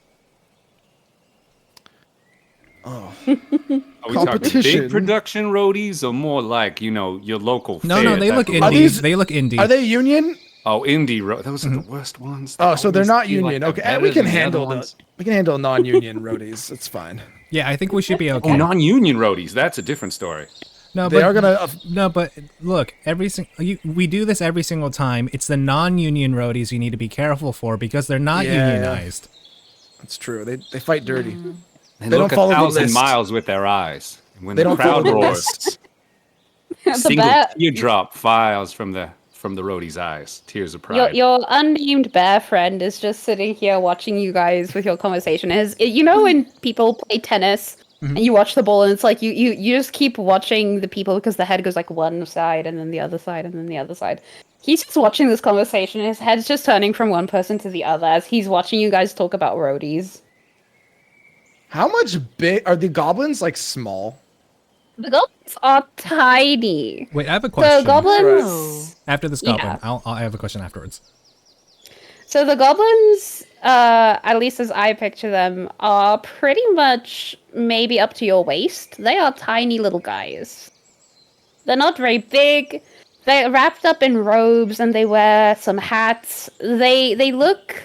Are we talking Competition. big production roadies or more like, your local No, fair they type look of indie. Are these- They look indie. Are they union? Oh, indie road. Those are the worst ones. Oh, so they're always not feel like union. they're Okay, better we can than the other handle ones. we can handle non-union roadies. It's fine. Yeah, I think we should be okay. Oh, non-union roadies. That's a different story. No, They but are gonna. no, but look, we do this every single time. It's the non-union roadies you need to be careful for because they're not Yeah. unionized. It's true. They fight dirty. They They look don't follow the 1,000 list. miles with their eyes. And when They the don't crowd follow the roars, The single bear, teardrop files from the roadie's eyes. Tears of pride. your unnamed bear friend is just sitting here watching you guys with your conversation. You know when people play tennis and you watch the ball and it's like you just keep watching the people because the head goes like one side and then the other side and then the other side. He's just watching this conversation. His head's just turning from one person to the other as he's watching you guys talk about roadies. How much big are the goblins? Like small? The goblins are tiny. Wait, I have a question. So goblins. After this goblin, Yeah. I have a question afterwards. So the goblins, at least as I picture them, are pretty much maybe up to your waist. They are tiny little guys. They're not very big. They're wrapped up in robes and they wear some hats. They look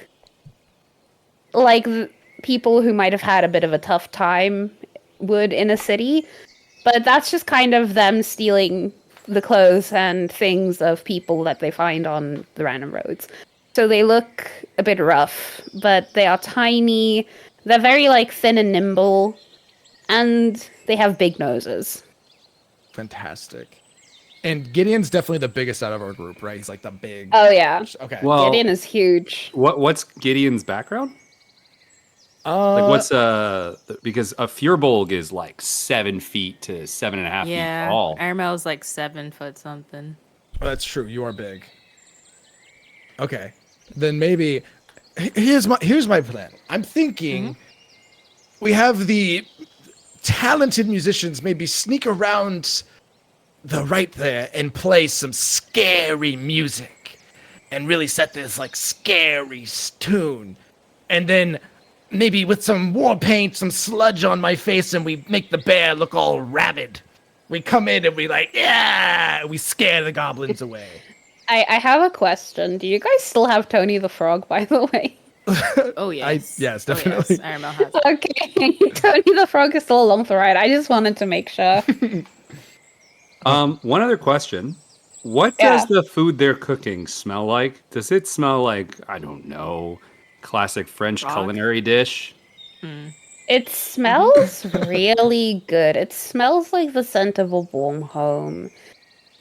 like people who might have had a bit of a tough time would in a city. But that's just kind of them stealing the clothes and things of people that they find on the random roads. So they look a bit rough, but they are tiny. They're very like thin and nimble, and they have big noses. Fantastic. And Gideon's definitely the biggest out of our group, right? He's like the big. Oh yeah. Okay. Well, Gideon is huge. what's Gideon's background? Like what's because a Fjordbolg is like 7 feet to 7.5 feet Yeah, tall. Armel's like 7 foot something. That's true. You are big. Okay. Then maybe here's my plan. I'm thinking we have the talented musicians maybe sneak around the right there and play some scary music and really set this like scary tune. And then maybe with some war paint, some sludge on my face, and we make the bear look all rabid. We come in and we like, yeah, we scare the goblins away. I have a question. Do you guys still have Tony the Frog, by the way? Oh yes. Yes, definitely. Oh, yes. Armel has it. Okay. Tony the Frog is still along for the ride. I just wanted to make sure. One other question. What does the food they're cooking smell like? Does it smell like, I don't know, classic French Frog? culinary dish? It smells really good. It smells like the scent of a warm home.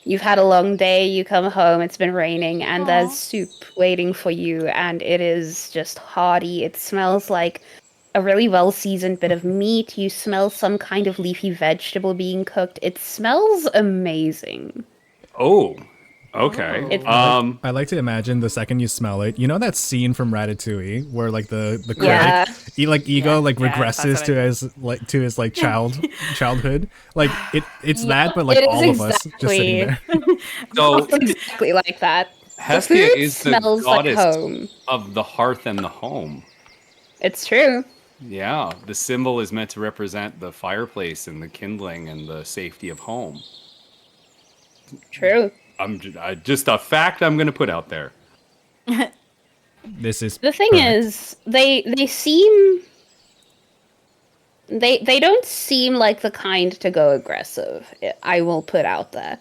You've had a long day, you come home, it's been raining, and there's soup waiting for you, and it is just hearty. It smells like a really well-seasoned bit of meat. You smell some kind of leafy vegetable being cooked. It smells amazing. Oh, okay. It's- I like to imagine the second you smell it. You know that scene from Ratatouille where like the critic, Yeah. Ego like Yeah, that's regresses what to I his like childhood. Like it's that, but like it is all of us just sitting there. So It's exactly like that. Hestia food is the smells like goddess home. of the hearth and the home. It's true. Yeah, the symbol is meant to represent the fireplace and the kindling and the safety of home. True. Just a fact I'm going to put out there. This is The thing correct. is, they seem they don't seem like the kind to go aggressive. I will put out there.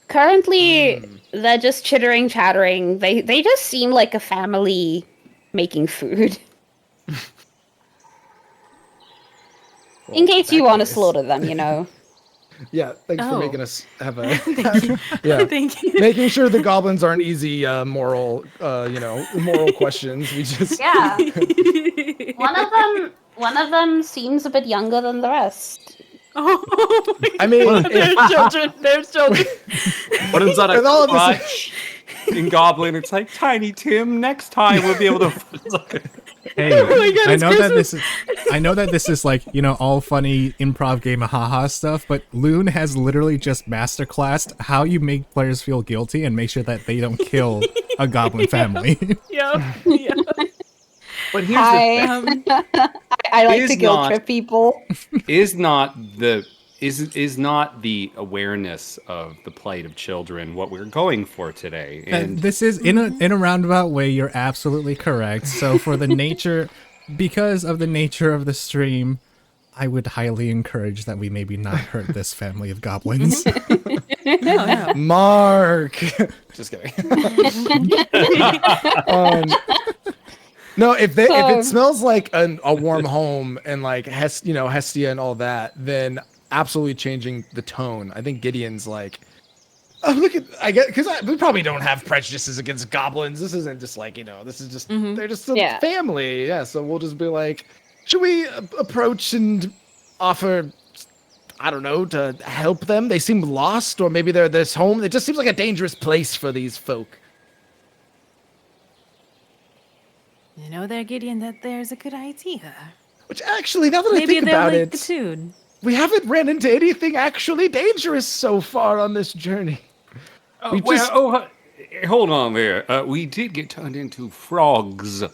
Currently, they're just chittering, chattering. They just seem like a family making food. In case you want to slaughter them, you know. Yeah, thanks for Oh. making us have a Thank yeah. Thank you. Making sure the goblins aren't easy moral questions. We just Yeah. One of them seems a bit younger than the rest. Oh my I mean, God, there's children. There's children. What is that? A With all of this- crutch in Goblin? It's like Tiny Tim. Next time we'll be able to. Hey, Oh my God, I it's know that Christmas. I know that this is like, all funny improv game haha stuff, but Loon has literally just masterclassed how you make players feel guilty and make sure that they don't kill a goblin family. Yeah. But here's Hi. the thing: I like Is to guilt not- trip people. is not the awareness of the plight of children what we're going for today. And This is in a roundabout way. You're absolutely correct. So because of the nature of the stream, I would highly encourage that we maybe not hurt this family of goblins. No. Mark. Just kidding. No, if it smells like a warm home and like Hestia and all that, then absolutely changing the tone. I think Gideon's like, oh look at because we probably don't have prejudices against goblins. This isn't just like this is just they're just a family. Yeah, so we'll just be like, should we approach and offer? I don't know, to help them. They seem lost, or maybe they're this home. It just seems like a dangerous place for these folk. You know there, Gideon, that there's a good idea. Which actually, now that I Maybe think they'll about like the it, tune. we haven't ran into anything actually dangerous so far on this journey. We just- Hold on there. We did get turned into frogs. That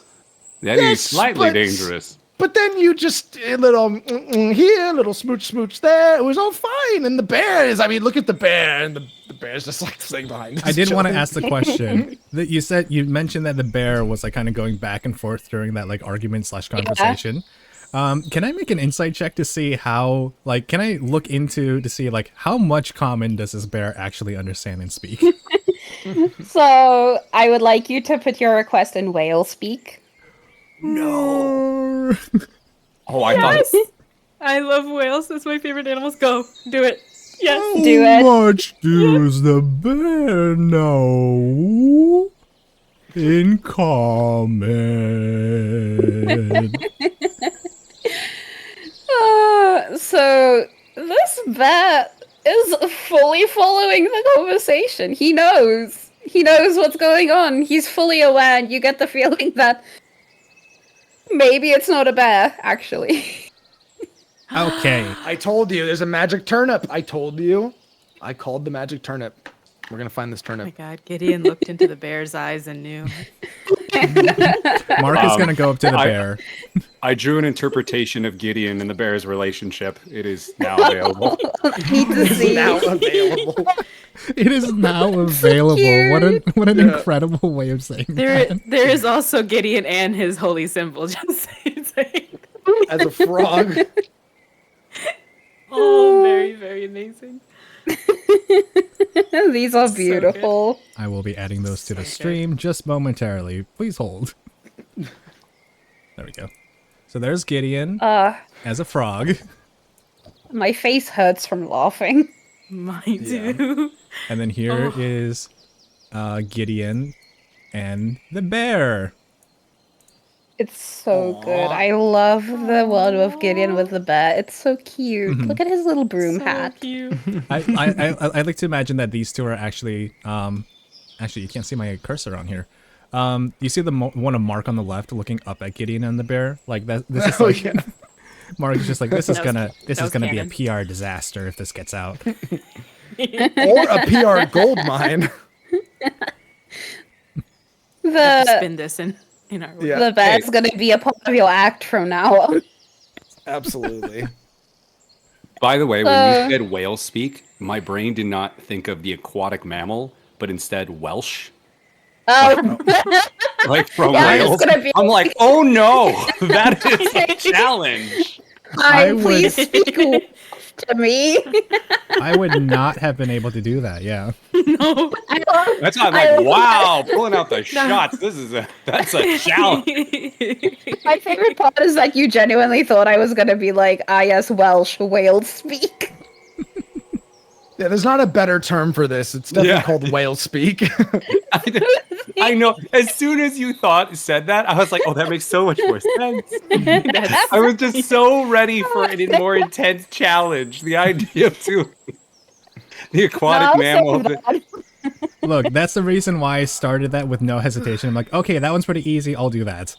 is Yes, slightly but- dangerous. But then you just a little here, a little smooch there. It was all fine. And the bears, I mean, look at the bear, and the bear's just like sitting behind us. I did want to chilling. ask the question that you mentioned that the bear was like kind of going back and forth during that like argument / conversation. Can I make an insight check to see how, like, can I look into to see like how much common does this bear actually understand and speak? So I would like you to put your request in whale speak. No. Oh, I thought. I love whales. That's my favorite animals. Go. Do it. Yes. Do it. How much does the bear know in common? So this bear is fully following the conversation. He knows. He knows what's going on. He's fully aware, and you get the feeling that maybe it's not a bear, actually. Okay. I told you, there's a magic turnip. I told you. I called the magic turnip. We're gonna find this Oh my turnip. God, Gideon looked into the bear's eyes and knew. Mark is gonna go up to the bear. I drew an interpretation of Gideon and the bear's relationship. It is now available. Need to see. Now available. It is now available. What an incredible way of saying that. There is also Gideon and his holy symbol. Just saying. As a frog. Oh, very, very amazing. These are beautiful. I will be adding those to the stream just momentarily. Please hold. There we go. So there's Gideon as a frog. My face hurts from laughing. Mine too. And then here is Gideon and the bear. It's so good. I love the one with Gideon with the bear. It's so cute. Look at his little broom hat. Cute. I like to imagine that these two are actually actually you can't see my cursor on here. You see the one of Mark on the left looking up at Gideon and the bear? Like that this is like Mark's just like this is gonna be a PR disaster if this gets out. Or a PR gold mine. We have to The spin this in our way. Yeah. the bear's gonna be a part of your act from now on. Absolutely. By the way, when you said whale speak, my brain did not think of the aquatic mammal, but instead Welsh. Like from Yeah, it's Wales. gonna be- I'm like, oh no, that is a challenge. Hi, would- please speak to me. I would not have been able to do that, yeah. No. That's not like, wow, pulling out the shots. That's a challenge. My favorite part is that you genuinely thought I was gonna be like, yes, Welsh whale speak. Yeah, there's not a better term for this. It's definitely Yeah. called whale speak. I know. As soon as you said that, I was like, oh, that makes so much more sense. I was just so ready for a more intense challenge. The idea of doing the aquatic mammal. Look, that's the reason why I started that with no hesitation. I'm like, okay, that one's pretty easy. I'll do that.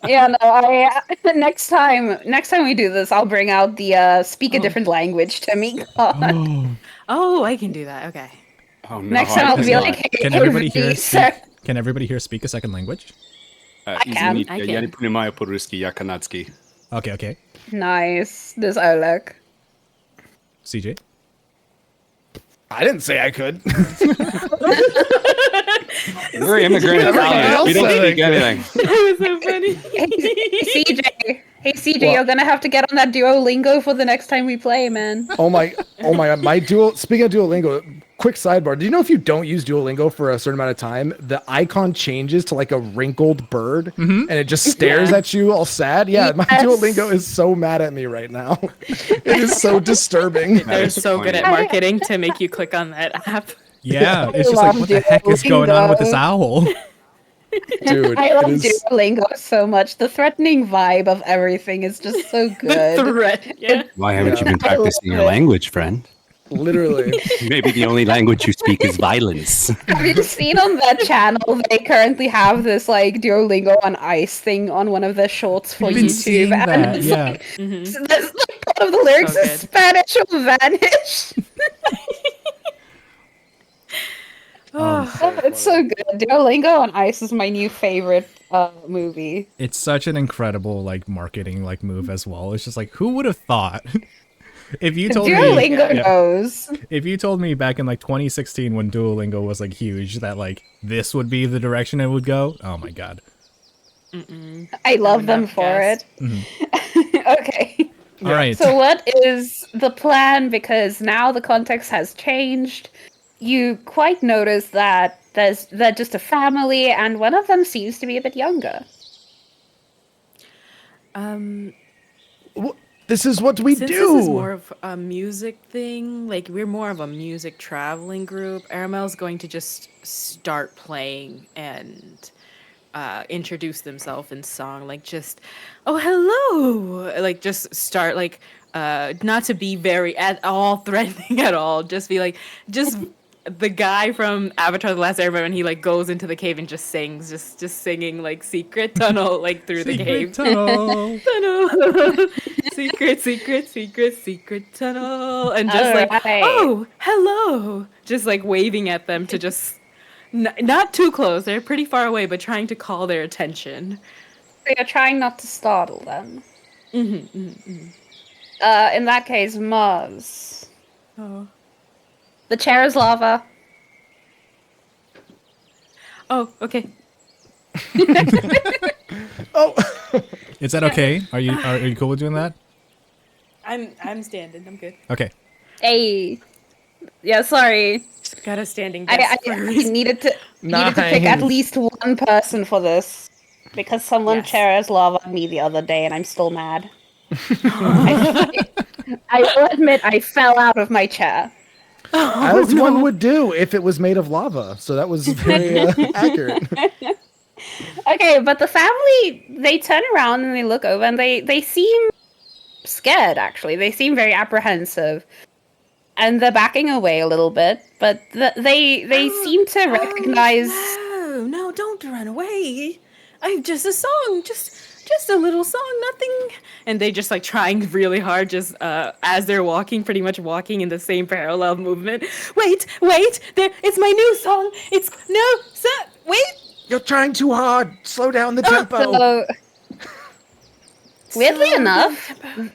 Yeah, no, next time we do this, I'll bring out the speak a different language to me. Oh, I can do that. Okay. Oh, no, Next time I'll be cannot. like, hey, Can everybody here Vity, speak? Can everybody here speak a second language? can. I can. Я не понимаю по-русски, я канадский. Okay. Nice. This Oleg. CJ? I didn't say I could. We're immigrant Italians. We don't speak anything. That was so funny. Hey CJ, What? you're gonna have to get on that Duolingo for the next time we play, man. Oh my god. Speaking of Duolingo, quick sidebar. Do you know if you don't use Duolingo for a certain amount of time, the icon changes to like a wrinkled bird and it just stares at you all sad? Yeah, my Yes. Duolingo is so mad at me right now. It is so disturbing. They're is so good at funny. marketing to make you click on that app. Yeah, it's just like, what the heck is going on with this owl? Dude, I it love is Duolingo so much. The threatening vibe of everything is just so The good. threat. Yeah. Why haven't you been I love practicing your it. language, friend? Literally. Maybe the only language you speak is violence. Have you just seen on that channel? They currently have this like Duolingo on Ice thing on one of their shorts for I've been YouTube, seeing and that, it's yeah. like, there's like part of the lyrics So is good. Spanish or vanish. Oh, It's so good. Duolingo on Ice is my new favorite movie. It's such an incredible like marketing like move as well. It's just like, who would have thought? If you told me, Duolingo yeah. knows. If you told me back in like 2016 when Duolingo was like huge that like this would be the direction it would go, oh my god. I love would them not for guess. it. Okay. All right. So what is the plan? Because now the context has changed. You quite notice that they're just a family, and one of them seems to be a bit younger. This is what we Since do. this is more of a music thing, like we're more of a music traveling group, Aramel's going to just start playing and introduce themselves in song, like just, oh, hello, like just start like, not to be very at all threatening at all, just be like, just the guy from Avatar: The Last Airbender, when he like goes into the cave and just sings, just singing like secret tunnel like through the cave. Tunnel. Tunnel. secret tunnel, and just like, Alright. oh, hello, just like waving at them to just not too close. They're pretty far away, but trying to call their attention. So you're trying not to startle them. In that case, Mars. Oh. The chair is lava. Oh, okay. Oh, Is that okay? Are you cool with doing that? I'm standing. I'm good. Okay. Hey. Yeah, sorry. Got a standing I desk for a reason. needed to pick at Nice. least one person for this. Because someone Yes. chair is lava me the other day and I'm still mad. I will admit I fell out of my chair. as one would do if it was made of lava. So that was very accurate. Okay, but the family, they turn around and they look over and they seem scared, actually. They seem very apprehensive. And they're backing away a little bit, but they seem to recognize... No, don't run away. I'm just a song, just a little song, nothing. And they just like trying really hard, just as they're walking, pretty much walking in the same parallel movement. Wait, there, it's my new song. Wait. You're trying too hard. Slow down the tempo. So, weirdly Slow enough, down.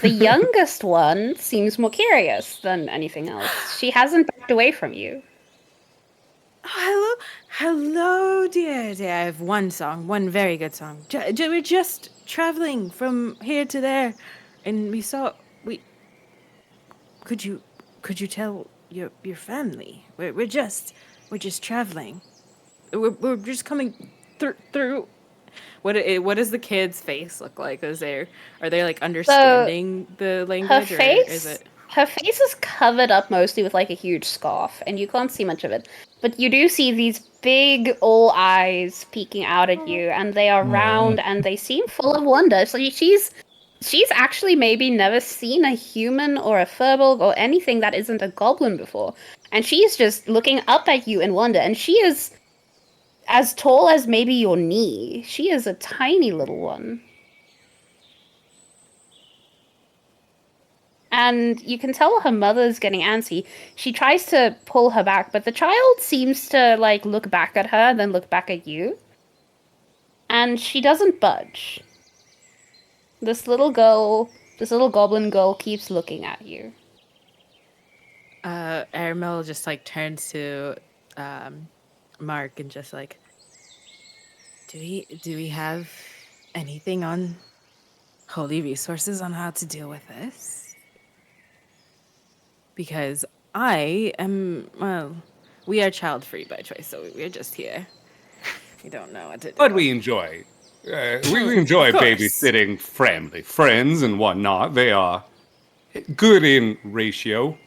the youngest one seems more curious than anything else. She hasn't backed away from you. Oh, hello, dear. I have one song, one very good song. We're just traveling from here to there, and Could you tell your family? We're just traveling. We're just coming through. What does the kid's face look like? Are they like understanding the language? Her or face, is it? her face is covered up mostly with like a huge scarf, and you can't see much of it. But you do see these big all eyes peeking out at you, and they are round and they seem full of wonder. So she's actually maybe never seen a human or a furbolg or anything that isn't a goblin before, and she's just looking up at you in wonder. And she is as tall as maybe your knee. She is a tiny little one. And you can tell her mother's getting antsy. She tries to pull her back, but the child seems to like look back at her, then look back at you. And she doesn't budge. This little goblin girl keeps looking at you. Aramel just like turns to Mark and just like, do we have anything on holy resources on how to deal with this? Because we are child free by choice, so we're just here. We don't know what to do. But we enjoy. We enjoy Of course. babysitting family, friends, and whatnot. They are good in ratio.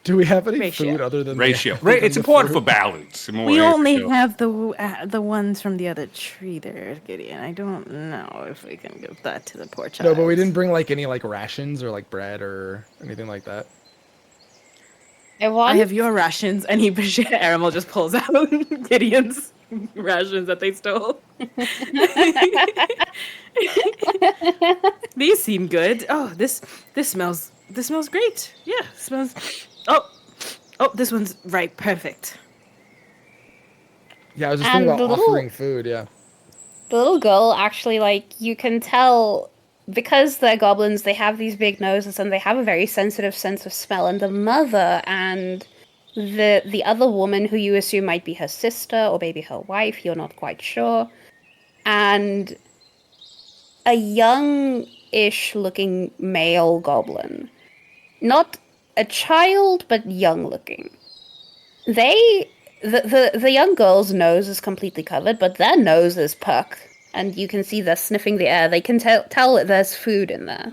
Do we have any Ratio. food other than Ratio. the, It's important for balance. More We only ratio. have the ones from the other tree there, Gideon. I don't know if we can give that to the poor child. No, but we didn't bring like any like rations or like bread or anything like that. I have your rations, and Aramel just pulls out Gideon's rations that they stole. These seem good. Oh, this smells great. Yeah, smells. Oh, this one's right, perfect. Yeah, I was just thinking And about the little- offering food. Yeah. The little girl actually, like, you can tell because they're goblins, they have these big noses and they have a very sensitive sense of smell. And the mother and the other woman, who you assume might be her sister or maybe her wife, you're not quite sure, and a young-ish looking male goblin, not a child but young looking. The young girl's nose is completely covered, but their nose is puck, and you can see they're sniffing the air. They can tell that there's food in there.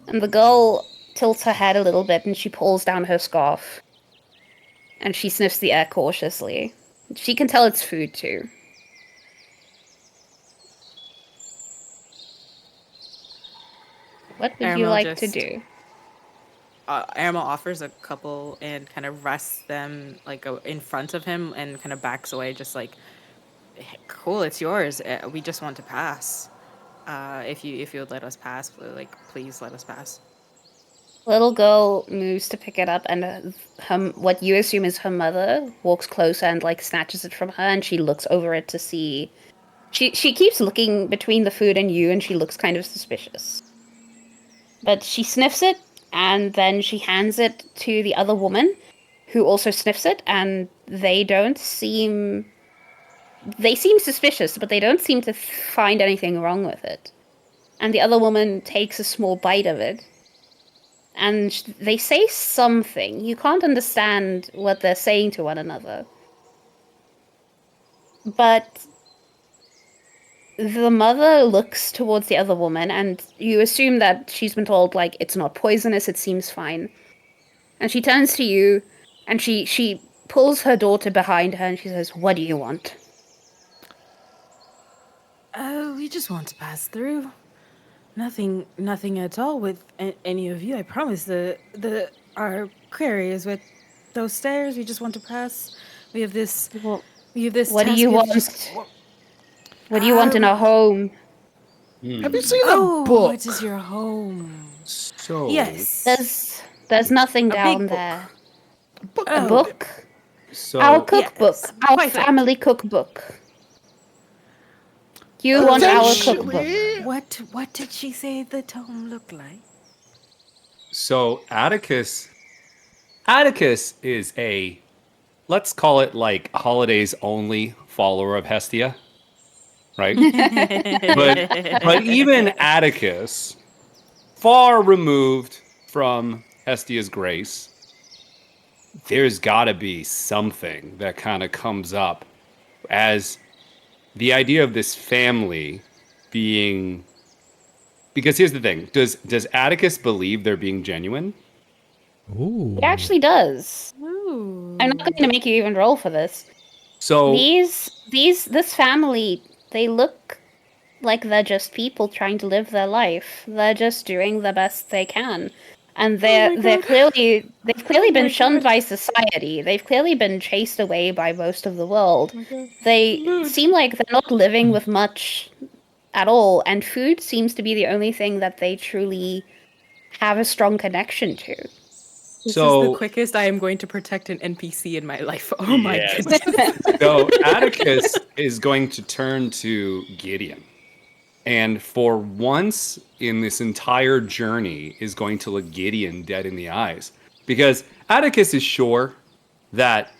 And the girl tilts her head a little bit, and she pulls down her scarf. And she sniffs the air cautiously. She can tell it's food, too. What would you Aramel like to just- do? Aramel offers a couple and kind of rests them in front of him and kind of backs away, just like, cool, it's yours. We just want to pass. If you would let us pass, please let us pass. Little girl moves to pick it up, and what you assume is her mother walks closer and snatches it from her, and she looks over it to see. She keeps looking between the food and you, and she looks kind of suspicious. But she sniffs it, and then she hands it to the other woman, who also sniffs it, and they seem suspicious, but they don't seem to find anything wrong with it. And the other woman takes a small bite of it. And they say something. You can't understand what they're saying to one another. But the mother looks towards the other woman, and you assume that she's been told, it's not poisonous, it seems fine. And she turns to you, and she pulls her daughter behind her, and she says, "What do you want?" We just want to pass through. Nothing at all with any of you. I promise. Our quarry is with those stairs. We just want to pass. We have this. Well, We have this. what do task you of want? just- What do you want in a home? Have you seen a Oh, book? it is your home. So Yes. There's nothing A big down book. there. Book. A Oh. book? So Our cookbook. yes, Our quite right. family cookbook. You want our cookbook. Eventually- What did she say the tome looked like? So Atticus is a, let's call it holidays only follower of Hestia, right? but even Atticus, far removed from Hestia's grace, there's got to be something that kind of comes up as the idea of this family being. Because here's the thing: does Atticus believe they're being genuine? Ooh. It actually does. Ooh. I'm not going to make you even roll for this. So This family, they look like they're just people trying to live their life. They're just doing the best they can. And they've clearly been shunned by society. They've clearly been chased away by most of the world. They seem like they're not living with much at all, and food seems to be the only thing that they truly have a strong connection to. This is So- the quickest I am going to protect an NPC in my life. Oh my Yes. goodness. So Atticus is going to turn to Gideon. And for once in this entire journey is going to look Gideon dead in the eyes. Because Atticus is sure that,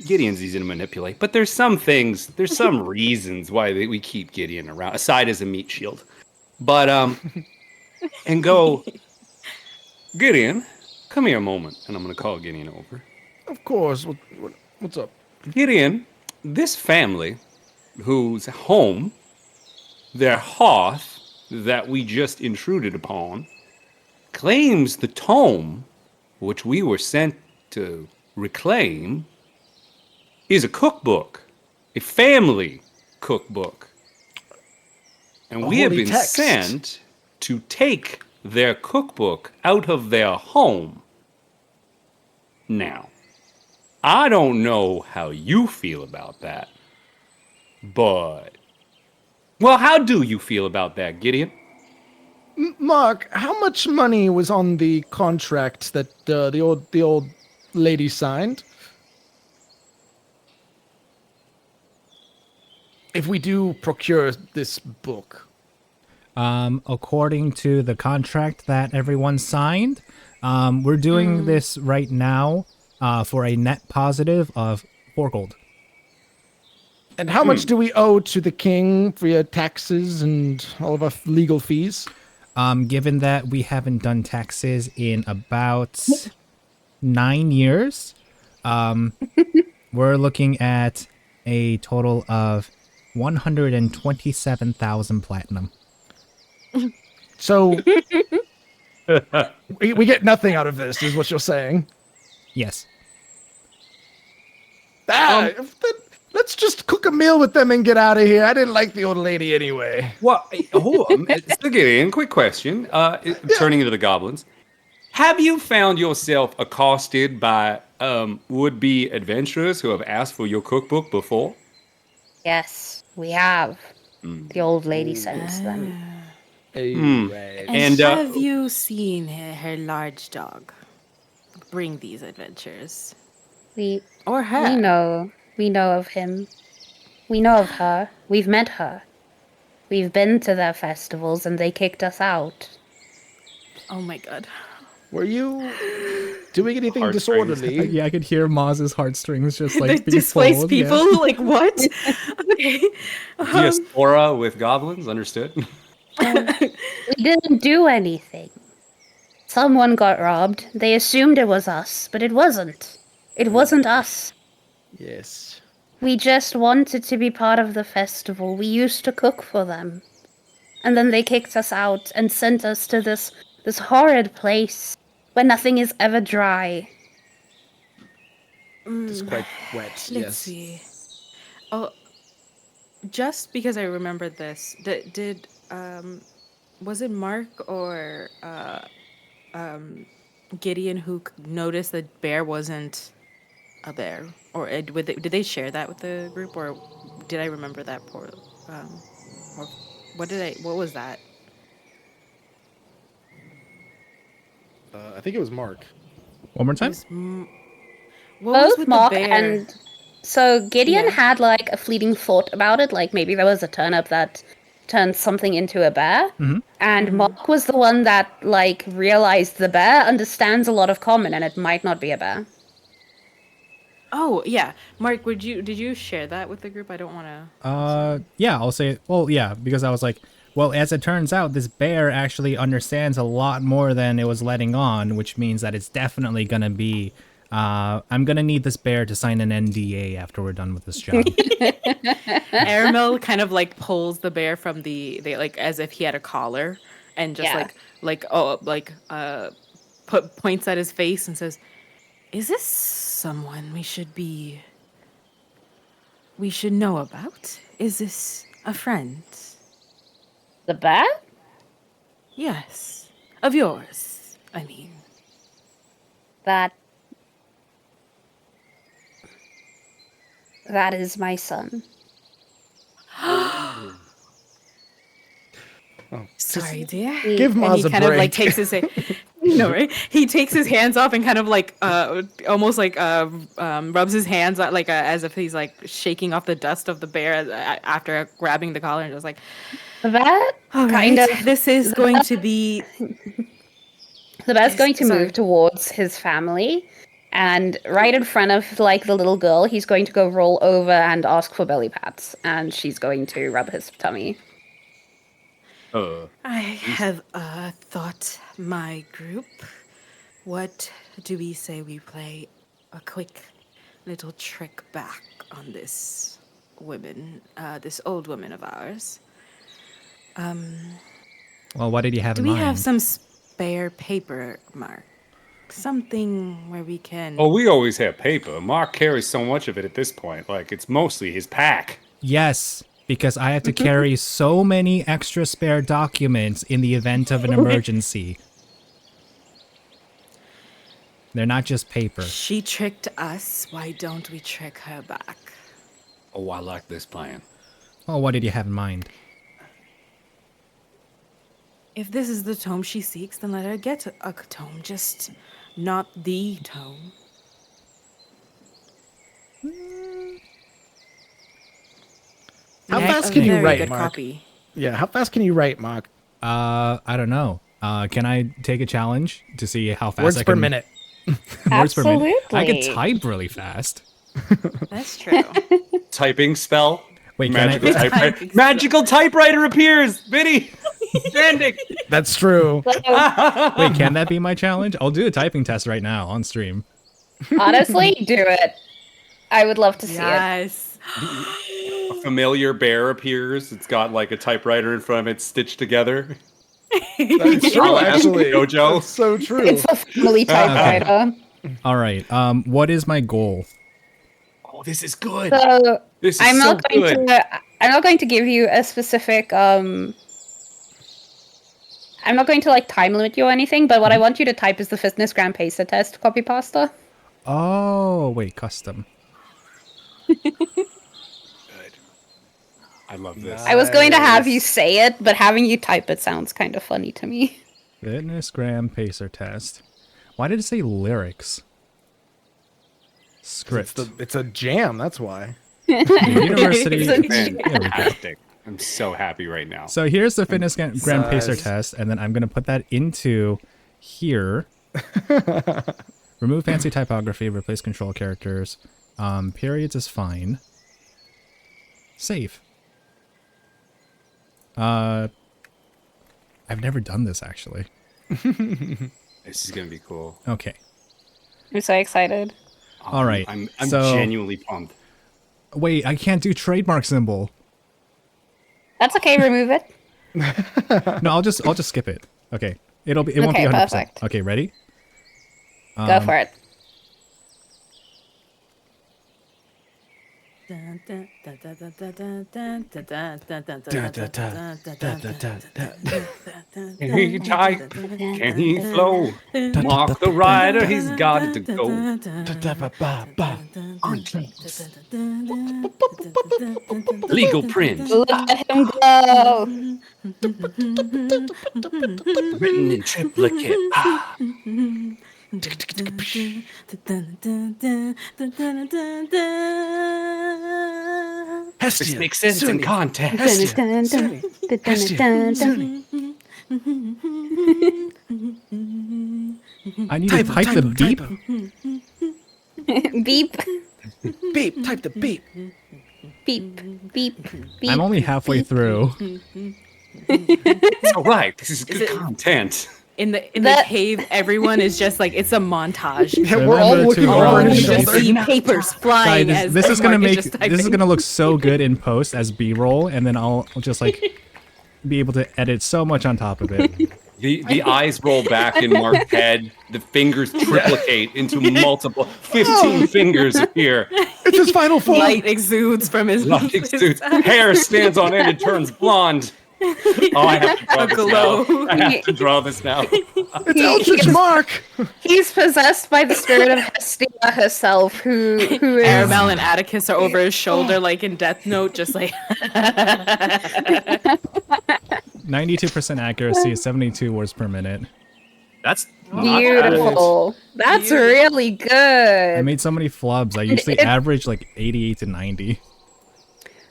Gideon's easy to manipulate. But there's some reasons why we keep Gideon around, aside as a meat shield. But, and go, Gideon, come here a moment. And I'm going to call Gideon over. Of course. What's up? Gideon, this family whose home, their hearth that we just intruded upon, claims the tome which we were sent to reclaim is a cookbook, a family cookbook. And we have holy been text. sent to take their cookbook out of their home Now, I don't know how you feel about that, but... Well, how do you feel about that, Gideon? Mark, how much money was on the contract that the old lady signed? If we do procure this book. According to the contract that everyone signed, we're doing this right now for a net positive of 4 gold. And how much do we owe to the king via taxes and all of our legal fees? Given that we haven't done taxes in about 9 years, we're looking at a total of 127,000 platinum. So we get nothing out of this, is what you're saying. Yes. Let's just cook a meal with them and get out of here. I didn't like the old lady anyway. Well, hold on. So Gideon, quick question. Turning into the goblins. Have you found yourself accosted by would-be adventurers who have asked for your cookbook before? Yes, we have. The old lady sends them. Right. And have you seen her large dog bring these adventures? Or her? We know of him. We know of her. We've met her. We've been to their festivals and they kicked us out. Oh my god. Were you doing anything disorderly? Yeah, I could hear Maz's heartstrings just like The being displaced pulled, people? yeah. Like, what? Okay. Diaspora with goblins, understood? We didn't do anything. Someone got robbed. They assumed it was us, but it wasn't. It wasn't us. Yes. We just wanted to be part of the festival. We used to cook for them. And then they kicked us out and sent us to this horrid place where nothing is ever dry. It's quite wet, Let's yes. see. Oh, just because I remembered this, did was it Mark or Gideon who noticed that bear wasn't a bear, or did they share that with the group, or did I remember that poor? Or what was that? I think it was Mark. One more time? What was Both with Mark the bear? and... So Gideon Yeah. had like a fleeting thought about it, like maybe there was a turnip that turned something into a bear. And Mark was the one that like realized the bear understands a lot of common and it might not be a bear. Oh yeah, Mark, did you share that with the group? I don't want to. Yeah, I'll say, well, yeah, because I was like, well, as it turns out, this bear actually understands a lot more than it was letting on, which means that it's definitely going to be, I'm going to need this bear to sign an NDA after we're done with this job. Aramel kind of like pulls the bear from the like as if he had a collar, and just points at his face and says, "Is this someone we should know about? Is this a friend?" The bear? Yes, of yours. I mean, That is my son. sorry, dear. Give And Maz he a kind of like break. takes his no, right? He takes his hands off and kind of like almost like rubs his hands out like as if he's like shaking off the dust of the bear after grabbing the collar, and just like, That all kind right, of this is going to be the bear's going to Sorry. move towards his family, and right in front of like the little girl, he's going to go roll over and ask for belly pats, and she's going to rub his tummy. I have thought, my group. What do we say we play a quick little trick back on this this old woman of ours? Well, what did you have Do in we mind? have some spare paper, Mark? Something where we can... Oh, we always have paper. Mark carries so much of it at this point. Like, it's mostly his pack. Yes, because I have to carry so many extra spare documents in the event of an emergency. They're not just paper. She tricked us. Why don't we trick her back? Oh, I like this plan. Oh, what did you have in mind? If this is the tome she seeks, then let her get a tome, just not the tome. How Yeah, fast a can you very write, good Mark? copy. Yeah, how fast can you write, Mark? I don't know. Can I take a challenge to see how fast Words I per can... minute. Words per minute? I could Absolutely. type really fast. That's true. Typing spell. Wait, Magical can I... typewriter. Typing spell. Magical typewriter appears. Vity. Standing. That's true. Wait, can that be my challenge? I'll do a typing test right now on stream. Honestly, do it. I would love to see it. Yes. A familiar bear appears. It's got like a typewriter in front of it stitched together. That's true, I'll ask actually. Jojo. That's so true. It's a family typewriter. All right. What is my goal? Oh, this is good. So This is I'm so not going good. to. I'm not going to give you a specific. I'm not going to like time limit you or anything. But what I want you to type is the fitness gram pacer test copy pasta. Oh, wait, custom. I love this. I was going to have you say it, but having you type it sounds kind of funny to me. Fitness gram pacer test. Why did it say lyrics? Script. It's a jam, that's why. University. It's a There we go. Fantastic. I'm so happy right now. So here's the fitness gram pacer Size. test, and then I'm going to put that into here. Remove fancy typography, replace control characters. Periods is fine. Save. I've never done this actually. This is gonna be cool. Okay. I'm so excited. All right. I'm so, genuinely pumped. Wait, I can't do trademark symbol. That's okay. Remove it. No, I'll just skip it. Okay. It won't be Okay, 100%. perfect. Okay, ready? Go for it. Can he type? Can he flow? Mark the rider, he's got it to go. Legal print, Let him go. Written in triplicate. Ah, this makes sense in context. I need to type the beep. Beep, Beep, type the beep. beep, beep, beep. I'm only halfway through. All right, this is good content. In the That- cave, everyone is just like it's a montage. Yeah, we're all Remember looking to over roll. his You just shoulder. see papers flying Guys, as this is gonna Mark make just this is typing. gonna look so good in post as B-roll, and then I'll just like be able to edit so much on top of it. The eyes roll back in Mark's head. The fingers triplicate into multiple. 15 fingers appear. It's his final form. Light exudes from his Light exudes. Hair stands on end and turns blonde. Oh, I have to draw A this glow. now. I have to draw this now. It's Eldritch Mark. He's possessed by the spirit of Hestia herself, who is Arabelle and Atticus are over his shoulder, like in Death Note, just like 92% accuracy, 72 words per minute. That's not beautiful. That's really I good. made so many flubs. I usually average like 88 to 90.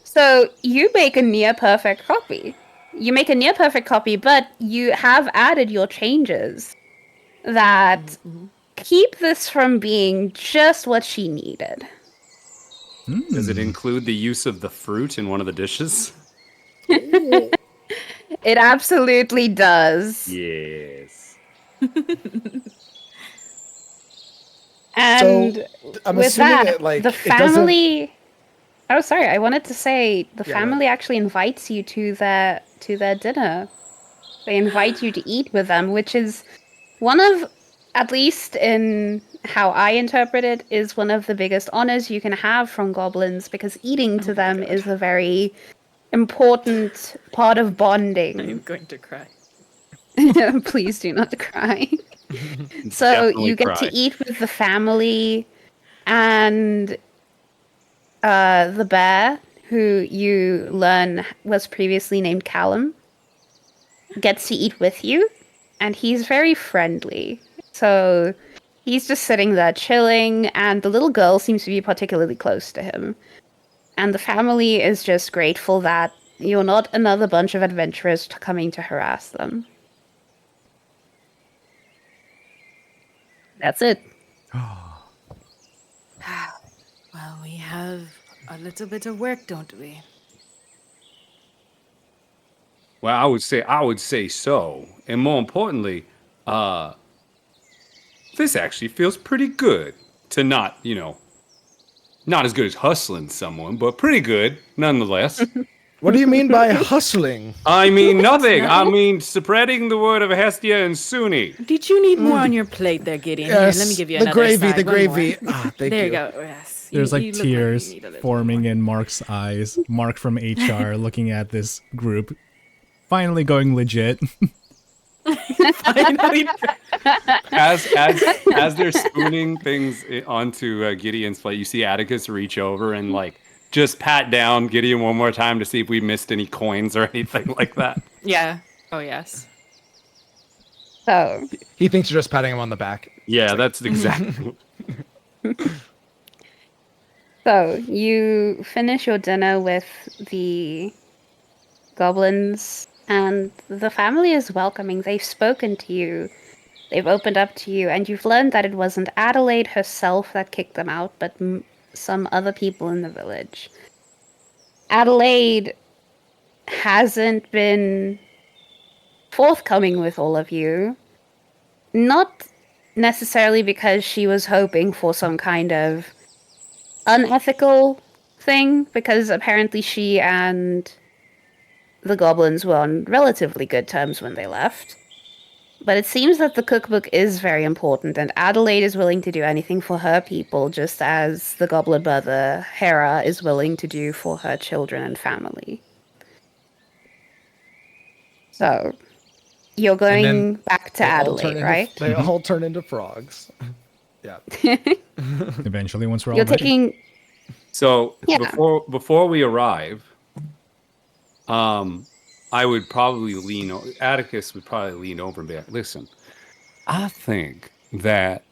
So you make a near perfect copy. You make a near perfect copy, but you have added your changes that keep this from being just what she needed. Does it include the use of the fruit in one of the dishes? It absolutely does. Yes. And I'm with assuming that, that, like, the it doesn't- family. Oh, sorry. I wanted to say the Yeah, family actually invites you to their dinner. They invite you to eat with them, which is one of, at least in how I interpret it, is one of the biggest honors you can have from goblins, because eating to them is a very important part of bonding. I'm going to cry. Please do not cry. So Definitely you get cry. to eat with the family, and the bear, who you learn was previously named Callum, gets to eat with you, and he's very friendly. So he's just sitting there chilling, and the little girl seems to be particularly close to him. And the family is just grateful that you're not another bunch of adventurers coming to harass them. That's it. Well, we have a little bit of work, don't we? Well, I would say so. And more importantly, this actually feels pretty good to not as good as hustling someone, but pretty good nonetheless. What do you mean by hustling? I mean nothing. I mean spreading the word of Hestia and Sunni. Did you need more on your plate there, Gideon? Yes, Here, let me give you the another gravy, side, the one gravy. more. Ah, thank There you. you go. Yes. There's You like look you tears need a little forming more. in Mark's eyes. Mark from HR looking at this group, finally going legit. Finally. As they're spooning things onto Gideon's plate, you see Atticus reach over and like just pat down Gideon one more time to see if we missed any coins or anything like that. Yeah. Oh, yes. So, He thinks you're just patting him on the back. Yeah, that's exactly. so you finish your dinner with the goblins, and the family is welcoming. They've spoken to you. They've opened up to you, and you've learned that it wasn't Adelaide herself that kicked them out, but some other people in the village. Adelaide hasn't been forthcoming with all of you. Not necessarily because she was hoping for some kind of unethical thing, because apparently she and the goblins were on relatively good terms when they left. But it seems that the cookbook is very important, and Adelaide is willing to do anything for her people, just as the goblin mother, Hera, is willing to do for her children and family. So, you're going back to Adelaide, right? They all turn into frogs. Yeah. Eventually, once we're all You're ready. taking... So Yeah. before we arrive, I would probably Atticus would probably lean over and be like, listen, I think that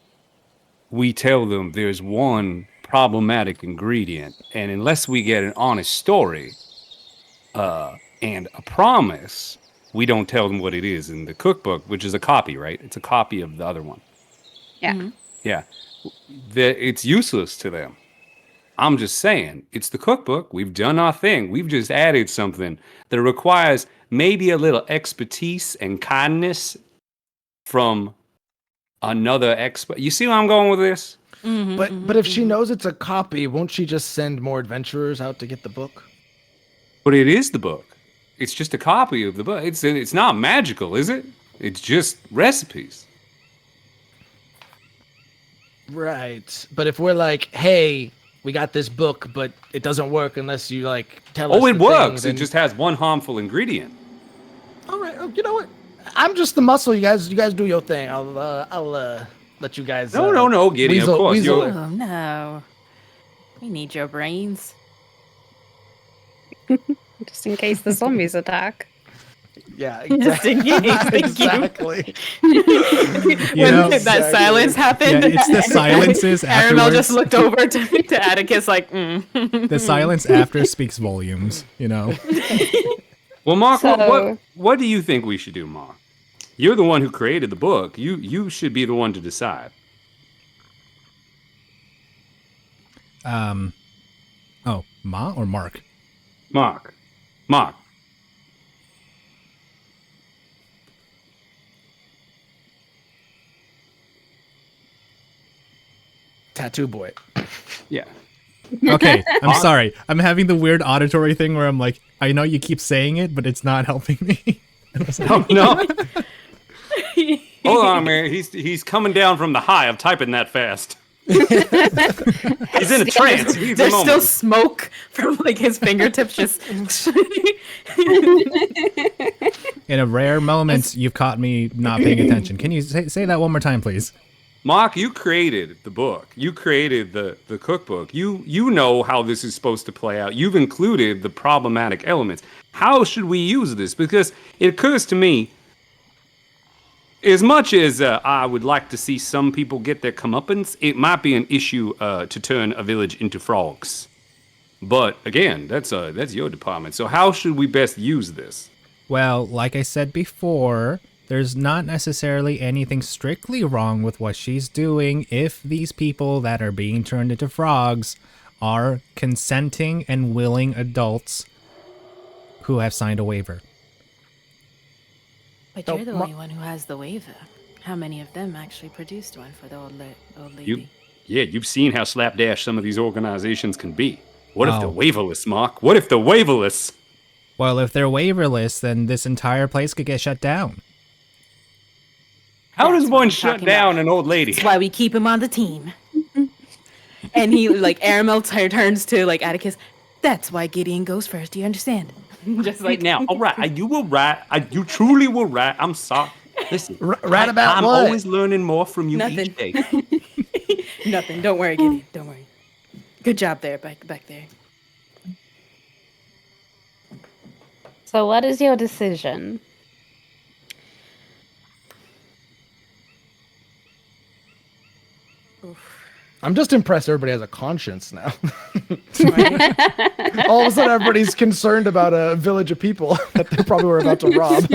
we tell them there's one problematic ingredient, and unless we get an honest story and a promise, we don't tell them what it is in the cookbook, which is a copy, right? It's a copy of the other one. Yeah. Yeah. It's useless to them. I'm just saying, it's the cookbook. We've done our thing. We've just added something that requires maybe a little expertise and kindness from another expert. You see where I'm going with this? But if she knows it's a copy, won't she just send more adventurers out to get the book? But it is the book. It's just a copy of the book. It's not magical, is it? It's just recipes. Right. But if we're like, hey, we got this book, but it doesn't work unless you like tell us. Oh, it the works. thing, It just has one harmful ingredient. all right. Oh, you know what? I'm just the muscle. You guys do your thing. I'll let you guys. No, Gideon. Of course, weasel you're. Oh, no. We need your brains. Just in case the zombies attack. Yeah, Just in exactly. case, thank you. Exactly. You When know, that silence happened, yeah, it's the silences Aramel afterwards. just looked over to Atticus like, The silence after speaks volumes, you know? Well, Mark, So- what do you think we should do, Mark? You're the one who created the book. You should be the one to decide. Oh, Ma or Mark? Mark. Tattoo boy. Yeah. Okay, I'm sorry. I'm having the weird auditory thing where I'm like, I know you keep saying it, but it's not helping me. Oh no. Hold on, man. He's coming down from the high of typing that fast. He's in a trance. He needs a there's still moment. smoke from like his fingertips just In a rare moment, you've caught me not paying attention. Can you say that one more time, please? Mark, you created the book. You created the cookbook. You know how this is supposed to play out. You've included the problematic elements. How should we use this? Because it occurs to me, as much as I would like to see some people get their comeuppance, it might be an issue to turn a village into frogs. But again, that's your department. So how should we best use this? Well, like I said before, there's not necessarily anything strictly wrong with what she's doing if these people that are being turned into frogs are consenting and willing adults who have signed a waiver. But you're the only one who has the waiver. How many of them actually produced one for the old lady? You've seen how slapdash some of these organizations can be. What if they're waiverless, Mark? What if they're waiverless? Well, if they're waiverless, then this entire place could get shut down. How does one shut down an old lady? That's why we keep him on the team. And he, like, Aramel turns to, like, Atticus. That's why Gideon goes first. Do you understand? Just like now. All right, you were right. You truly were right. I'm sorry. Listen, right about I'm what? always learning more from you each day. Nothing. Don't worry, Gideon. Don't worry. Good job there, back there. So what is your decision? I'm just impressed everybody has a conscience now. All of a sudden, everybody's concerned about a village of people that they probably were about to rob.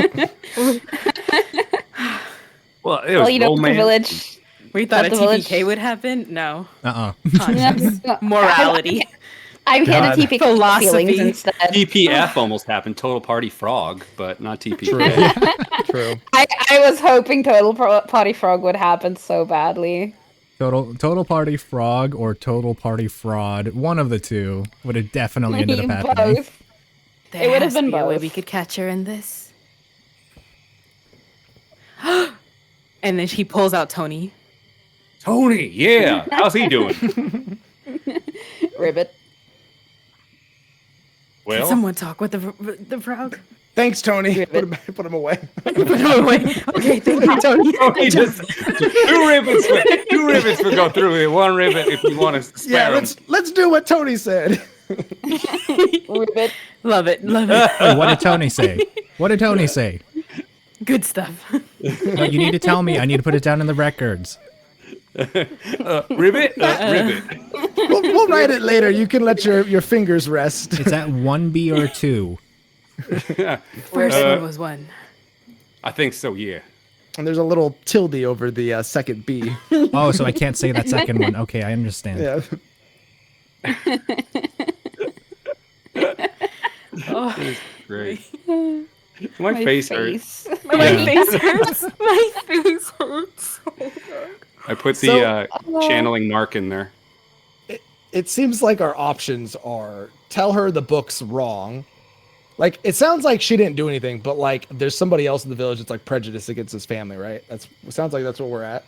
Well, it was the village. We thought a the TPK village- would happen? No. Conscience. Morality. I'm here to TP Philosophy. feelings instead. TPF almost happened. Total Party Frog, but not TPK. True. I was hoping Total Party Frog would happen so badly. Total Party Frog or Total Party Fraud, one of the two would have definitely ended up happening. Both. There It would have has to been be a way both. we could catch her in this. And then she pulls out Tony. Tony, yeah. How's he doing? Ribbit. Can Well, someone talk with the frog? Thanks, Tony. Put him away. Okay, thank you, Tony. Tony just two rivets for go through it. One rivet if you want to spare him. Let's do what Tony said. Ribbit. Love it. Wait, what did Tony say? What did Tony say? Good stuff. No, you need to tell me. I need to put it down in the records. Rivet? Rivet. We'll write it later. You can let your fingers rest. It's at 1B or 2. First one was one. I think so, yeah. And there's a little tilde over the second B. Oh, so I can't say that second one. Okay, I understand. Yeah. Great. My face hurts. My face hurts. My face hurts. I put the channeling mark in there. It seems like our options are tell her the book's wrong. Like, it sounds like she didn't do anything, but like there's somebody else in the village that's like prejudiced against his family, right? It sounds like that's what we're at.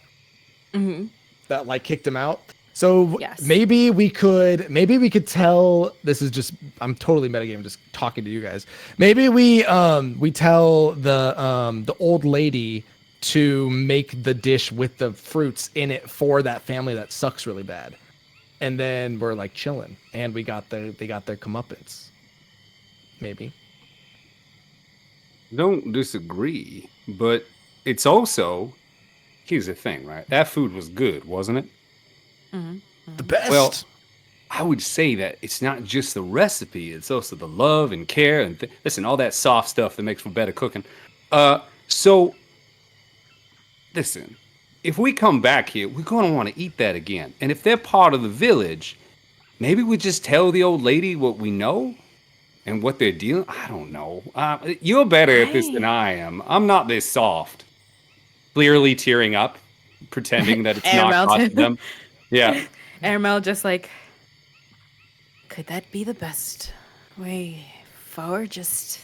Mm-hmm. That like kicked him out. So Yes. maybe we could tell, this is just, I'm totally metagaming, just talking to you guys. Maybe we tell the old lady to make the dish with the fruits in it for that family that sucks really bad. And then we're like chilling and they got their comeuppance. Maybe. Don't disagree, but it's also, here's the thing, right? That food was good, wasn't it? The best. Well, I would say that it's not just the recipe, it's also the love and care and listen, all that soft stuff that makes for better cooking. So listen, if we come back here, we're going to want to eat that again. And if they're part of the village, maybe we just tell the old lady what we know and what they're dealing. I don't know. You're better at this than I am. I'm not this soft. Clearly tearing up, pretending that it's not costing them. Yeah. Aramel just like, could that be the best way forward? Just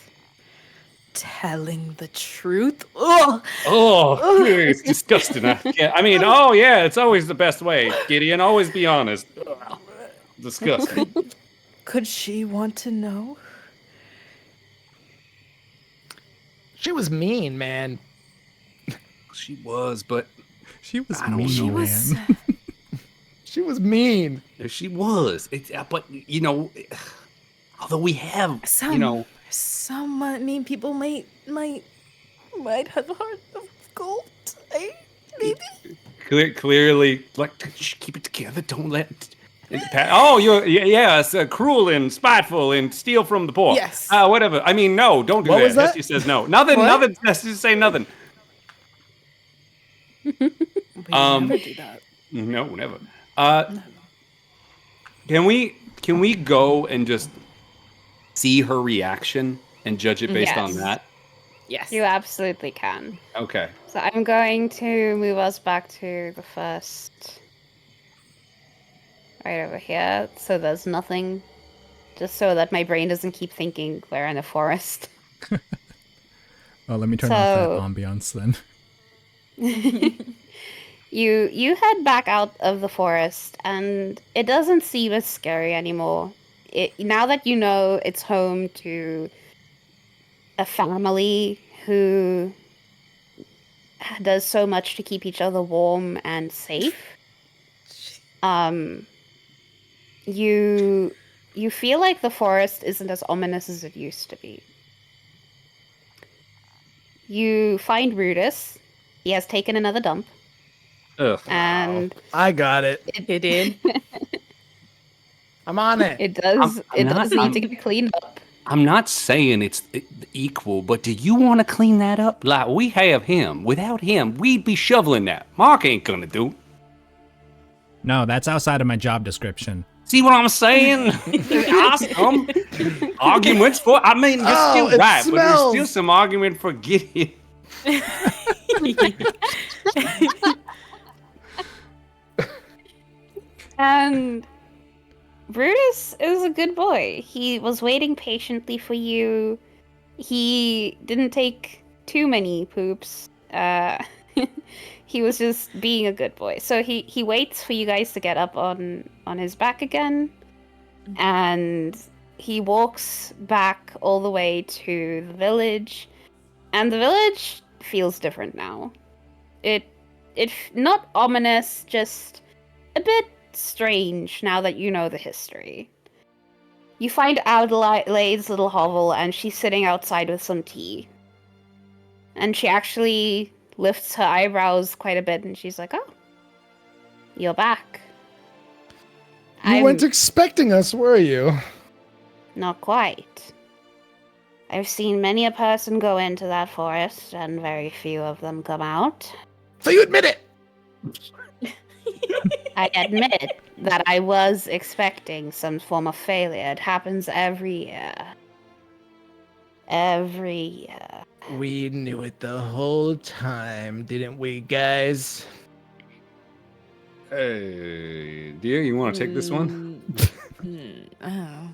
telling the truth? Ugh. Oh, it's disgusting. It's always the best way. Gideon, always be honest. Ugh, disgusting. Could she want to know? She was mean, man. She was, but She was I don't mean, know. She was. man. She was mean. she was. But you know, although we have, Some, you know, some mean people might have a heart of gold. Maybe. clearly, like, keep it together. Don't let. Oh, yes, cruel and spiteful and steal from the poor. Yes. Whatever. I mean, no, don't do What that. was that? She says no. Nothing. What? Nothing. Just say nothing. We never do that. No, never. Can we go and just see her reaction and judge it based on Yes. that? Yes. You absolutely can. Okay. So I'm going to move us back to the first. Right over here. So there's nothing. Just so that my brain doesn't keep thinking we're in a forest. Well, let me turn off that ambiance then. You head back out of the forest, and it doesn't seem as scary anymore. Now that you know it's home to a family who does so much to keep each other warm and safe. You feel like the forest isn't as ominous as it used to be. You find Rudis. He has taken another dump. Ugh. And I got it. It did. I'm on it. it does I'm does not- need to get cleaned up. I'm not saying it's equal, but do you want to clean that up? Like, we have him. Without him, we'd be shoveling that. Mark ain't gonna do. No, that's outside of my job description. See what I'm saying? Awesome. Arguments for. I mean, you're Oh, still it right, but there's still smells. some argument for getting. And Brutus is a good boy. He was waiting patiently for you. He didn't take too many poops. He was just being a good boy. So he waits for you guys to get up on his back again. And he walks back all the way to the village. And the village feels different now. It not ominous, just a bit strange now that you know the history. You find Adelaide's little hovel, and she's sitting outside with some tea. And she actually lifts her eyebrows quite a bit, and she's like, "Oh, you're back." You weren't expecting us, were you? Not quite. I've seen many a person go into that forest, and very few of them come out. So you admit it? I admit that I was expecting some form of failure. It happens every year. Every year. We knew it the whole time, didn't we, guys? Hey, dear, you want to take this one? Oh.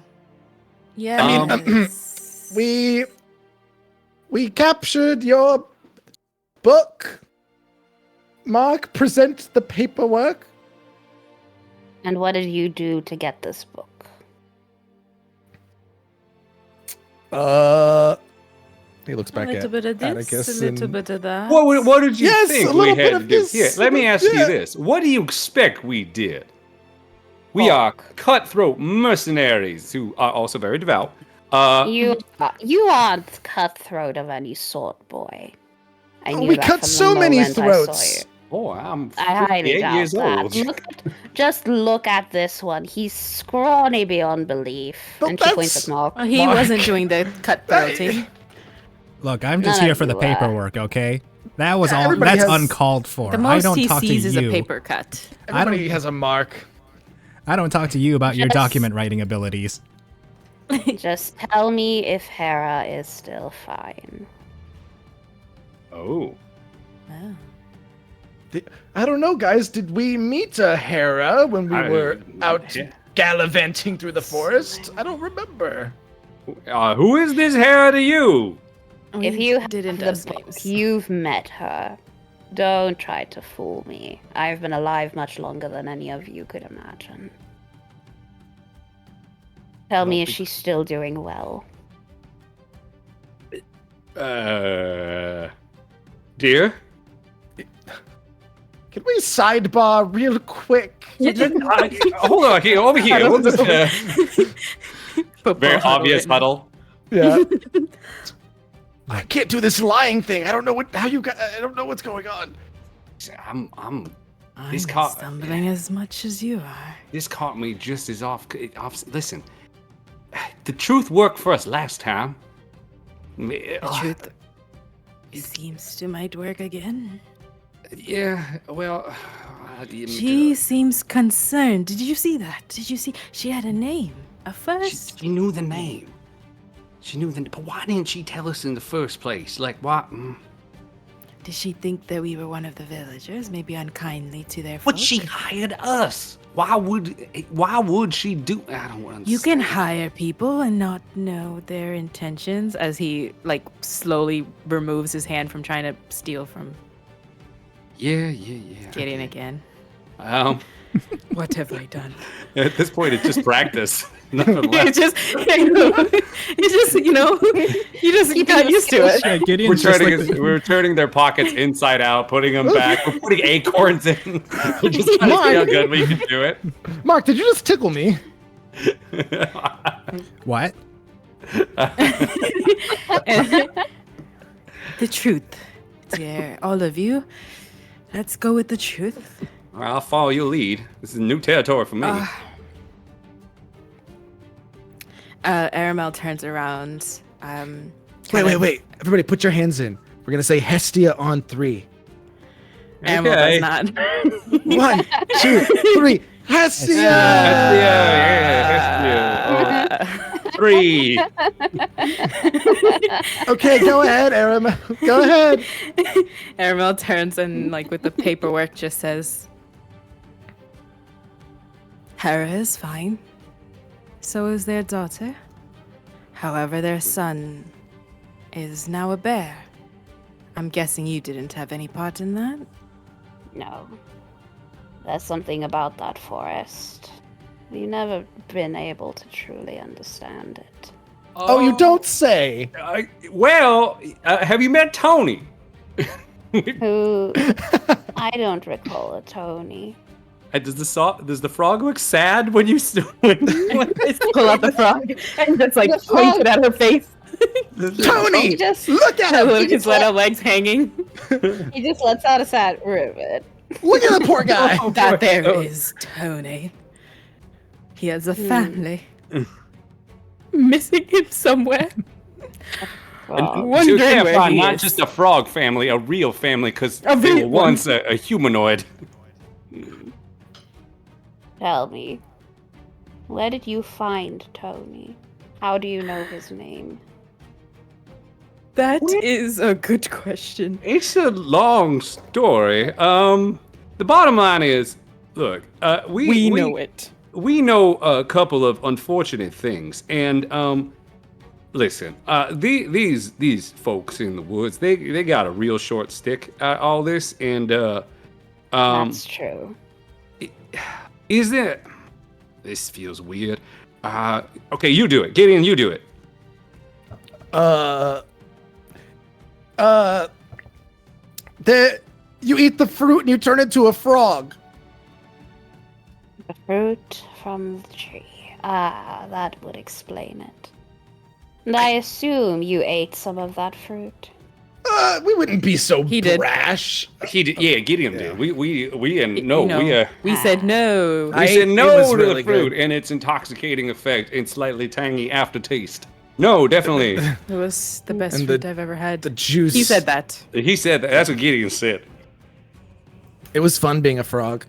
Yeah. I mean, we captured your book. Mark, present the paperwork. And what did you do to get this book? He looks A back little at bit of this, Atticus a little and- bit of that. What did you Yes, think a we little had bit to of do? this, Here, let me ask yeah. you this. What do you expect we did? We are cutthroat mercenaries who are also very devout. You aren't cutthroat of any sort, boy. I knew we that cut from the so many moment I saw throats. you. Oh, I'm I highly 58 doubt years that. old. Just look at this one. He's scrawny beyond belief. But And she points that's- at Mark. Well, he Mark. wasn't doing the cutthroating. Look, I'm just None here of for the you, paperwork, okay? That was all. everybody That's has- uncalled for. The I most don't he talk to sees is a you. paper cut. Everybody has a mark. I don't talk to you about your Just- document writing abilities. Just tell me if Hera is still fine. Oh. Oh. I don't know, guys. Did we meet Hera when we were out gallivanting through the forest? I don't remember. Who is this Hera to you? If you didn't have us the book, names. you've met her. Don't try to fool me. I've been alive much longer than any of you could imagine. Tell me, is she still doing well? Dear? Can we sidebar real quick? Hold on, here, over here. We'll just, very obvious huddle. Yeah. I can't do this lying thing. I don't know I don't know what's going on. I'm I'm caught- stumbling as much as you are. This caught me just as off. Listen, the truth worked for us last time. The truth seems to might work again. Yeah, well, She seems concerned. Did you see that? Did you see? She had a name. A first. she knew the name. She knew but why didn't she tell us in the first place? Like, what? Did she think that we were one of the villagers? Maybe unkindly to their But folk? she hired us. Why would she do? I don't understand. You can hire people and not know their intentions. As he like slowly removes his hand from trying to steal from Yeah. Gideon again. What have I done? At this point, it's just practice. Nothing left. It's just, you just got used to it. Yeah, Gideon's just like We're turning their pockets inside out, putting them back. We're putting acorns in. We're just trying to see how good we can do it. Mark, did you just tickle me? what? The truth, dear, all of you. Let's go with the truth. I'll follow your lead. This is new territory for me. Aramel turns around. Wait. Everybody put your hands in. We're going to say Hestia on 3. Aramel Okay. does not. 1, 2, 3. Hestia! Yeah. 3. Okay, go ahead, Aram. Go ahead. Aramel turns and, like, with the paperwork, just says, Hera is fine. So is their daughter. However, their son is now a bear. I'm guessing you didn't have any part in that? No. There's something about that forest. We've never been able to truly understand it. Oh, you don't say. Have you met Tony? Who? I don't recall a Tony. Does the frog look sad when you when Pull out the frog and just, like, The point frog. it at her face. Tony, Just look at him. His little legs hanging. he just lets out a sad ribbit. Look at the poor guy. That there is Tony. He has a family. Missing him somewhere. Well, Wondering So you can't where find he not is. just a frog family, a real family, because A they were real one. once a humanoid. tell me, where did you find Tony? How do you know his name? That is a good question. It's a long story. The bottom line is, look, we know it. We know a couple of unfortunate things, and listen, these folks in the woods, they got a real short stick at all this, and That's true. is there? This feels weird. Okay, you do it, Gideon. You do it. You eat the fruit and you turn into a frog. The fruit from the tree. Ah, that would explain it. And I assume you ate some of that fruit. We wouldn't be so He did. brash. He did. Yeah, Gideon did. We We said no. We said no was to really the fruit good. and its intoxicating effect and slightly tangy aftertaste. No, definitely. It was the best And fruit I've ever had. The juice. He said that. He said that. That's what Gideon said. It was fun being a frog.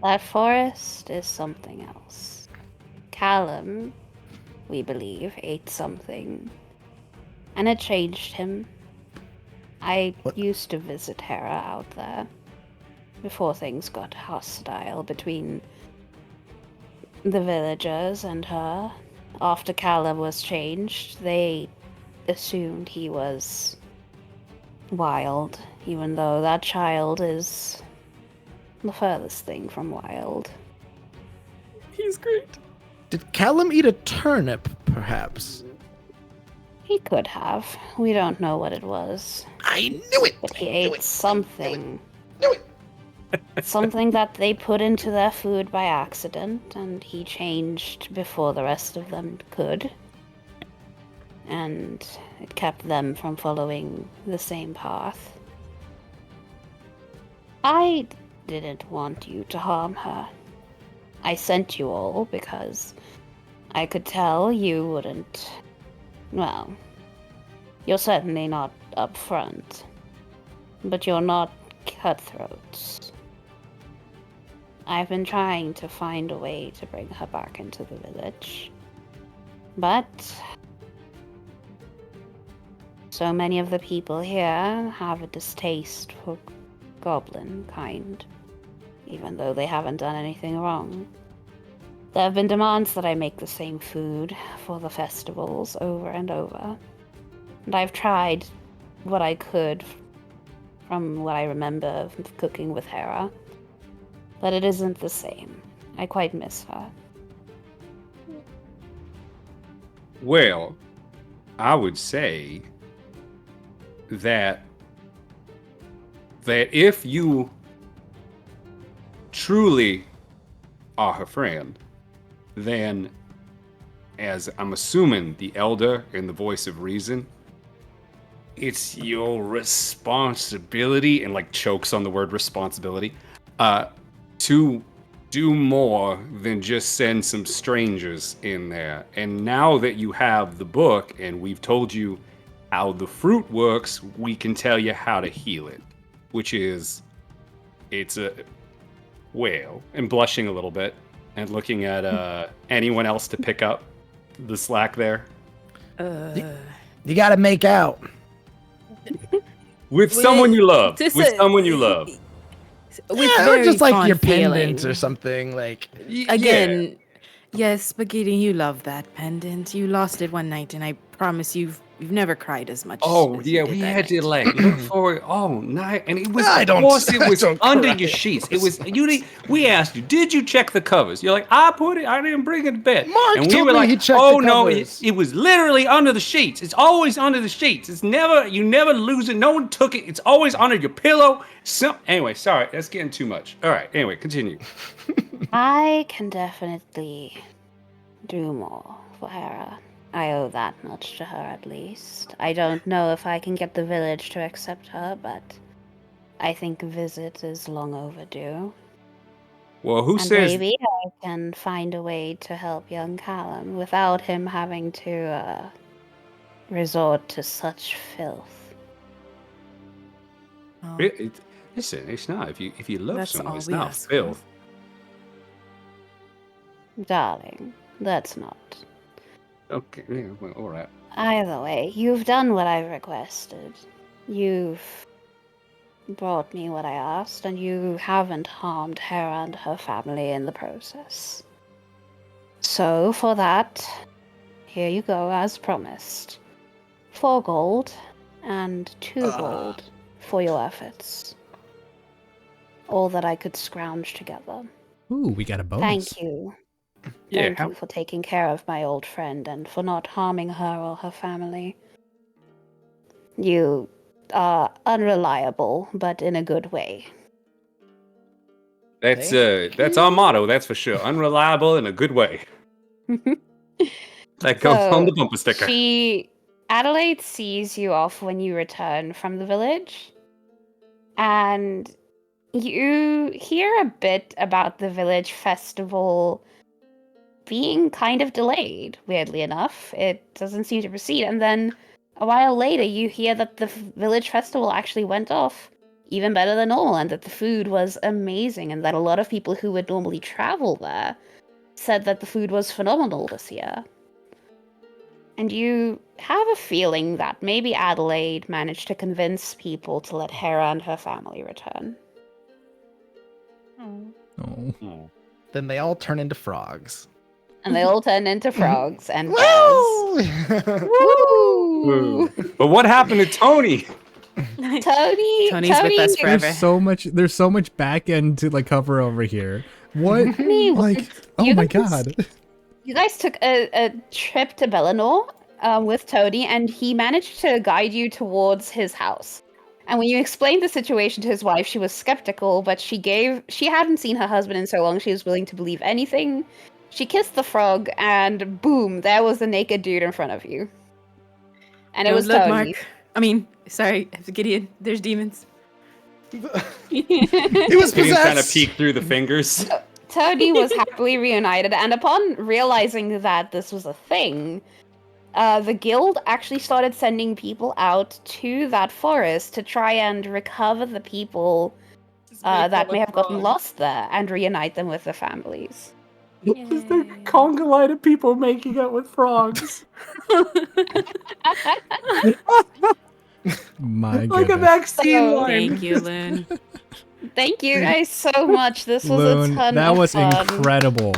That forest is something else. Callum, we believe, ate something. And it changed him. I used to visit Hera out there before things got hostile between the villagers and her. After Callum was changed, they assumed he was wild, even though that child is the furthest thing from wild. He's great. Did Callum eat a turnip, perhaps? He could have. We don't know what it was. I knew it. But he ate something. Something that they put into their food by accident, and he changed before the rest of them could. And it kept them from following the same path. I didn't want you to harm her. I sent you all because I could tell you wouldn't. Well, you're certainly not upfront, but you're not cutthroats. I've been trying to find a way to bring her back into the village, but so many of the people here have a distaste for goblin kind, even though they haven't done anything wrong. There have been demands that I make the same food for the festivals over and over, and I've tried what I could from what I remember of cooking with Hera. But it isn't the same. I quite miss her. Well, I would say that if you truly are her friend, then, as I'm assuming the elder in the voice of reason, it's your responsibility, and like chokes on the word responsibility, to do more than just send some strangers in there. And now that you have the book and we've told you how the fruit works, we can tell you how to heal it. Which is, it's a, well, and blushing a little bit and looking at anyone else to pick up the slack there. You gotta make out. With someone you love. With someone you love. With Yeah, or very just like fond your feeling. pendant or something. Like, Again, yes, Spaghetti, you love that pendant. You lost it one night, and I promise you've never cried as much. Oh as you yeah, did we that had to night. like look for it all night, and it was. I Of don't- course, it I was don't under cry. your sheets. It was you. We asked you, did you check the covers? You're like, I put it. I didn't bring it to bed. Mark and we told were me like, he checked oh the no, covers. it was literally under the sheets. It's always under the sheets. It's never. You never lose it. No one took it. It's always under your pillow. Anyway, sorry, that's getting too much. All right. Anyway, continue. I can definitely do more for Hera. I owe that much to her, at least. I don't know if I can get the village to accept her, but I think a visit is long overdue. Well, who And says? maybe I can find a way to help young Callum without him having to resort to such filth. Oh, Listen, it's not. If you love That's someone, all it's we not ask for. filth. Darling, that's not. Okay. Yeah, well, all right. Either way, you've done what I've requested. You've brought me what I asked, and you haven't harmed Hera and her family in the process. So, for that, here you go, as promised. 4 gold, and 2 gold for your efforts. All that I could scrounge together. Ooh, we got a bonus. Thank you. Yeah. Thank you for taking care of my old friend and for not harming her or her family. You are unreliable, but in a good way. That's our motto. That's for sure. Unreliable in a good way. That comes on the bumper sticker. Adelaide sees you off when you return from the village, and you hear a bit about the village festival being kind of delayed, weirdly enough. It doesn't seem to proceed, and then a while later you hear that the village festival actually went off even better than normal, and that the food was amazing, and that a lot of people who would normally travel there said that the food was phenomenal this year. And you have a feeling that maybe Adelaide managed to convince people to let Hera and her family return. Oh. then they all turn into frogs. And they all turn into frogs and jazz. Woo! Woo! But what happened to Tony? Tony's with us forever. There's so much back end to like cover over here. What? Tony, Like, oh you my guys- god. You guys took a trip to Bellinor with Tony, and he managed to guide you towards his house. And when you explained the situation to his wife, she was skeptical, but she hadn't seen her husband in so long, she was willing to believe anything. She kissed the frog, and boom, there was the naked dude in front of you. And it was look, Tony. Mark. I mean, sorry, Gideon. There's demons. He was Gideon kind of possessed. peeked through the fingers. Tony was happily reunited, and upon realizing that this was a thing, the guild actually started sending people out to that forest to try and recover the people that may have gotten lost there and reunite them with their families. Is the conga line of people making out with frogs? My Like a goodness. vaccine So- line. Thank you, Loon. Thank you guys so much. This was a Loon, ton that of was fun. incredible.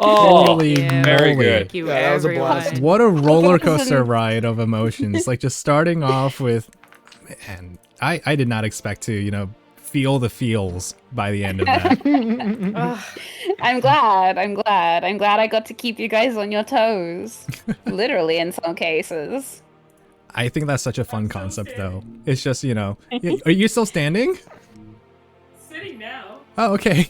Oh, Holy very moly. good. Thank you, Yeah, that was a everyone. blast. What a roller coaster Wasn't- ride of emotions. Like just starting off with, man, I did not expect to, feel the feels by the end of that. I'm glad I got to keep you guys on your toes. Literally in some cases. I think that's such a fun concept though. It's just, are you still standing? Sitting now. Oh, okay.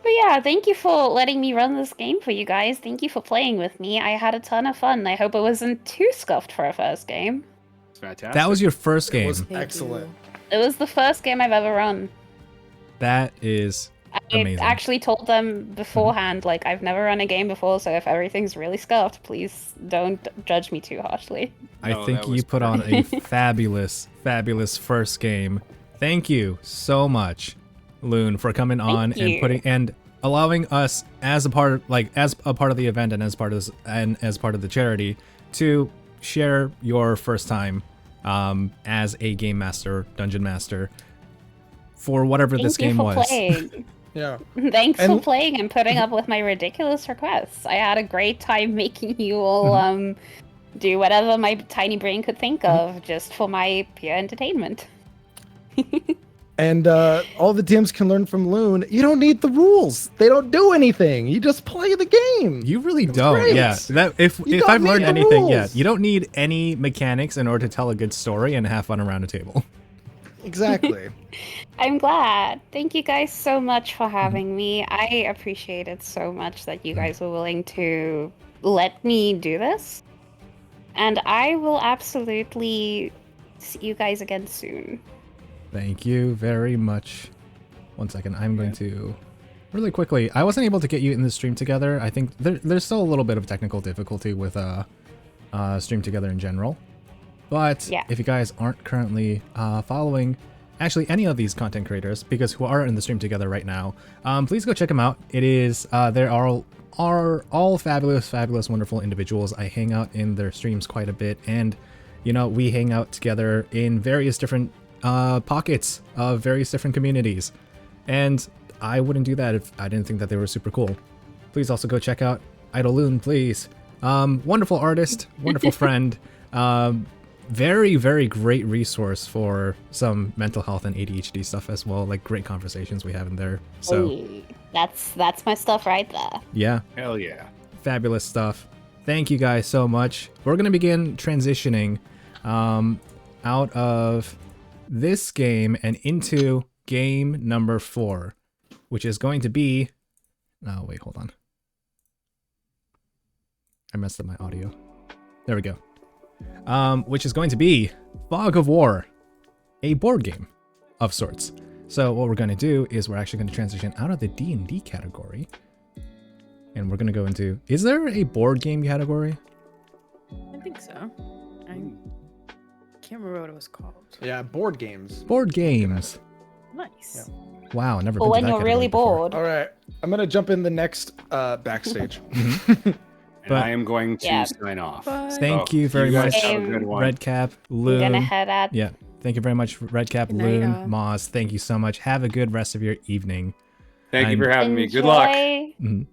But yeah, thank you for letting me run this game for you guys. Thank you for playing with me. I had a ton of fun. I hope it wasn't too scuffed for a first game. It's fantastic. That was your first It game. was Thank excellent. It was the first game I've ever run. That is I amazing. actually told them beforehand, like, I've never run a game before, so if everything's really scuffed, please don't judge me too harshly. I No, think that you was put on a fabulous, fabulous first game. Thank you so much, Loon, for coming on and you. allowing us as a part of the event and as part of the charity to share your first time as a game master, dungeon master, for whatever this Thank you game for was. playing. Yeah. Thanks for And- playing and putting up with my ridiculous requests. I had a great time making you all do whatever my tiny brain could think of just for my pure entertainment. And all the DMs can learn from Loon. You don't need the rules. They don't do anything. You just play the game. You really don't. great. Yeah. That if You if don't I've learned need the anything, yeah, rules. you don't need any mechanics in order to tell a good story and have fun around a table. Exactly. I'm glad. Thank you guys so much for having me. I appreciate it so much that you guys were willing to let me do this. And I will absolutely see you guys again soon. Thank you very much. One second, I'm going to really quickly. I wasn't able to get you in the stream together. I think there's still a little bit of technical difficulty with stream together in general. But Yeah. if you guys aren't currently following actually any of these content creators, because who are in the stream together right now, please go check them out. It is they are all fabulous, wonderful individuals. I hang out in their streams quite a bit, and we hang out together in various different pockets of various different communities. And I wouldn't do that if I didn't think that they were super cool. Please also go check out Idoloon, please. Wonderful artist, wonderful friend. Very, very great resource for some mental health and ADHD stuff as well. Like great conversations we have in there. So Hey, that's my stuff right there. yeah, Hell yeah. fabulous stuff. Thank you guys so much. We're gonna begin transitioning out of this game and into game number 4, which is going to be. Oh wait, hold on. I messed up my audio. There we go. Which is going to be Fog of War, a board game of sorts. So what we're going to do is we're actually going to transition out of the D&D category, and we're going to go into. Is there a board game category? I think so. I can't remember what it was called. Yeah, board games. Board games. Nice. Wow, never. But been to when that you're really category before. bored. All right. I'm going to jump in the next backstage. And But- I am going to Yeah. sign off. Thank you very guys much, have a good one. Redcap, I'm Loon. gonna head out. Yeah, thank you very much, Redcap, Good night, Loon, y'all. Moz. Thank you so much. Have a good rest of your evening. Thank you for And- having me. Good luck. Mhm.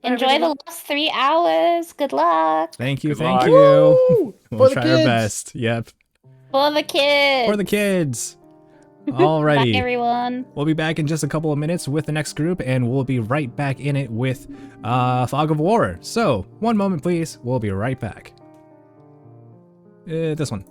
Enjoy the last 3 hours. Good luck. Thank you, Good thank luck. you. Woo! We'll For the try our kids. best. Yep. For the kids. For the kids. Alrighty. Bye, everyone. We'll be back in just a couple of minutes with the next group, and we'll be right back in it with Fog of War. So, one moment, please. We'll be right back. This one.